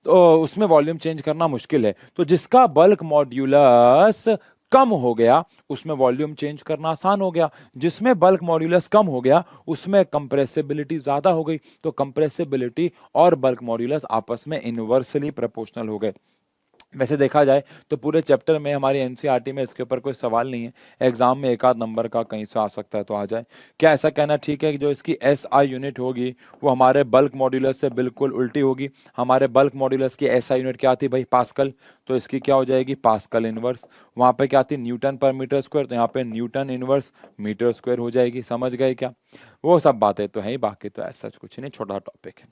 तो उसमें वॉल्यूम चेंज करना मुश्किल है। तो जिसका बल्क मॉड्यूलस कम हो गया उसमें वॉल्यूम चेंज करना आसान हो गया। जिसमें बल्क मॉड्यूलस कम हो गया उसमें कंप्रेसिबिलिटी ज्यादा हो गई। तो कंप्रेसिबिलिटी और बल्क मॉड्यूलस आपस में इनवर्सली प्रोपोर्शनल हो गए। वैसे देखा जाए तो पूरे चैप्टर में हमारी एनसीईआरटी में इसके ऊपर कोई सवाल नहीं है। एग्जाम में एक आध नंबर का कहीं से आ सकता है तो आ जाए। क्या ऐसा कहना ठीक है कि जो इसकी एस आई यूनिट होगी वो हमारे बल्क मॉड्यूलस से बिल्कुल उल्टी होगी? हमारे बल्क मॉड्यूलस की एस आई यूनिट क्या थी भाई? पास्कल। तो इसकी क्या हो जाएगी? Pascal inverse. वहां पे क्या थी? न्यूटन पर मीटर स्क्वायर, तो यहाँ पे न्यूटन इनवर्स मीटर स्क्वायर हो जाएगी। समझ गए क्या? वो सब बातें तो है ही, बाकी तो ऐसा कुछ नहीं, छोटा टॉपिक है।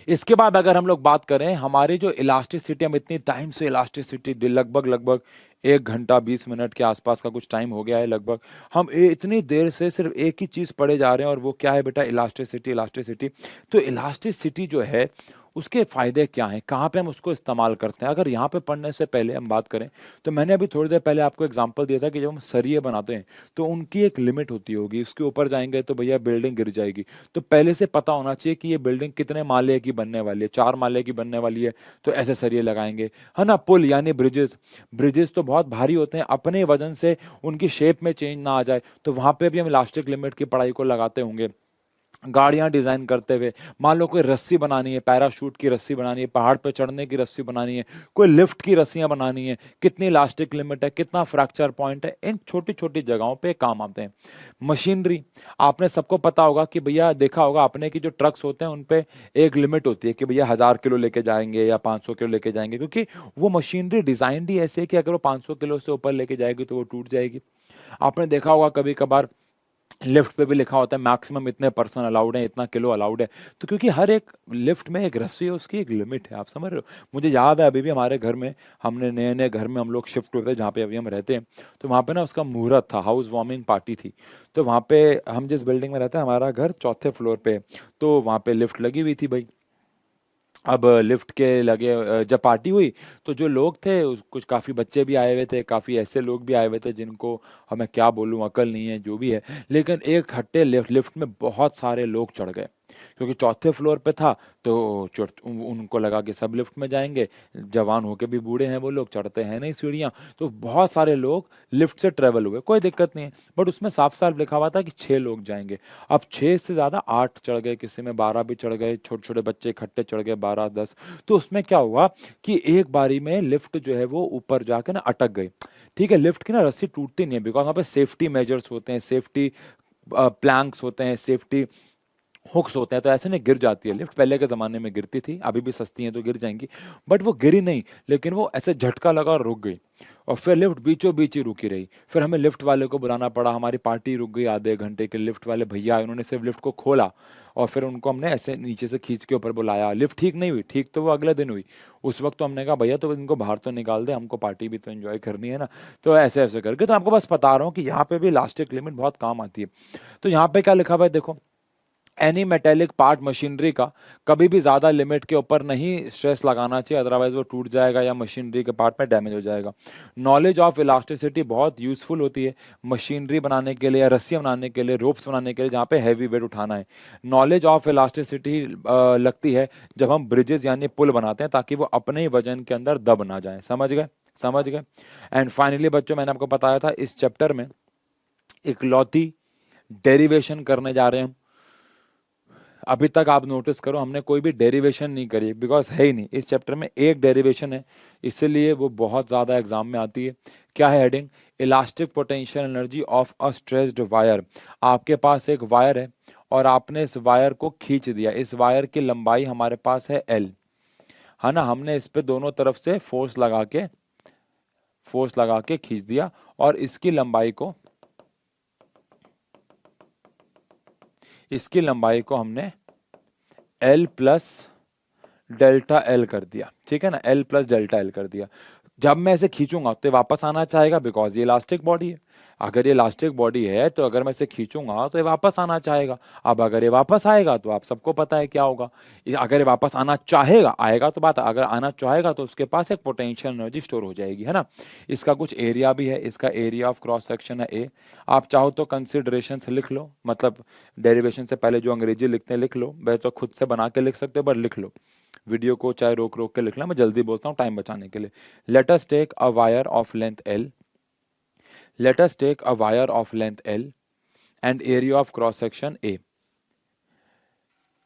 इसके बाद अगर हम लोग बात करें हमारी जो इलास्टिसिटी, हम इतनी टाइम से इलास्टिसिटी, लगभग लगभग 1 घंटा 20 मिनट के आसपास का कुछ टाइम हो गया है लगभग, हम इतनी देर से सिर्फ एक ही चीज पढ़े जा रहे हैं और वो क्या है बेटा? Elasticity, elasticity. तो इलास्टिसिटी जो है उसके फायदे क्या हैं, कहाँ पे हम उसको इस्तेमाल करते हैं? अगर यहाँ पे पढ़ने से पहले हम बात करें तो मैंने अभी थोड़ी देर पहले आपको एग्जांपल दिया था कि जब हम सरिये बनाते हैं तो उनकी एक लिमिट होती होगी, उसके ऊपर जाएंगे तो भैया बिल्डिंग गिर जाएगी। तो पहले से पता होना चाहिए कि ये बिल्डिंग कितने माले की बनने वाली है, 4 माले की बनने वाली है, तो ऐसे सरिये लगाएंगे, है ना। पुल यानी ब्रिजेस, ब्रिजेस तो बहुत भारी होते हैं, अपने वजन से उनकी शेप में चेंज ना आ जाए तो वहां पे भी हम इलास्टिक लिमिट की पढ़ाई को लगाते होंगे। गाड़ियां डिजाइन करते हुए, मान लो कोई रस्सी बनानी है, पैराशूट की रस्सी बनानी है, पहाड़ पे चढ़ने की रस्सी बनानी है, कोई लिफ्ट की रस्सियां बनानी है, कितनी इलास्टिक लिमिट है, कितना फ्रैक्चर पॉइंट है, इन छोटी छोटी जगहों पे काम आते हैं। मशीनरी, आपने सबको पता होगा कि भैया, देखा होगा आपने कि जो ट्रक्स होते हैं उन पे एक लिमिट होती है कि भैया 1000 किलो लेके जाएंगे या 500 किलो लेके जाएंगे, क्योंकि वो मशीनरी डिजाइन ही ऐसे है कि अगर वो 500 किलो से ऊपर लेके जाएगी तो वो टूट जाएगी। आपने देखा होगा कभी कभार लिफ्ट पे भी लिखा होता है मैक्सिमम इतने पर्सन अलाउड है, इतना किलो अलाउड है। तो क्योंकि हर एक लिफ्ट में एक रस्सी है, उसकी एक लिमिट है, आप समझ रहे हो। मुझे याद है अभी भी हमारे घर में, हमने नए नए घर में हम लोग शिफ्ट हुए थे जहाँ पे अभी हम रहते हैं, तो वहाँ पे ना उसका मुहूर्त था, हाउस वार्मिंग पार्टी थी। तो वहाँ पे, हम जिस बिल्डिंग में रहते हैं हमारा घर चौथे फ्लोर पे, तो वहाँ पे लिफ्ट लगी हुई थी भाई। अब लिफ्ट के लगे, जब पार्टी हुई तो जो लोग थे कुछ काफ़ी बच्चे भी आए हुए थे, काफ़ी ऐसे लोग भी आए हुए थे जिनको हमें क्या बोलूँ, अकल नहीं है, जो भी है। लेकिन एक हट्टे लिफ्ट में बहुत सारे लोग चढ़ गए, क्योंकि चौथे फ्लोर पे था। तो उनको लगा कि सब लिफ्ट में जाएंगे, जवान होके भी बूढ़े हैं वो लोग, चढ़ते हैं नहीं सीढ़ियाँ। तो बहुत सारे लोग लिफ्ट से ट्रेवल हुए, कोई दिक्कत नहीं है, बट उसमें साफ साफ लिखा हुआ था कि 6 लोग जाएंगे। अब 6 से ज़्यादा 8 चढ़ गए, किसी में 12 भी चढ़ गए, छोटे छोटे बच्चे इकट्ठे चढ़ गए 12-10। तो उसमें क्या हुआ कि एक बारी में लिफ्ट जो है वो ऊपर जाके ना अटक गई। ठीक है, लिफ्ट की ना रस्सी टूटती नहीं है, बिकॉज वहाँ पे सेफ्टी मेजर्स होते हैं, सेफ्टी प्लैंक्स होते हैं, सेफ्टी हुक्स होते हैं, तो ऐसे नहीं गिर जाती है लिफ्ट। पहले के ज़माने में गिरती थी, अभी भी सस्ती हैं तो गिर जाएंगी, बट वो गिरी नहीं, लेकिन वो ऐसे झटका लगा और रुक गई। और फिर लिफ्ट बीचों बीच ही रुकी रही। फिर हमें लिफ्ट वाले को बुलाना पड़ा, हमारी पार्टी रुक गई आधे घंटे के। लिफ्ट वाले भैया आए, उन्होंने सिर्फ लिफ्ट को खोला और फिर उनको हमने ऐसे नीचे से खींच के ऊपर बुलाया। लिफ्ट ठीक नहीं हुई, ठीक तो वो अगले दिन हुई। उस वक्त तो हमने कहा भैया तो इनको बाहर तो निकाल दे, हमको पार्टी भी तो एंजॉय करनी है ना। तो ऐसे ऐसे करके, तो आपको बस बता रहा हूँ कि यहाँ पे भी इलास्टिक लिमिट बहुत काम आती है। तो यहाँ पे क्या लिखा हुआ है देखो, एनी मेटेलिक पार्ट मशीनरी का कभी भी ज्यादा लिमिट के ऊपर नहीं स्ट्रेस लगाना चाहिए, अदरवाइज वो टूट जाएगा या मशीनरी के पार्ट में डैमेज हो जाएगा। नॉलेज ऑफ इलास्टिसिटी बहुत यूजफुल होती है मशीनरी बनाने के लिए, या रस्सियां बनाने के लिए, रोप्स बनाने के लिए जहाँ पे हैवी वेट उठाना है। नॉलेज ऑफ इलास्टिसिटी लगती है जब हम ब्रिजेस यानी पुल बनाते हैं, ताकि वो अपने ही वजन के अंदर दब ना जाए। समझ गए? समझ गए। एंड फाइनली बच्चों, मैंने आपको बताया था इस चैप्टर में इकलौती डेरिवेशन करने जा रहे हैं हम। अभी तक आप नोटिस करो हमने कोई भी डेरिवेशन नहीं करी, बिकॉज है ही नहीं। इस चैप्टर में एक डेरिवेशन है, इसलिए वो बहुत ज़्यादा एग्जाम में आती है। क्या है heading? Elastic potential energy of a stretched wire. आपके पास एक वायर है और आपने इस वायर को खींच दिया। इस वायर की लंबाई हमारे पास है L, है ना। हमने इस पे दोनों तरफ से फोर्स लगा के खींच दिया और इसकी लंबाई को हमने L प्लस डेल्टा L कर दिया, ठीक है ना। L प्लस डेल्टा L कर दिया। जब मैं इसे खींचूंगा तो ये वापस आना चाहेगा, बिकॉज ये इलास्टिक बॉडी है। अगर ये इलास्टिक बॉडी है तो अगर मैं इसे खींचूंगा तो ये वापस आना चाहेगा। अब अगर ये वापस आएगा तो आप सबको पता है क्या होगा। अगर ये वापस आना चाहेगा, आएगा तो बात, अगर आना चाहेगा तो उसके पास एक पोटेंशियल एनर्जी स्टोर हो जाएगी, है ना। इसका कुछ एरिया भी है, इसका एरिया ऑफ क्रॉस सेक्शन है A। आप चाहो तो कंसिडरेशन से लिख लो, मतलब डेरिवेशन से पहले जो अंग्रेजी लिखते हैं लिख लो, वैसे तो खुद से बना के लिख सकते हो, पर लिख लो। वीडियो को चाहे रोक रोक के लिखना, मैं जल्दी बोलता हूँ टाइम बचाने के लिए। Let us take a wire of length L, let us take a wire of length L and area of cross section A.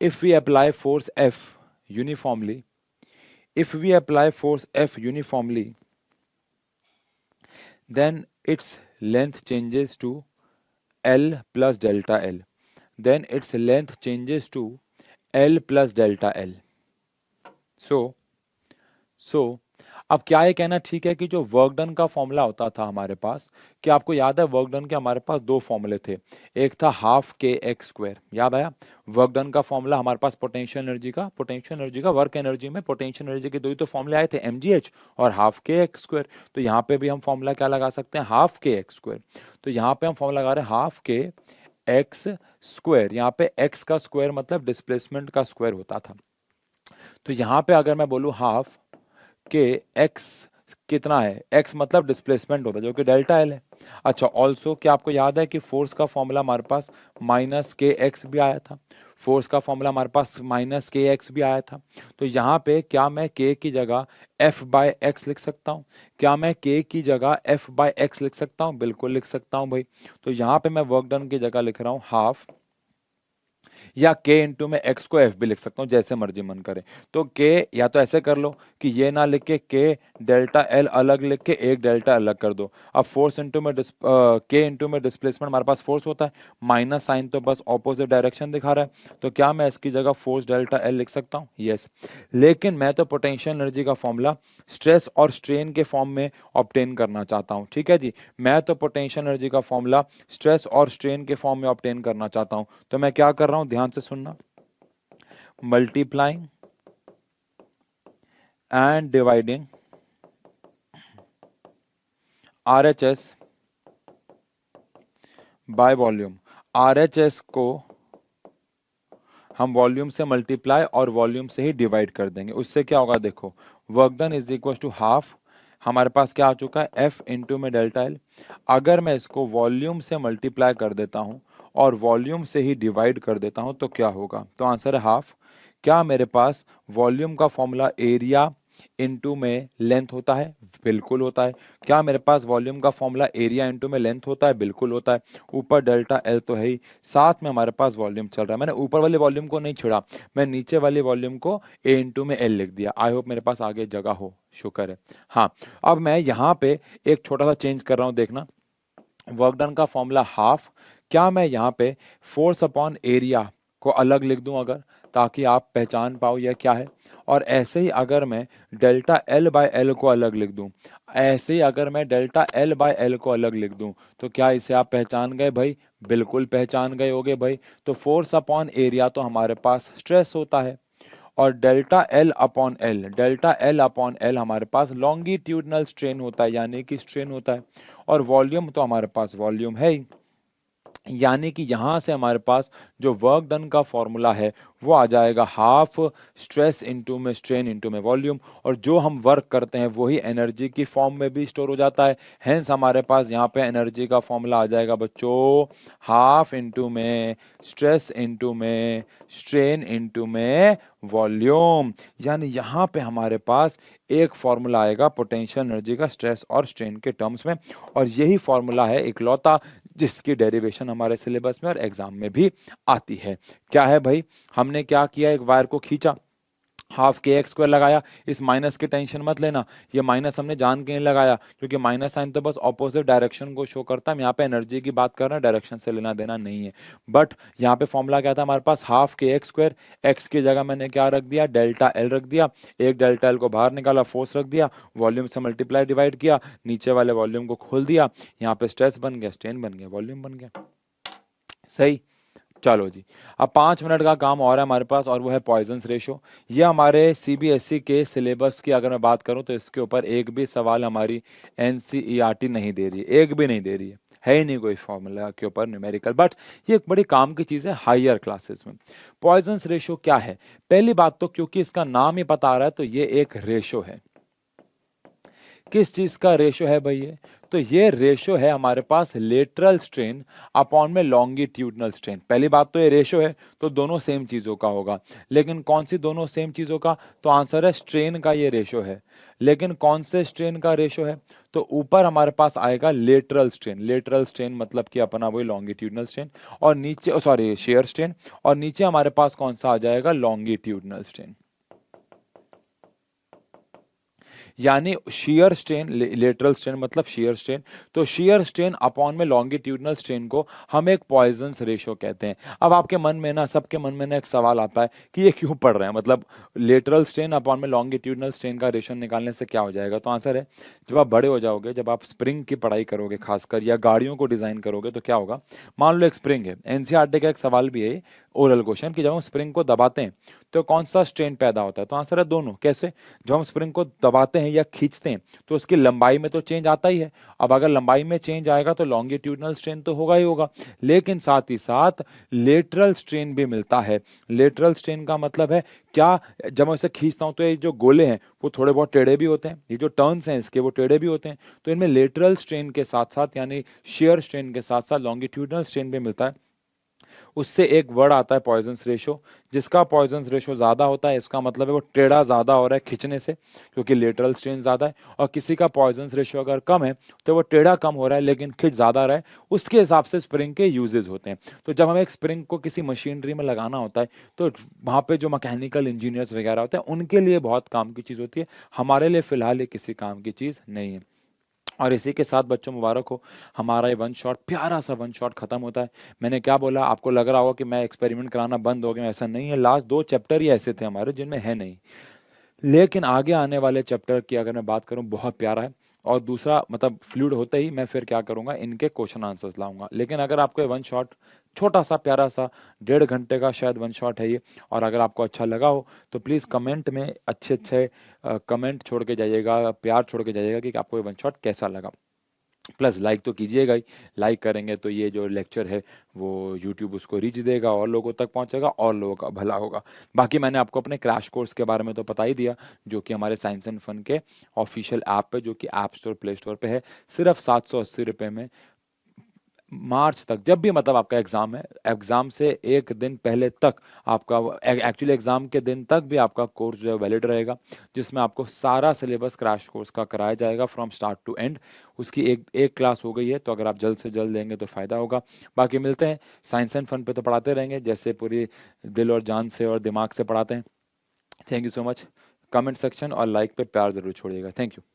If we apply force F uniformly, then its length changes to L plus delta L. Then its length changes to L plus delta L. So अब क्या ये कहना ठीक है कि जो work done का formula होता था हमारे पास, क्या आपको याद है वर्क डन के हमारे पास दो फॉर्मूले थे। एक था हाफ के एक्स स्क्वायर, याद आया। वर्क डन का फॉर्मूला हमारे पास पोटेंशियल एनर्जी का वर्क एनर्जी में पोटेंशियल एनर्जी के दो ही तो फॉर्मूले आए थे, mgh और हाफ के एक्स स्क्वायर। तो यहाँ पे भी हम फॉर्मूला क्या लगा सकते हैं, हाफ के एक्स स्क्वायर। तो यहाँ पे हम फॉर्मूला लगा रहे हैं हाफ के एक्स स्क्वायर। यहाँ पे एक्स का स्क्वायर मतलब डिस्प्लेसमेंट का स्क्वायर होता था। तो यहाँ पे अगर मैं बोलूँ हाफ के एक्स कितना है, एक्स मतलब डिस्प्लेसमेंट होता है जो कि डेल्टा एल है। अच्छा, ऑल्सो क्या आपको याद है कि फोर्स का फॉर्मूला हमारे पास माइनस के एक्स भी आया था। फोर्स का फॉर्मूला हमारे पास माइनस के एक्स भी आया था। तो यहाँ पे क्या मैं के की जगह एफ बाय एक्स लिख सकता हूँ? क्या मैं के की जगह एफ बाय एक्स लिख सकता हूँ? बिल्कुल लिख सकता हूँ भाई। तो यहाँ पे मैं वर्क डन की जगह लिख रहा हूँ हाफ, या k इंटू में x को f भी लिख सकता हूँ, जैसे मर्जी मन करे। तो k या तो ऐसे कर लो कि ये ना लिख के k डेल्टा l अलग लिख के एक डेल्टा अलग कर दो। अब फोर्स इंटू में k इंटू में डिस्प्लेसमेंट हमारे पास फोर्स होता है, माइनस साइन तो बस ऑपोजिट डायरेक्शन दिखा रहा है। तो क्या मैं इसकी जगह फोर्स डेल्टा l लिख सकता हूँ? यस। लेकिन मैं तो पोटेंशियल एनर्जी का फॉर्मूला स्ट्रेस और स्ट्रेन के फॉर्म में ऑब्टेन करना चाहता हूँ, ठीक है जी। मैं तो पोटेंशियल एनर्जी का फॉर्मूला स्ट्रेस और स्ट्रेन के फॉर्म में ऑब्टेन करना चाहता हूँ। तो मैं क्या कर रहा हूँ, ध्यान से सुनना। Multiplying and dividing RHS by volume. RHS को हम वॉल्यूम से मल्टीप्लाई और वॉल्यूम से ही डिवाइड कर देंगे। उससे क्या होगा, देखो, work done is equal to half, हमारे पास क्या आ चुका है, एफ इंटू में डेल्टा एल। अगर मैं इसको वॉल्यूम से मल्टीप्लाई कर देता हूं और वॉल्यूम से ही डिवाइड कर देता हूं तो क्या होगा? तो आंसर है हाफ। क्या मेरे पास वॉल्यूम का फॉर्मूला एरिया इंटू में लेंथ होता है? बिल्कुल होता है। क्या मेरे पास वॉल्यूम का फॉर्मूला एरिया इंटू में लेंथ होता है? बिल्कुल होता है। ऊपर डेल्टा एल तो है ही, साथ में हमारे पास वॉल्यूम चल रहा है। मैंने ऊपर वाले वॉल्यूम को नहीं छिड़ा, मैं नीचे वाले वॉल्यूम को ए इंटू में एल लिख दिया। आई होप मेरे पास आगे जगह हो, शुक्र है। हाँ, अब मैं यहाँ पे एक छोटा सा चेंज कर रहा हूँ, देखना। वर्क डन का फॉर्मूला हाफ, क्या मैं यहाँ पे फोर्स अपॉन एरिया को अलग लिख दूं अगर, ताकि आप पहचान पाओ यह क्या है। और ऐसे ही अगर मैं डेल्टा एल बाय एल को अलग लिख दूं, ऐसे ही अगर मैं डेल्टा एल बाय एल को अलग लिख दूं, तो क्या इसे आप पहचान गए भाई? बिल्कुल पहचान गए होगे भाई। तो फोर्स अपॉन एरिया तो हमारे पास स्ट्रेस होता है, और डेल्टा एल अपॉन एल हमारे पास लॉन्गिट्यूडनल स्ट्रेन होता है, यानी कि स्ट्रेन होता है। और वॉल्यूम तो हमारे पास वॉल्यूम है ही। यानी कि यहाँ से हमारे पास जो वर्क डन का फॉर्मूला है वो आ जाएगा हाफ स्ट्रेस इनटू में स्ट्रेन इनटू में वॉल्यूम, और जो हम वर्क करते हैं वही एनर्जी की फॉर्म में भी स्टोर हो जाता है। हेंस हमारे पास यहाँ पे एनर्जी का फॉर्मूला आ जाएगा बच्चों हाफ इनटू में स्ट्रेस इनटू में स्ट्रेन इनटू में वॉल्यूम। यानी यहाँ पे हमारे पास एक फॉर्मूला आएगा पोटेंशियल एनर्जी का स्ट्रेस और स्ट्रेन के टर्म्स में, और यही फॉर्मूला है इकलौता जिसकी डेरिवेशन हमारे सिलेबस में और एग्जाम में भी आती है। क्या है भाई, हमने क्या किया, एक वायर को खींचा, हाफ के एक्स स्क्वायर लगाया। इस माइनस की टेंशन मत लेना, ये माइनस हमने जान के नहीं लगाया क्योंकि माइनस साइन तो बस ऑपोजिट डायरेक्शन को शो करता है। हम यहाँ पे एनर्जी की बात कर रहे हैं, डायरेक्शन से लेना देना नहीं है। बट यहाँ पे फॉर्मूला क्या था हमारे पास, हाफ के एक्स स्क्वायर, एक्स की जगह मैंने क्या रख दिया, डेल्टा एल रख दिया। एक डेल्टा एल को बाहर निकाला, फोर्स रख दिया, वॉल्यूम से मल्टीप्लाई डिवाइड किया, नीचे वाले वॉल्यूम को खोल दिया, यहाँ पे स्ट्रेस बन गया, स्ट्रेन बन गया, वॉल्यूम बन गया। सही, चलो जी, अब 5 मिनट का काम और है हमारे पास, और वो है पॉइजन्स रेशो। ये हमारे सीबीएसई के सिलेबस की अगर मैं बात करूं तो इसके ऊपर एक भी सवाल हमारी एनसीईआरटी नहीं दे रही है, एक भी नहीं दे रही है ही नहीं कोई फॉर्मूला के ऊपर न्यूमेरिकल। बट ये एक बड़ी काम की चीज़ है हायर क्लासेस में। पॉइजन्स रेशो क्या है, पहली बात तो क्योंकि इसका नाम ही पता आ रहा है तो ये एक रेशो है। किस चीज का रेशो है भाई ये, तो ये रेशो है हमारे पास लेटरल स्ट्रेन अपॉन में लॉन्गिट्यूडनल स्ट्रेन। पहली बात तो ये रेशो है तो दोनों सेम चीजों का होगा, लेकिन कौन सी दोनों सेम चीजों का, तो आंसर है स्ट्रेन का ये रेशो है। लेकिन कौन से स्ट्रेन का रेशो है, तो ऊपर हमारे पास आएगा लेटरल स्ट्रेन, लेटरल स्ट्रेन मतलब कि अपना वही लॉन्गिट्यूडनल स्ट्रेन, और नीचे सॉरी शेयर स्ट्रेन, और नीचे हमारे पास कौन सा आ जाएगा, लॉन्गिट्यूडनल स्ट्रेन। यानी शियर स्ट्रेन, लेटरल स्ट्रेन मतलब शियर स्ट्रेन, तो शियर स्ट्रेन अपॉन में लॉन्गिट्यूडनल स्ट्रेन को हम एक पॉइजन्स रेशो कहते हैं। अब आपके मन में ना, सबके मन में ना एक सवाल आता है कि ये क्यों पढ़ रहे हैं, मतलब लेटरल स्ट्रेन अपॉन में लॉन्गिट्यूडनल स्ट्रेन का रेशो निकालने से क्या हो जाएगा, तो आंसर है जब आप बड़े हो जाओगे, जब आप स्प्रिंग की पढ़ाई करोगे खासकर, या गाड़ियों को डिजाइन करोगे, तो क्या होगा, मान लो एक स्प्रिंग है, एनसीईआरटी का एक सवाल भी है ओरल क्वेश्चन कि जब हम स्प्रिंग को दबाते हैं तो कौन सा स्ट्रेन पैदा होता है, तो आंसर है दोनों। कैसे, जब हम स्प्रिंग को दबाते हैं या खींचते हैं तो उसकी लंबाई में तो चेंज आता ही है। अब अगर लंबाई में चेंज आएगा तो लॉन्गिट्यूडनल स्ट्रेन तो होगा ही होगा, लेकिन साथ ही साथ लेटरल स्ट्रेन भी मिलता है। लेटरल स्ट्रेन का मतलब है क्या, जब मैं इसे खींचता हूं तो ये जो गोले हैं वो थोड़े बहुत टेढ़े भी होते हैं, ये जो टर्न्स हैं इसके वो टेढ़े भी होते हैं, तो इनमें लेटरल स्ट्रेन के साथ साथ यानी शेयर स्ट्रेन के साथ साथ लॉन्गिट्यूडनल स्ट्रेन भी मिलता है। उससे एक वर्ड आता है पॉइजन्स रेशो, जिसका पॉइजन्स रेशो ज्यादा होता है इसका मतलब है वो टेढ़ा ज्यादा हो रहा है खींचने से, क्योंकि लेटरल स्ट्रेन ज्यादा है, और किसी का पॉइजन्स रेशो अगर कम है तो वो टेढ़ा कम हो रहा है लेकिन खिंच ज्यादा रहा है, उसके हिसाब से स्प्रिंग के यूजेस होते हैं। तो जब हमें एक स्प्रिंग को किसी मशीनरी में लगाना होता है तो वहां पे जो मैकेनिकल इंजीनियर्स वगैरह होते हैं उनके लिए बहुत काम की चीज होती है, हमारे लिए फिलहाल ये किसी काम की चीज नहीं है। और इसी के साथ बच्चों मुबारक हो, हमारा ये वन शॉट, प्यारा सा वन शॉट खत्म होता है। मैंने क्या बोला, आपको लग रहा होगा कि मैं एक्सपेरिमेंट कराना बंद हो गया, ऐसा नहीं है। लास्ट 2 चैप्टर ही ऐसे थे हमारे जिनमें है नहीं, लेकिन आगे आने वाले चैप्टर की अगर मैं बात करूं बहुत प्यारा है। और दूसरा मतलब फ्लूइड होते ही मैं फिर क्या करूंगा, इनके क्वेश्चन आंसर्स लाऊंगा। लेकिन अगर आपको ये वन शॉट छोटा सा प्यारा सा 1.5 घंटे का शायद वन शॉट है ये, और अगर आपको अच्छा लगा हो तो प्लीज़ कमेंट में अच्छे अच्छे कमेंट छोड़ के जाइएगा, प्यार छोड़ के जाइएगा कि आपको ये वन शॉट कैसा लगा। प्लस लाइक तो कीजिएगा ही, लाइक करेंगे तो ये जो लेक्चर है वो यूट्यूब उसको रीच देगा और लोगों तक पहुंचेगा और लोगों का भला होगा। बाकी मैंने आपको अपने क्रैश कोर्स के बारे में तो बता ही दिया, जो कि हमारे साइंस एंड फन के ऑफिशियल ऐप पे, जो कि ऐप स्टोर प्ले स्टोर पे है, सिर्फ 780 रुपये में मार्च तक, जब भी मतलब आपका एग्जाम है, एग्जाम से एक दिन पहले तक आपका, एक्चुअली एग्जाम के दिन तक भी आपका कोर्स जो है वैलिड रहेगा, जिसमें आपको सारा सिलेबस क्रैश कोर्स का कराया जाएगा फ्रॉम स्टार्ट टू एंड। उसकी एक क्लास हो गई है, तो अगर आप जल्द से जल्द लेंगे तो फायदा होगा। बाकी मिलते हैं, साइंस एंड फन पे तो पढ़ाते रहेंगे जैसे पूरी दिल और जान से और दिमाग से पढ़ाते हैं। Thank you so much. Comment section और लाइक पे प्यार जरूर छोड़िएगा। Thank you.